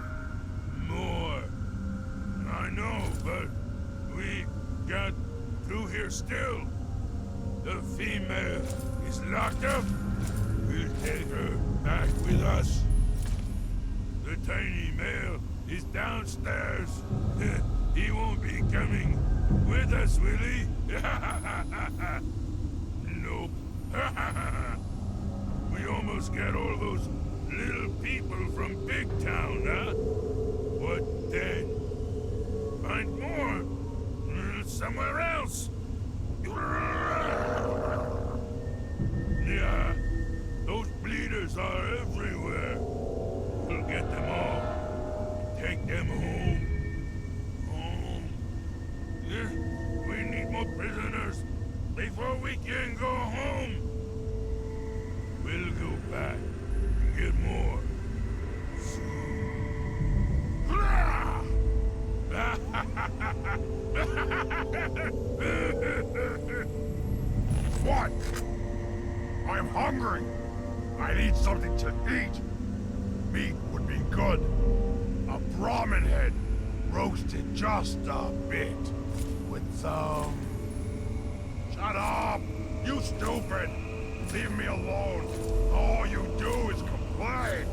more. I know, but we got through here still. The female is locked up. We'll take her back with us. The tiny male is downstairs. He won't be coming with us, will he? Nope. We almost got all those little people from Big Town, huh? What then? Find more. Somewhere else. Yeah, those bleeders are everywhere. We'll get them all. Take them home. Home. Yeah, we need more prisoners before we can go home. We'll go back and get more. What? I'm hungry. I need something to eat. Meat would be good. A Brahmin head, roasted just a bit. With some... Shut up! You stupid! Leave me alone. All you do is complain.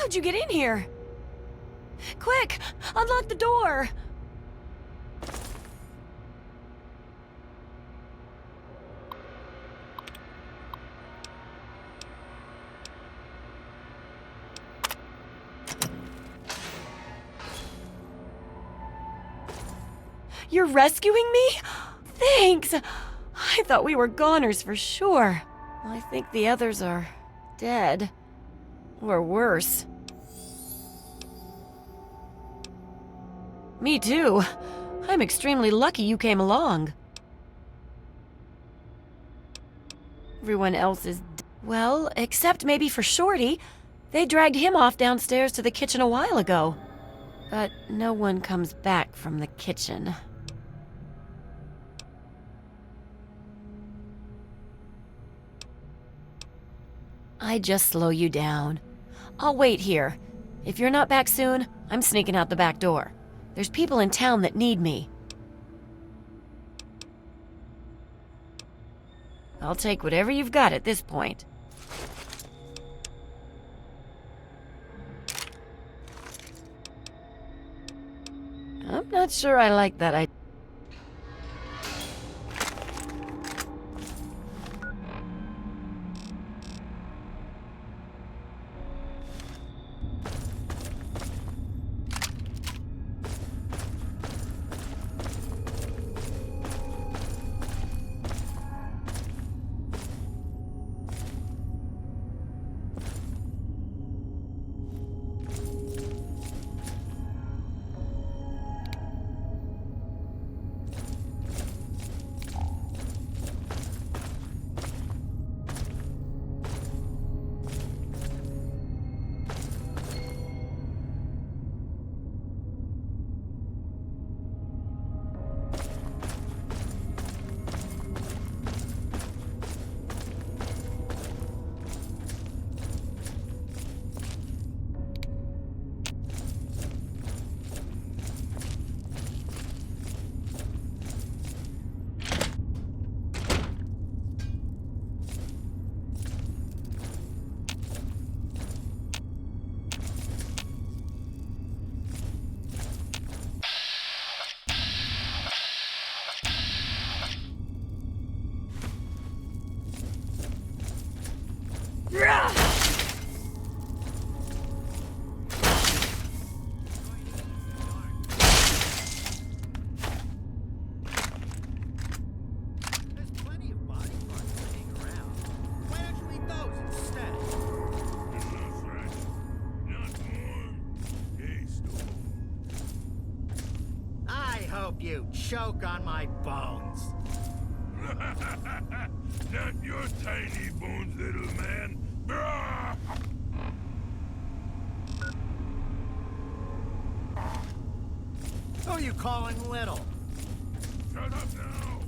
How'd you get in here? Quick! Unlock the door! You're rescuing me? Thanks! I thought we were goners for sure. I think the others are dead. Or worse. Me too. I'm extremely lucky you came along. Everyone else is well, except maybe for Shorty. They dragged him off downstairs to the kitchen a while ago. But no one comes back from the kitchen. I just slow you down. I'll wait here. If you're not back soon, I'm sneaking out the back door. There's people in town that need me. I'll take whatever you've got at this point. I'm not sure I like that idea. You choke on my bones. Not your tiny bones, little man. Who are you calling little? Shut up now.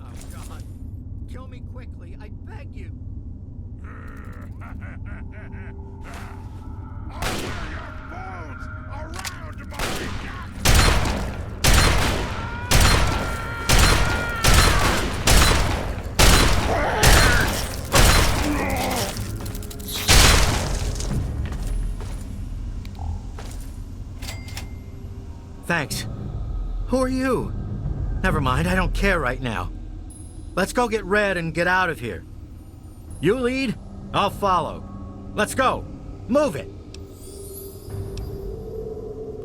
Oh, God. Kill me quickly, I beg you. I'll wear your bones around my neck. Thanks. Who are you? Never mind, I don't care right now. Let's go get Red and get out of here. You lead, I'll follow. Let's go. Move it.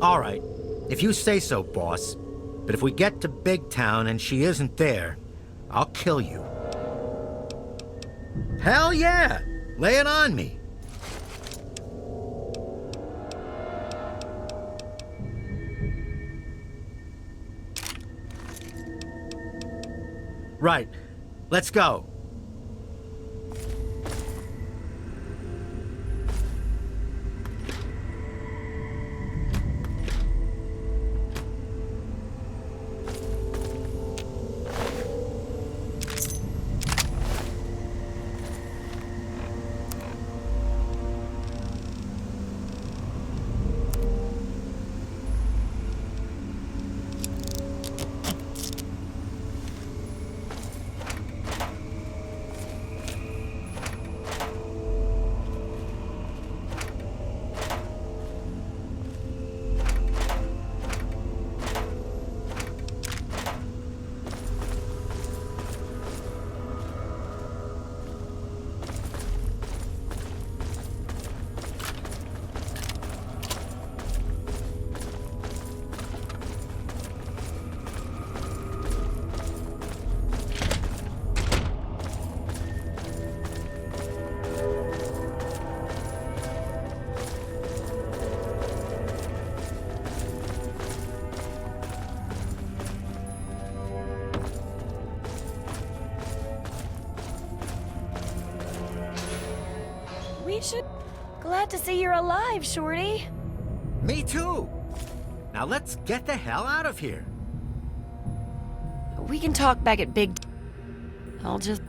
All right, if you say so, boss. But if we get to Big Town and she isn't there, I'll kill you. Hell yeah! Lay it on me. Right. Let's go. station? Glad to see you're alive, Shorty. Me too. Now let's get the hell out of here. We can talk back at Big... I'll just...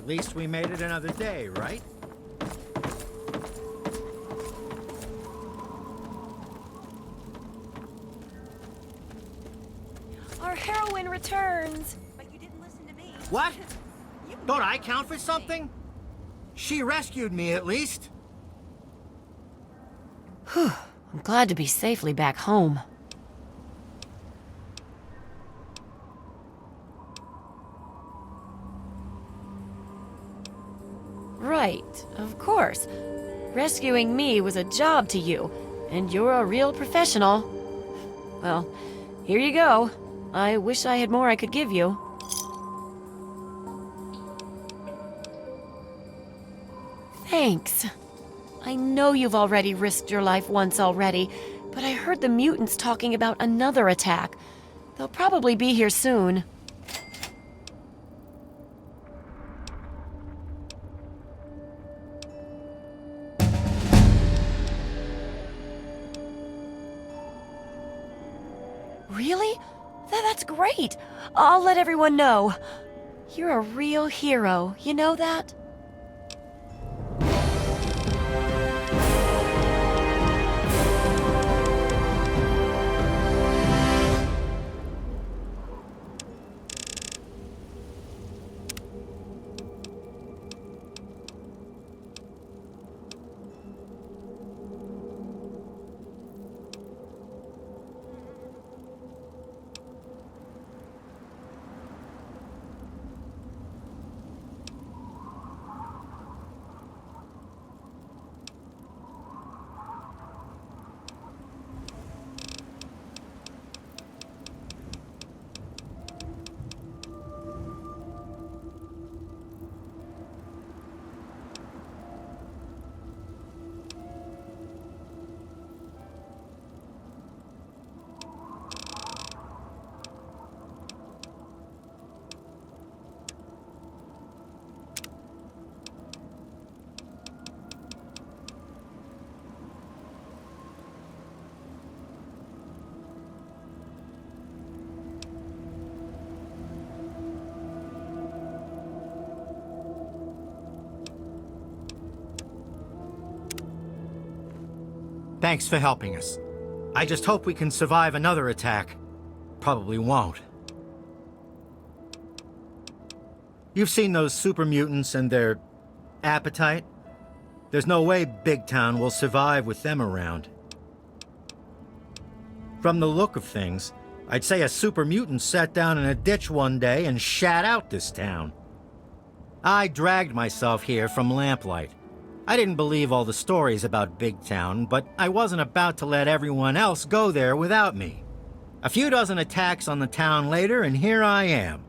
At least we made it another day, right? Our heroine returns. But you didn't listen to me. What? Don't I count for something? She rescued me, at least. Whew. I'm glad to be safely back home. Right, of course. Rescuing me was a job to you, and you're a real professional. Well, here you go. I wish I had more I could give you. Thanks. I know you've already risked your life once already, but I heard the mutants talking about another attack. They'll probably be here soon. Really? That's great! I'll let everyone know. You're a real hero, you know that? Thanks for helping us. I just hope we can survive another attack. Probably won't. You've seen those super mutants and their appetite? There's no way Big Town will survive with them around. From the look of things, I'd say a super mutant sat down in a ditch one day and shat out this town. I dragged myself here from Lamplight. I didn't believe all the stories about Big Town, but I wasn't about to let everyone else go there without me. A few dozen attacks on the town later, and here I am.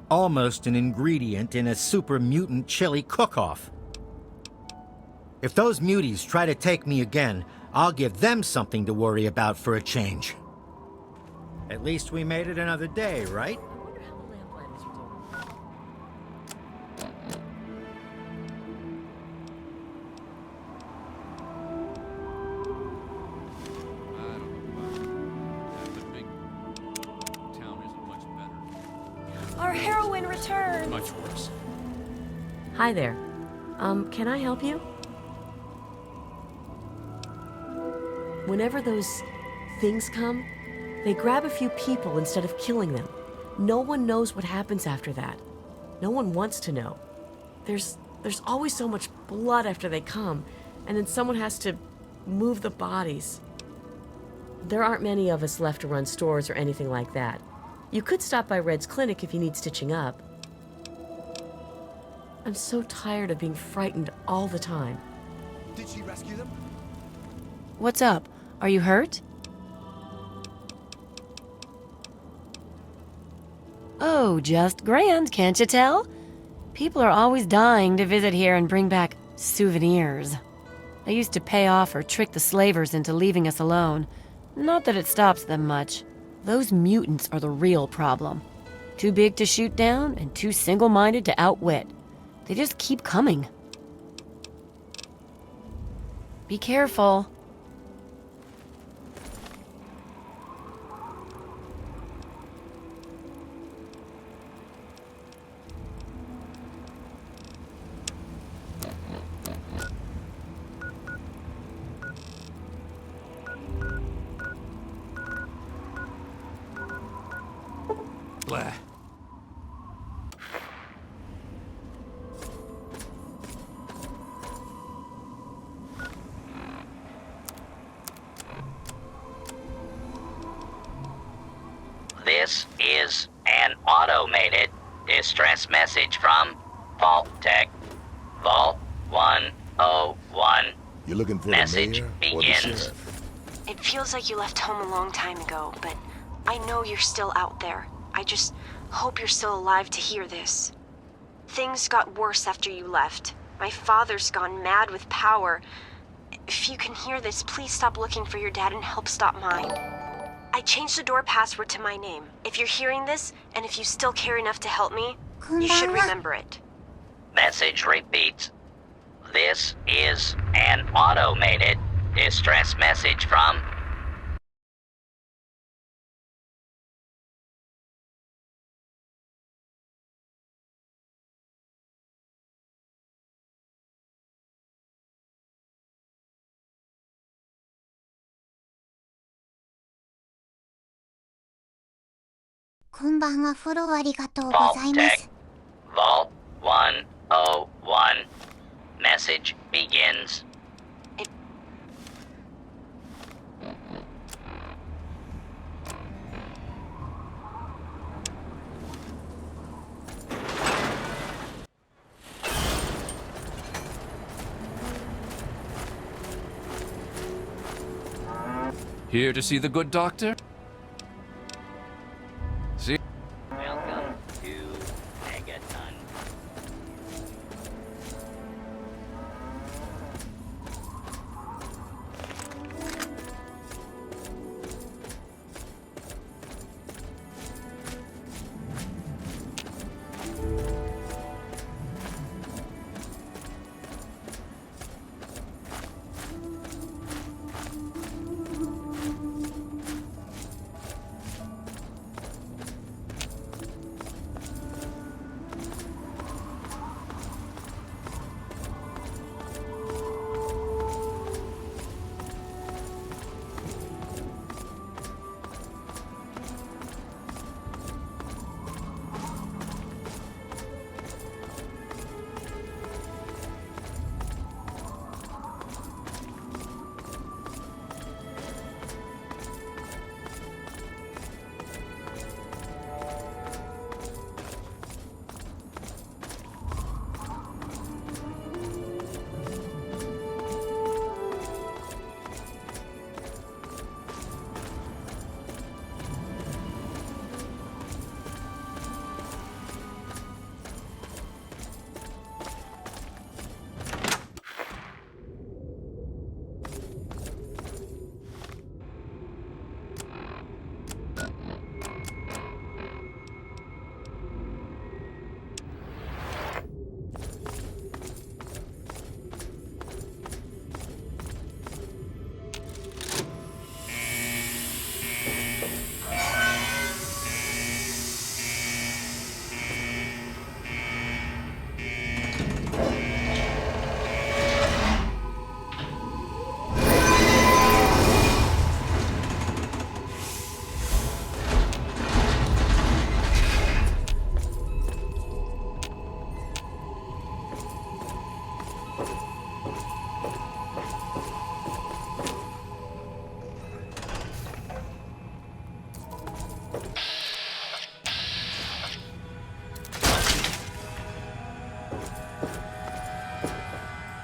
Almost an ingredient in a super mutant chili cook-off. If those muties try to take me again, I'll give them something to worry about for a change. At least we made it another day, right? Our heroine returns! Much worse. Hi there. Can I help you? Whenever those things come, they grab a few people instead of killing them. No one knows what happens after that. No one wants to know. There's always so much blood after they come, and then someone has to move the bodies. There aren't many of us left to run stores or anything like that. You could stop by Red's clinic if you need stitching up. I'm so tired of being frightened all the time. Did she rescue them? What's up? Are you hurt? Oh, just grand, can't you tell? People are always dying to visit here and bring back souvenirs. I used to pay off or trick the slavers into leaving us alone. Not that it stops them much. Those mutants are the real problem. Too big to shoot down and too single-minded to outwit. They just keep coming. Be careful. Blah. This is an automated distress message from Vault Tech. Vault 101. You looking for Message the mayor or the begins. sheriff? It feels like you left home a long time ago, but I know you're still out there. I just hope you're still alive to hear this. Things got worse after you left. My father's gone mad with power. If you can hear this, please stop looking for your dad and help stop mine. I changed the door password to my name. If you're hearing this, and if you still care enough to help me, you should remember it. Message repeats. This is an automated distress message from...こんばんは、フォローありがとうございます。Vault 101. Message begins. Here to see the good doctor? See? Welcome to Megaton.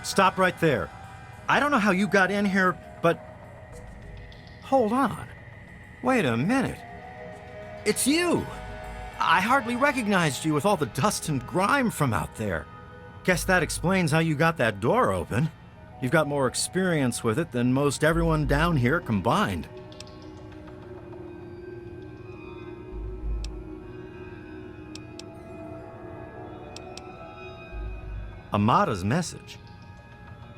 Stop right there. I don't know how you got in here, but... Hold on. Wait a minute. It's you! I hardly recognized you with all the dust and grime from out there. Guess that explains how you got that door open. You've got more experience with it than most everyone down here combined. Amada's message.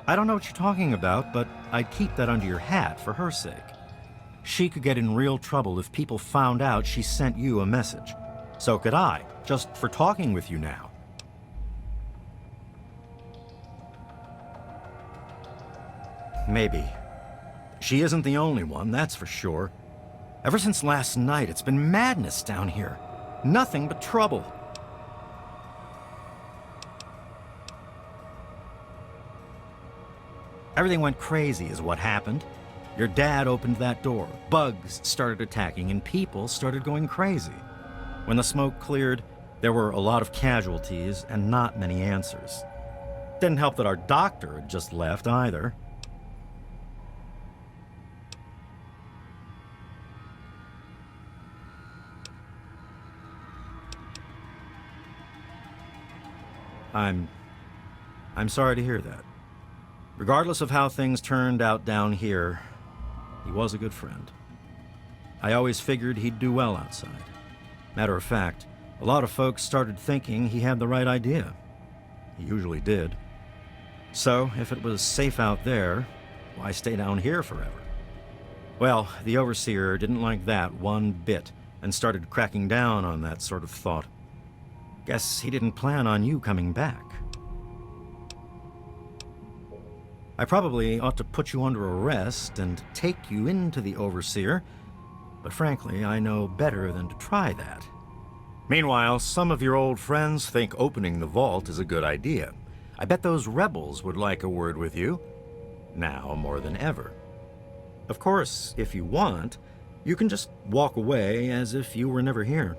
I don't know what you're talking about, but I'd keep that under your hat for her sake. She could get in real trouble if people found out she sent you a message. So could I, just for talking with you now. Maybe. She isn't the only one, that's for sure. Ever since last night, it's been madness down here. Nothing but trouble. Everything went crazy is what happened. Your dad opened that door, bugs started attacking, and people started going crazy. When the smoke cleared, there were a lot of casualties and not many answers. Didn't help that our doctor had just left either. I'm sorry to hear that. Regardless of how things turned out down here, he was a good friend. I always figured he'd do well outside. Matter of fact, a lot of folks started thinking he had the right idea. He usually did. So, if it was safe out there, why stay down here forever? Well, the overseer didn't like that one bit and started cracking down on that sort of thought. Guess he didn't plan on you coming back. I probably ought to put you under arrest and take you into the overseer, but frankly, I know better than to try that. Meanwhile, some of your old friends think opening the vault is a good idea. I bet those rebels would like a word with you, now more than ever. Of course, if you want, you can just walk away as if you were never here.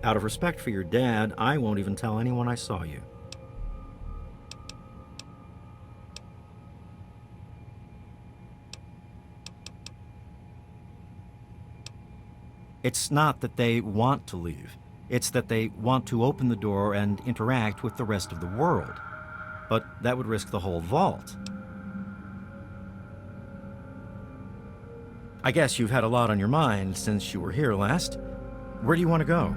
Out of respect for your dad, I won't even tell anyone I saw you. It's not that they want to leave. It's that they want to open the door and interact with the rest of the world. But that would risk the whole vault. I guess you've had a lot on your mind since you were here last. Where do you want to go?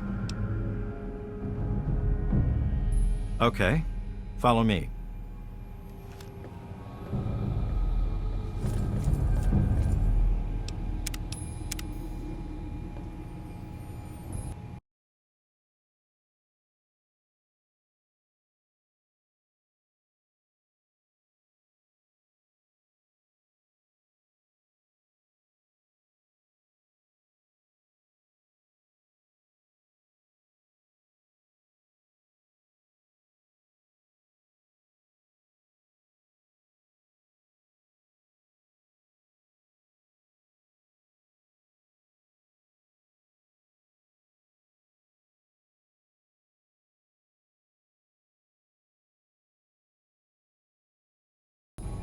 Okay, follow me.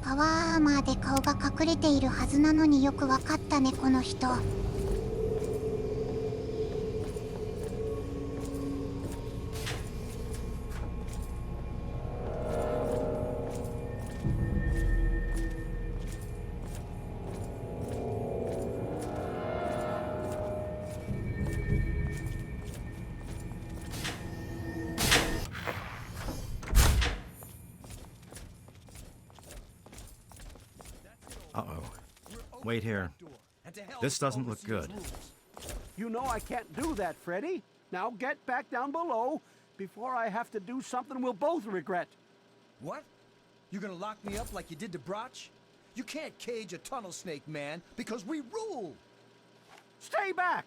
パワーアーマーで顔が隠れているはずなのによくわかったね、この人。Uh-oh. Wait here. This doesn't look good. You know I can't do that, Freddy. Now get back down below before I have to do something we'll both regret. What? You're gonna lock me up like you did to Broch? You can't cage a tunnel snake, man, because we rule! Stay back!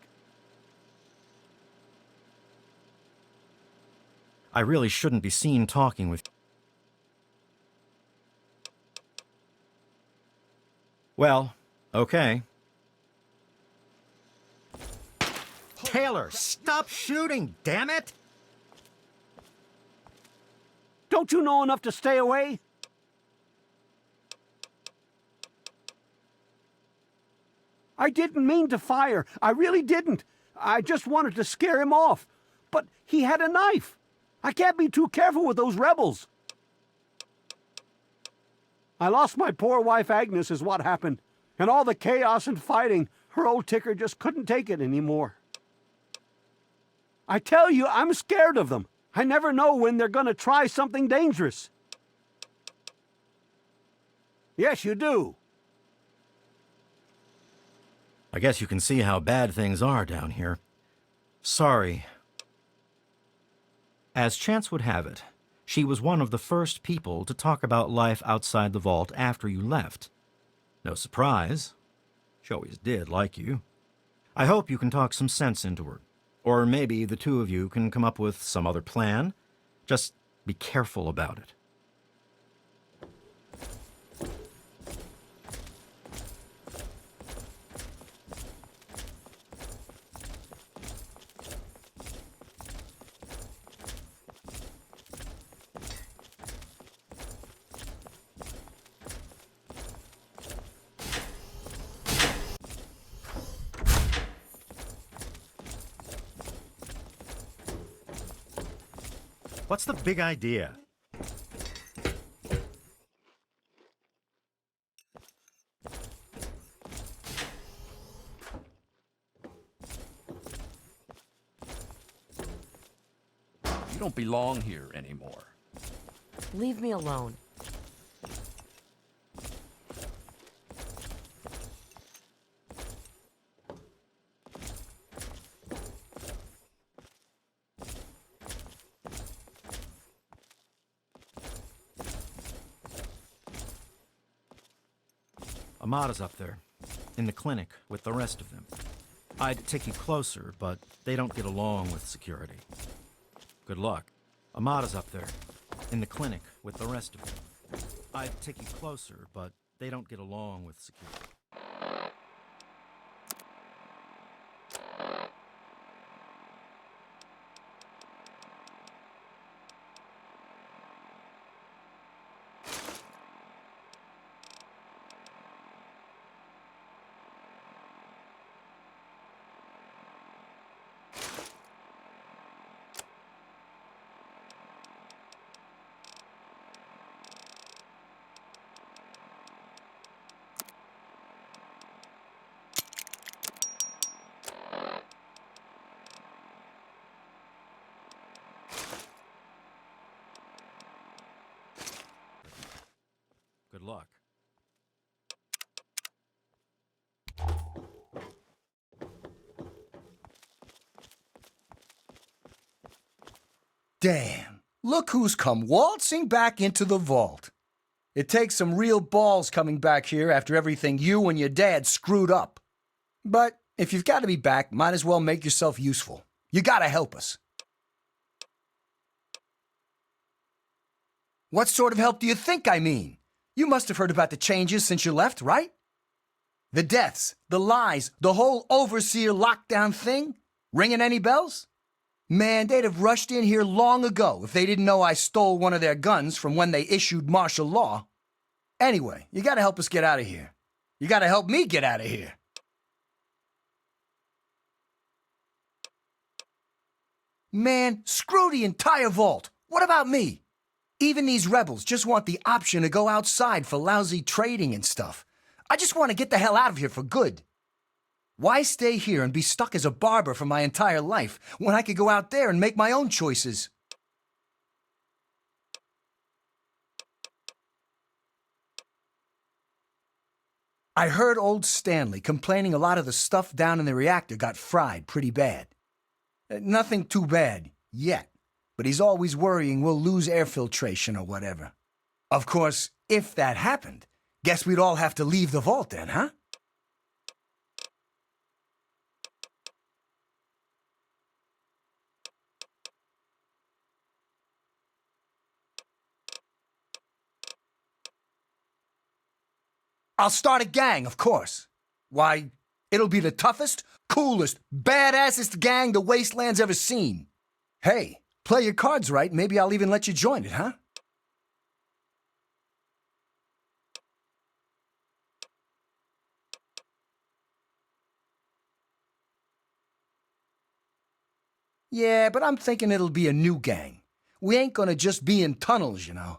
I really shouldn't be seen talking with... Well, okay. Taylor, stop shooting, damn it! Don't you know enough to stay away? I didn't mean to fire. I really didn't. I just wanted to scare him off. But he had a knife. I can't be too careful with those rebels. I lost my poor wife Agnes is what happened. And all the chaos and fighting, her old ticker just couldn't take it anymore. I tell you, I'm scared of them. I never know when they're gonna try something dangerous. Yes, you do. I guess you can see how bad things are down here. Sorry. As chance would have it, she was one of the first people to talk about life outside the vault after you left. No surprise. She always did like you. I hope you can talk some sense into her. Or maybe the two of you can come up with some other plan. Just be careful about it. What's the big idea? You don't belong here anymore. Leave me alone. Amada's up there, in the clinic with the rest of them. I'd take you closer, but they don't get along with security. Good luck. Amada's up there, in the clinic with the rest of them. I'd take you closer, but they don't get along with security. Good luck. Damn, look who's come waltzing back into the vault. It takes some real balls coming back here after everything you and your dad screwed up. But if you've got to be back, might as well make yourself useful. You gotta help us. What sort of help do you think I mean? You must have heard about the changes since you left, right? The deaths, the lies, the whole overseer lockdown thing? Ringing any bells? Man, they'd have rushed in here long ago if they didn't know I stole one of their guns from when they issued martial law. Anyway, you gotta help us get out of here. You gotta help me get out of here. Man, screw the entire vault. What about me? Even these rebels just want the option to go outside for lousy trading and stuff. I just want to get the hell out of here for good. Why stay here and be stuck as a barber for my entire life when I could go out there and make my own choices? I heard old Stanley complaining a lot of the stuff down in the reactor got fried pretty bad. Nothing too bad, yet. But he's always worrying we'll lose air filtration or whatever. Of course, if that happened, guess we'd all have to leave the vault then, huh? I'll start a gang, of course. Why, it'll be the toughest, coolest, badassest gang the Wasteland's ever seen. Hey, play your cards right, maybe I'll even let you join it, huh? Yeah, but I'm thinking it'll be a new gang. We ain't gonna just be in tunnels, you know.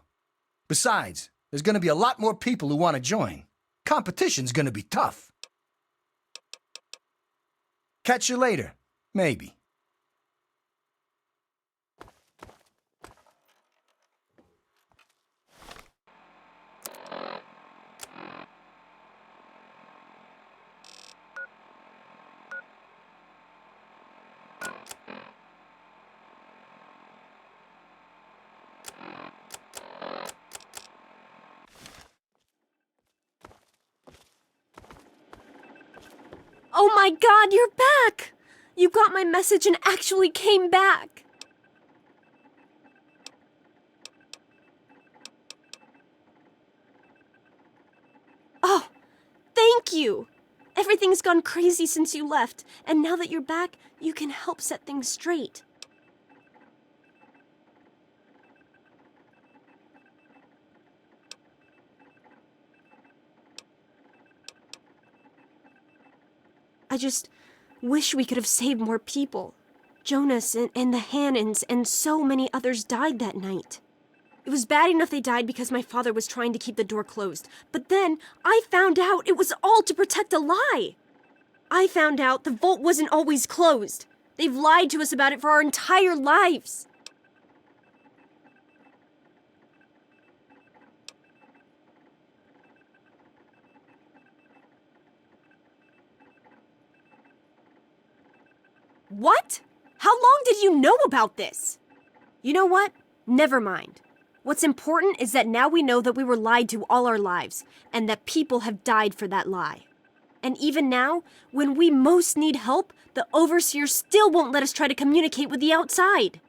Besides, there's gonna be a lot more people who want to join. Competition's gonna be tough. Catch you later, maybe. Oh my god, you're back! You got my message and actually came back! Oh, thank you! Everything's gone crazy since you left, and now that you're back, you can help set things straight. I just wish we could have saved more people. Jonas and the Hannons and so many others died that night. It was bad enough they died because my father was trying to keep the door closed. But then I found out it was all to protect a lie. I found out the vault wasn't always closed. They've lied to us about it for our entire lives. What? How long did you know about this? You know what? Never mind. What's important is that now we know that we were lied to all our lives, and that people have died for that lie. And even now, when we most need help, the Overseer still won't let us try to communicate with the outside.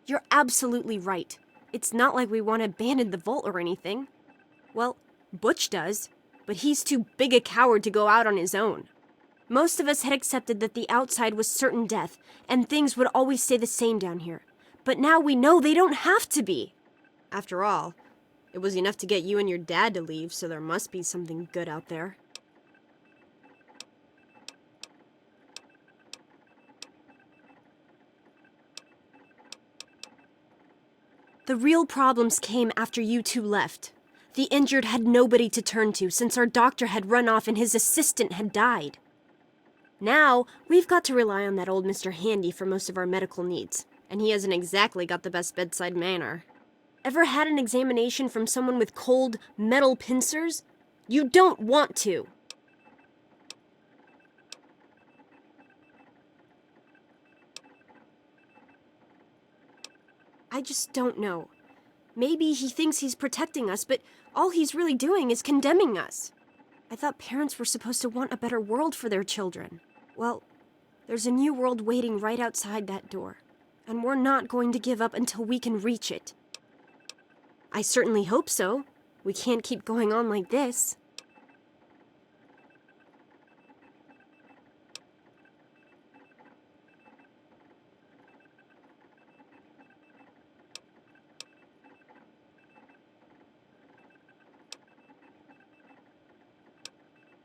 You're absolutely right. It's not like we want to abandon the vault or anything. Well, Butch does, but he's too big a coward to go out on his own. Most of us had accepted that the outside was certain death, and things would always stay the same down here. But now we know they don't have to be. After all, it was enough to get you and your dad to leave, so there must be something good out there. The real problems came after you two left. The injured had nobody to turn to since our doctor had run off and his assistant had died. Now, we've got to rely on that old Mr. Handy for most of our medical needs, and he hasn't exactly got the best bedside manner. Ever had an examination from someone with cold, metal pincers? You don't want to. I just don't know. Maybe he thinks he's protecting us, but all he's really doing is condemning us. I thought parents were supposed to want a better world for their children. Well, there's a new world waiting right outside that door, and we're not going to give up until we can reach it. I certainly hope so. We can't keep going on like this.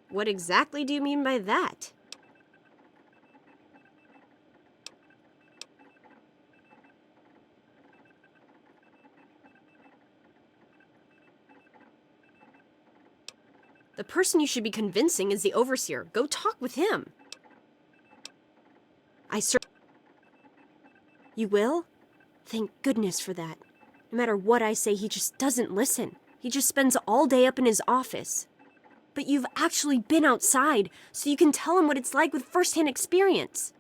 What exactly do you mean by that? The person you should be convincing is the Overseer. Go talk with him. You will? Thank goodness for that. No matter what I say, he just doesn't listen. He just spends all day up in his office. But you've actually been outside, so you can tell him what it's like with first-hand experience.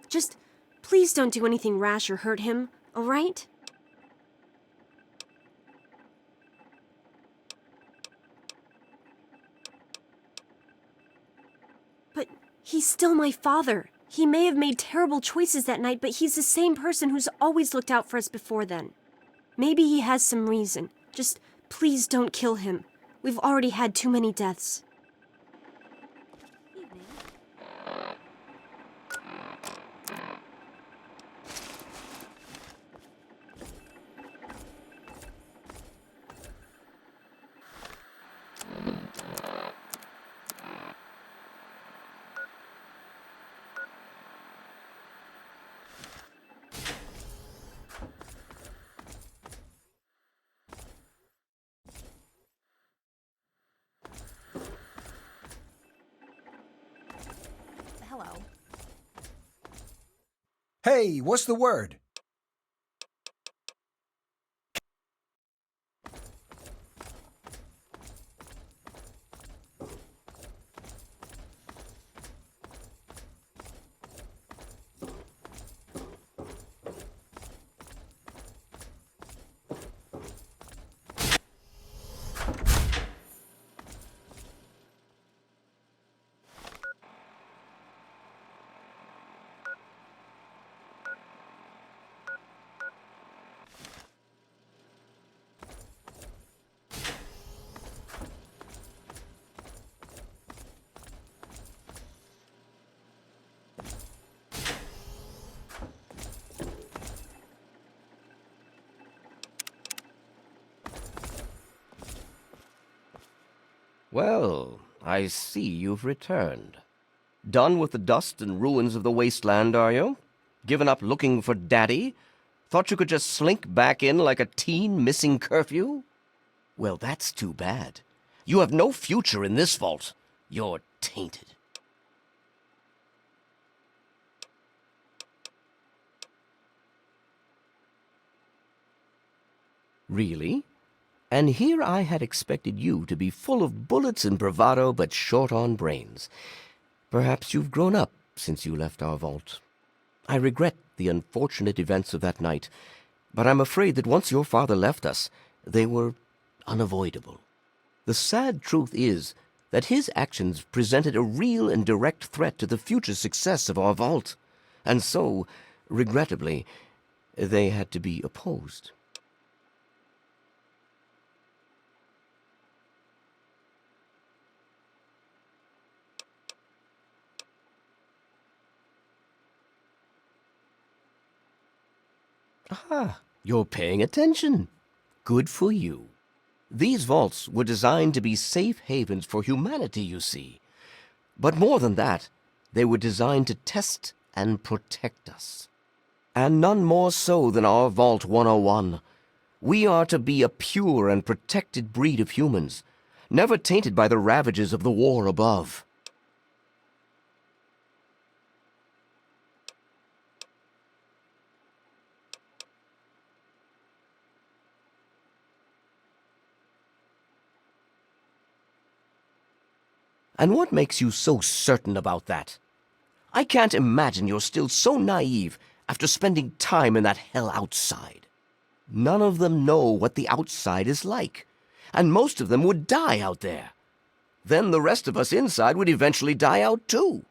Just, please don't do anything rash or hurt him, all right? But he's still my father. He may have made terrible choices that night, but he's the same person who's always looked out for us before then. Maybe he has some reason. Just, please don't kill him. We've already had too many deaths. Hello. Hey, what's the word? Well, I see you've returned. Done with the dust and ruins of the wasteland, are you? Given up looking for Daddy? Thought you could just slink back in like a teen missing curfew? Well, that's too bad. You have no future in this vault. You're tainted. Really? And here I had expected you to be full of bullets and bravado, but short on brains. Perhaps you've grown up since you left our vault. I regret the unfortunate events of that night, but I'm afraid that once your father left us, they were unavoidable. The sad truth is that his actions presented a real and direct threat to the future success of our vault, and so, regrettably, they had to be opposed. Ah, you're paying attention. Good for you. These vaults were designed to be safe havens for humanity, you see. But more than that, they were designed to test and protect us. And none more so than our Vault 101. We are to be a pure and protected breed of humans, never tainted by the ravages of the war above. And what makes you so certain about that? I can't imagine you're still so naive after spending time in that hell outside. None of them know what the outside is like, and most of them would die out there. Then the rest of us inside would eventually die out too.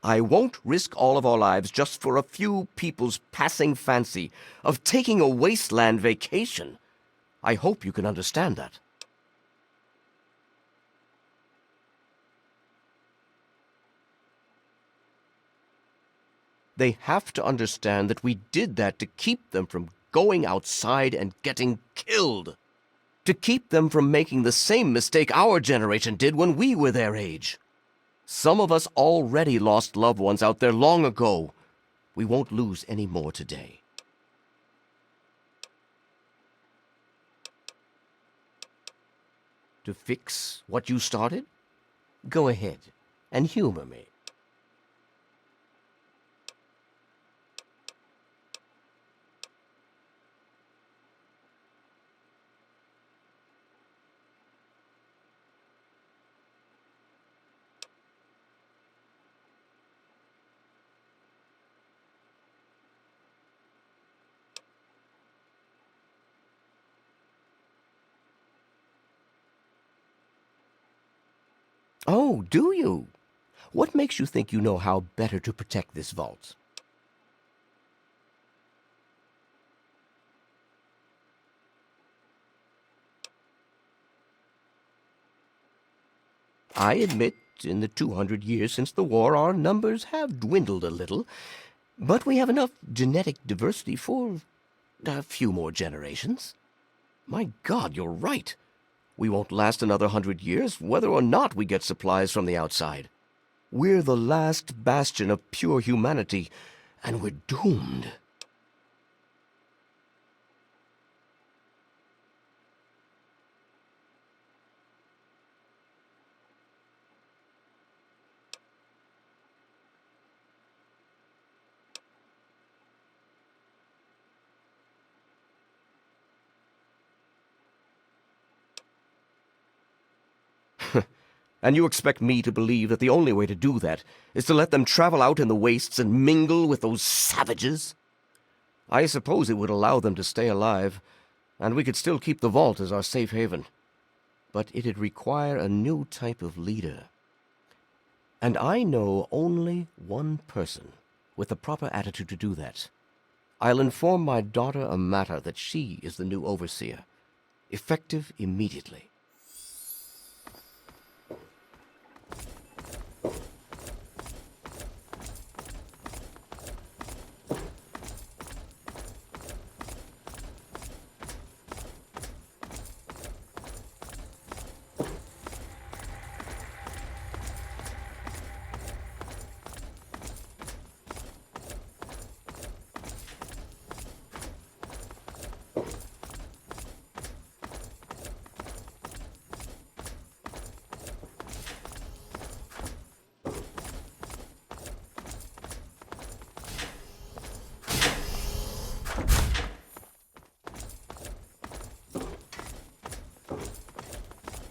I won't risk all of our lives just for a few people's passing fancy of taking a wasteland vacation. I hope you can understand that. They have to understand that we did that to keep them from going outside and getting killed. To keep them from making the same mistake our generation did when we were their age. Some of us already lost loved ones out there long ago. We won't lose any more today. To fix what you started? Go ahead and humor me. Oh, do you? What makes you think you know how better to protect this vault? I admit, in the 200 years since the war, our numbers have dwindled a little, but we have enough genetic diversity for a few more generations. My God, you're right. We won't last another 100 years, whether or not we get supplies from the outside. We're the last bastion of pure humanity, and we're doomed. And you expect me to believe that the only way to do that is to let them travel out in the wastes and mingle with those savages? I suppose it would allow them to stay alive, and we could still keep the vault as our safe haven. But it'd require a new type of leader. And I know only one person with the proper attitude to do that. I'll inform my daughter Amata that she is the new overseer, effective immediately.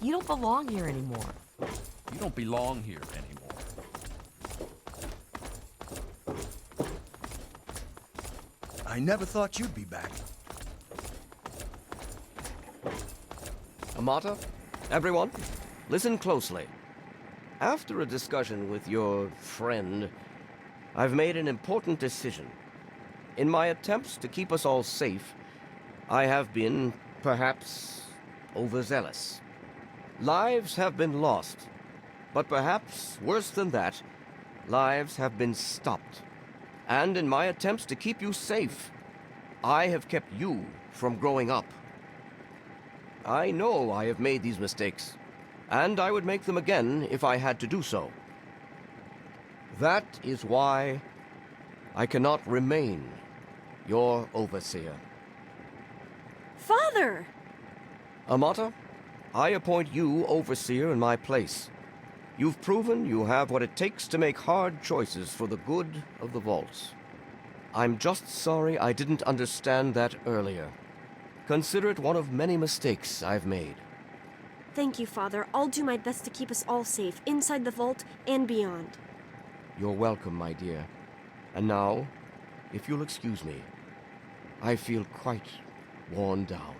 You don't belong here anymore. You don't belong here anymore. I never thought you'd be back. Amata, everyone, listen closely. After a discussion with your friend, I've made an important decision. In my attempts to keep us all safe, I have been, perhaps, overzealous. Lives have been lost, but perhaps worse than that, lives have been stopped. And in my attempts to keep you safe, I have kept you from growing up. I know I have made these mistakes, and I would make them again if I had to do so. That is why I cannot remain your overseer. Father! Amata, I appoint you overseer in my place. You've proven you have what it takes to make hard choices for the good of the vaults. I'm just sorry I didn't understand that earlier. Consider it one of many mistakes I've made. Thank you, Father. I'll do my best to keep us all safe, inside the vault and beyond. You're welcome, my dear. And now, if you'll excuse me, I feel quite worn down.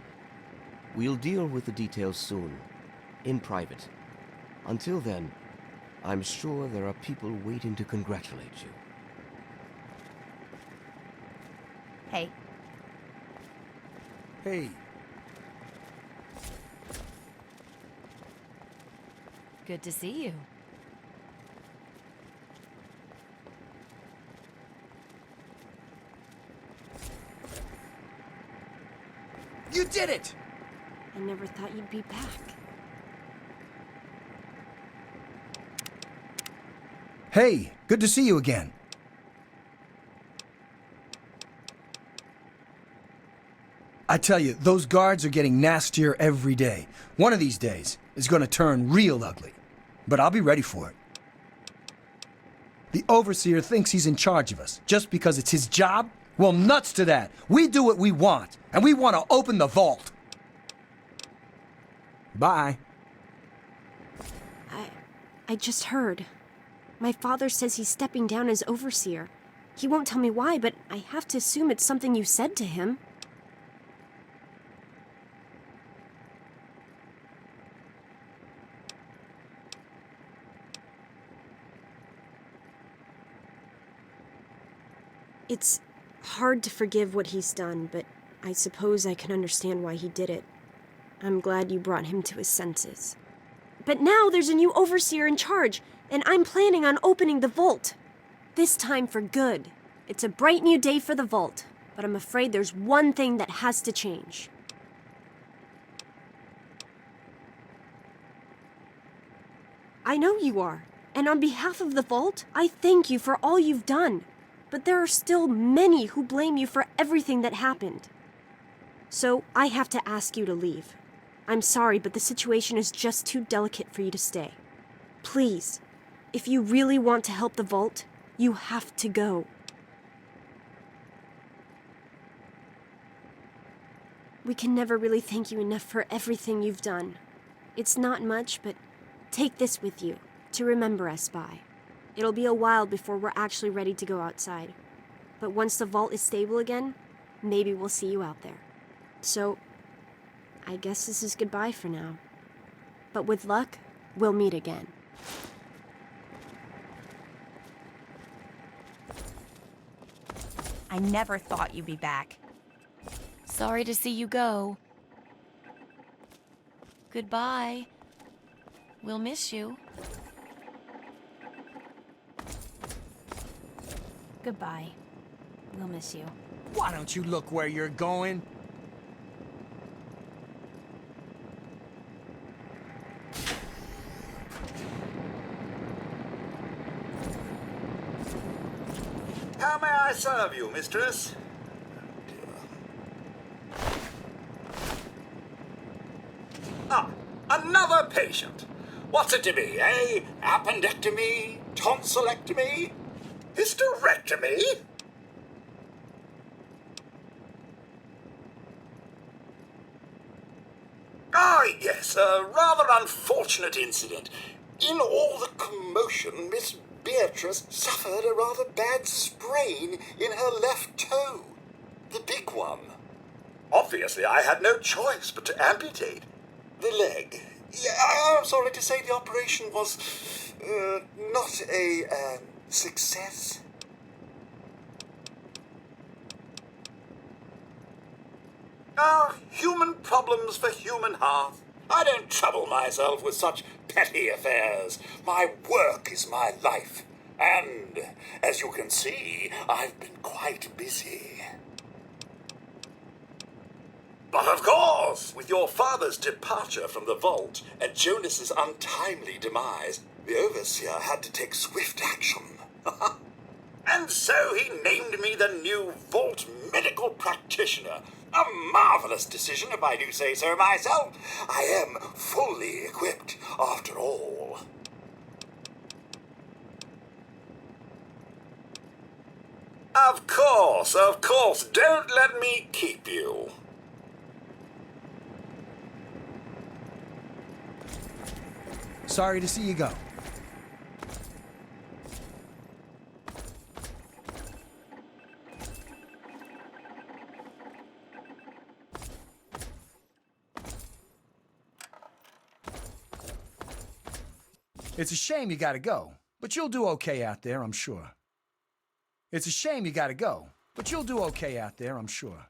We'll deal with the details soon, in private. Until then, I'm sure there are people waiting to congratulate you. Hey. Hey. Good to see you. You did it! I never thought you'd be back. Hey, good to see you again. I tell you, those guards are getting nastier every day. One of these days is going to turn real ugly. But I'll be ready for it. The Overseer thinks he's in charge of us just because it's his job? Well, nuts to that. We do what we want, and we want to open the vault. Bye. I just heard. My father says he's stepping down as Overseer. He won't tell me why, but I have to assume it's something you said to him. It's hard to forgive what he's done, but I suppose I can understand why he did it. I'm glad you brought him to his senses. But now there's a new Overseer in charge, and I'm planning on opening the vault. This time for good. It's a bright new day for the vault, but I'm afraid there's one thing that has to change. I know you are, and on behalf of the vault, I thank you for all you've done. But there are still many who blame you for everything that happened. So I have to ask you to leave. I'm sorry, but the situation is just too delicate for you to stay. Please, if you really want to help the vault, you have to go. We can never really thank you enough for everything you've done. It's not much, but take this with you to remember us by. It'll be a while before we're actually ready to go outside. But once the vault is stable again, maybe we'll see you out there. So, I guess this is goodbye for now. But with luck, we'll meet again. I never thought you'd be back. Sorry to see you go. Goodbye. We'll miss you. Goodbye. We'll miss you. Why don't you look where you're going? How may I serve you, mistress? Ah, another patient. What's it to be, eh? Appendectomy? Tonsillectomy? Hysterectomy? Ah, yes, Yes, a rather unfortunate incident. In all the commotion, Miss Beatrice suffered a rather bad sprain in her left toe. The big one. Obviously, I had no choice but to amputate the leg. Yeah, I'm sorry to say the operation was not a success. Human problems for human hearth. I don't trouble myself with such petty affairs. My work is my life. And, as you can see, I've been quite busy. But of course, with your father's departure from the vault and Jonas's untimely demise, the Overseer had to take swift action. And so he named me the new Vault Medical Practitioner. A marvelous decision, if I do say so myself. I am fully equipped, after all. Of course. Don't let me keep you. Sorry to see you go. It's a shame you gotta go, but you'll do okay out there, I'm sure. It's a shame you gotta go, but you'll do okay out there, I'm sure.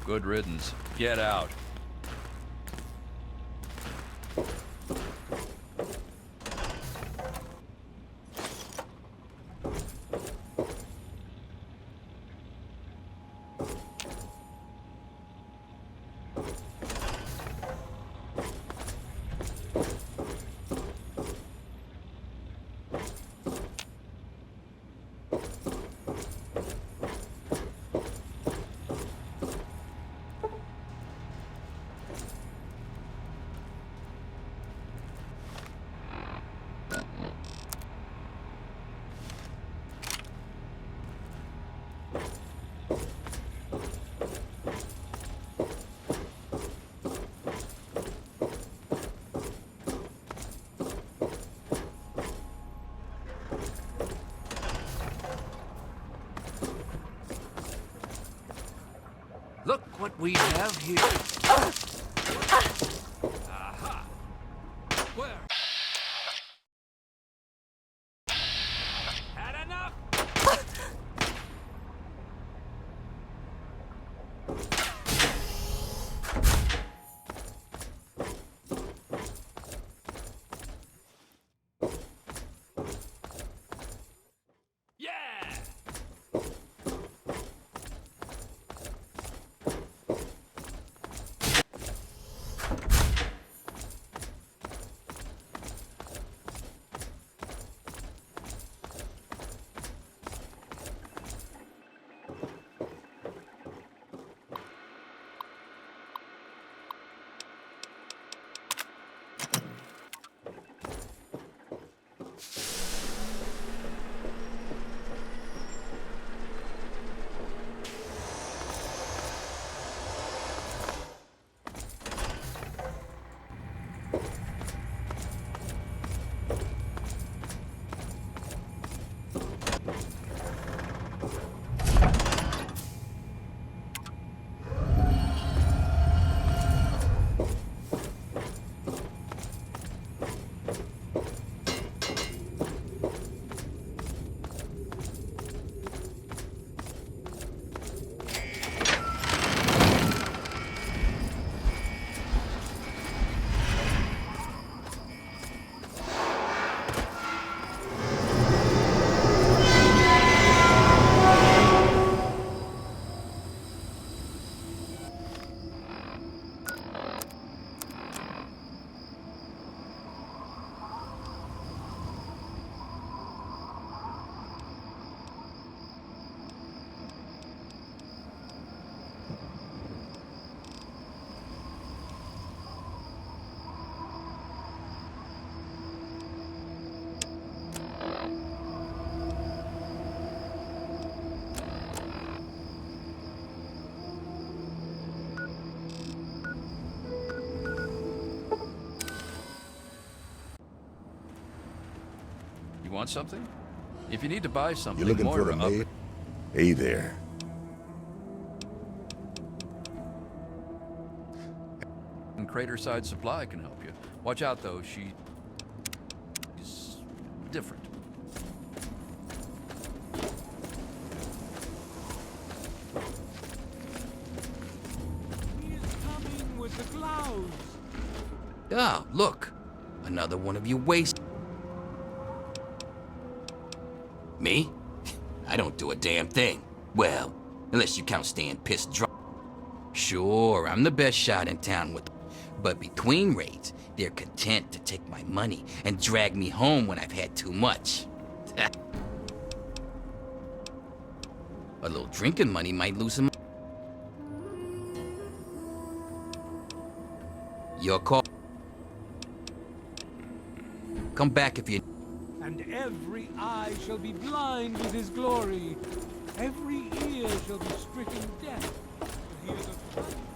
Good riddance. Get out. Look what we have here. Aha. Where? Had enough? want something? If you need to buy something, You looking for Moira the up- maid? Hey there. And Craterside Supply can help you. Watch out, though. She's different. Coming with the clouds. Ah, look. Another one of you waste. Me? I don't do a damn thing. Well, unless you count staying pissed drunk. Sure, I'm the best shot in town with. But between raids, they're content to take my money and drag me home when I've had too much. A little drinking money might loosen my... Your call. Come back if you... And every eye shall be blind with his glory. Every ear shall be stricken deaf to hear the...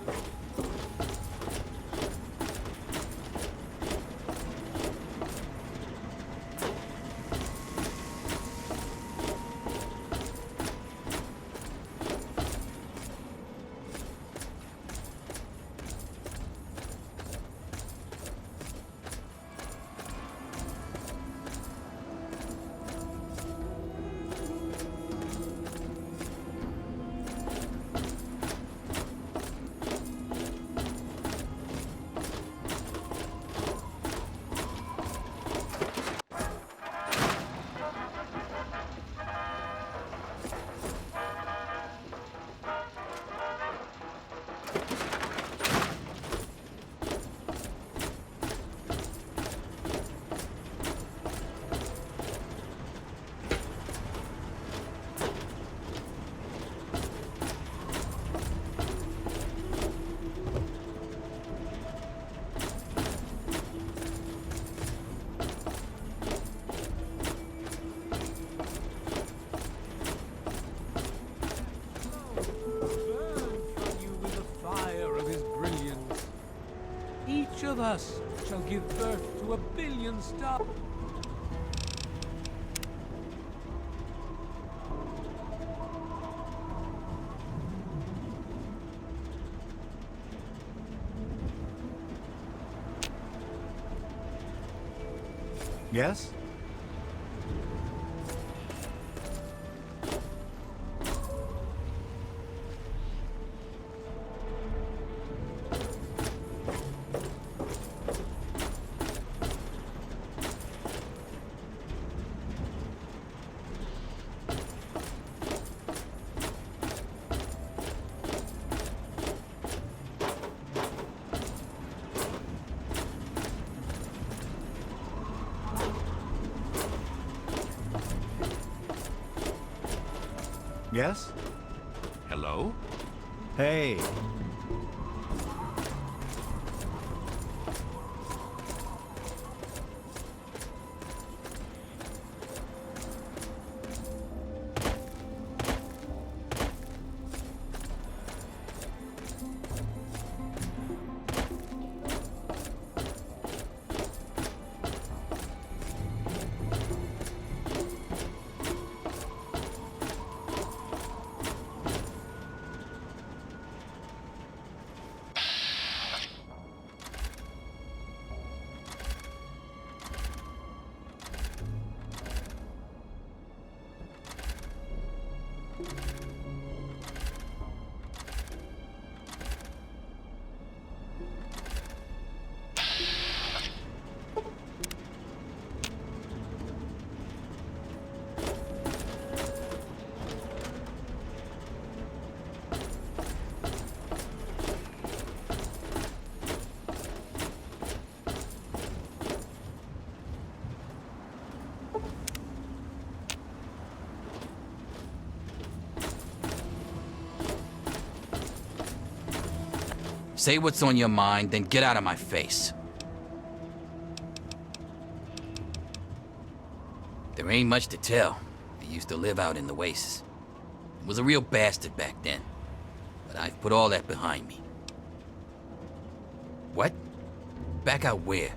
Each of us shall give birth to 1 billion stars. Yes? Yes? Hello? Hey. Say what's on your mind, then get out of my face. There ain't much to tell. I used to live out in the wastes. I was a real bastard back then. But I've put all that behind me. What? Back out where?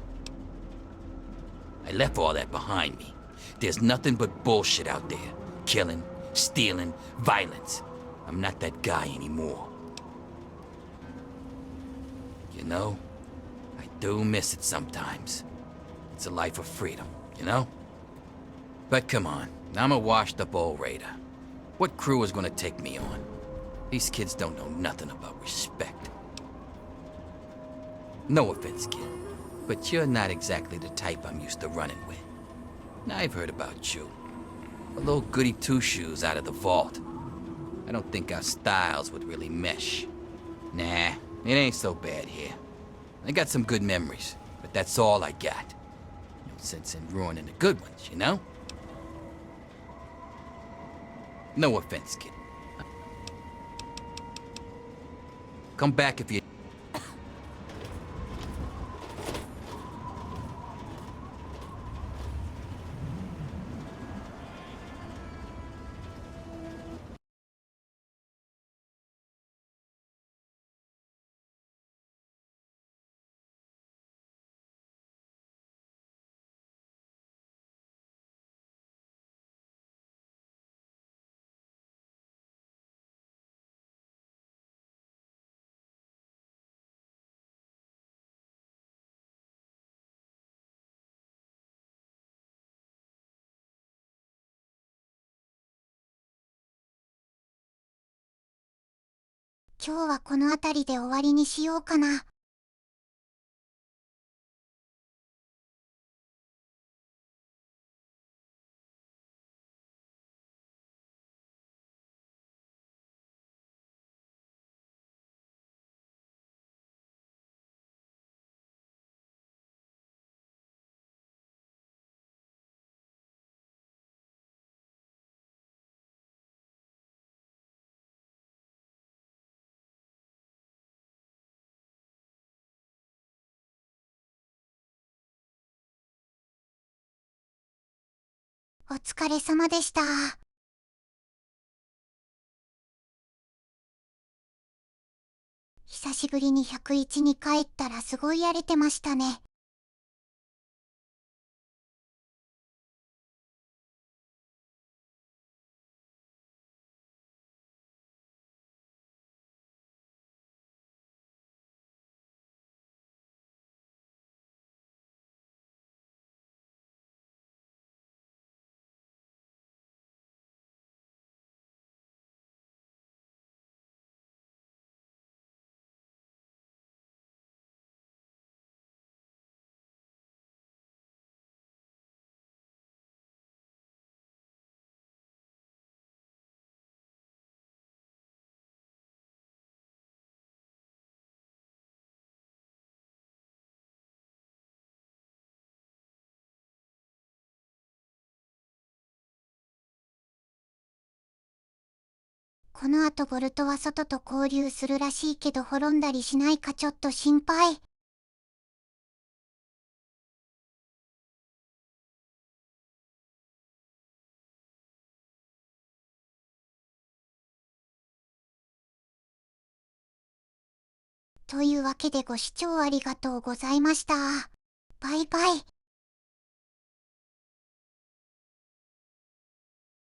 I left all that behind me. There's nothing but bullshit out there. Killing, stealing, violence. I'm not that guy anymore. You know, I do miss it sometimes. It's a life of freedom, you know? But come on, I'm a washed-up old raider. What crew is gonna take me on? These kids don't know nothing about respect. No offense, kid, but you're not exactly the type I'm used to running with. I've heard about you. A little goody two-shoes out of the vault. I don't think our styles would really mesh. Nah, it ain't so bad here. I got some good memories, but that's all I got. No sense in ruining the good ones, you know? No offense, kid. Come back if you...今日はこの辺りで終わりにしようかな。お疲れ様でした。久しぶりに101に帰ったらすごい荒れてましたね。この後ボルトは外と交流するらしいけど滅んだりしないかちょっと心配。というわけでご視聴ありがとうございました。バイバイ。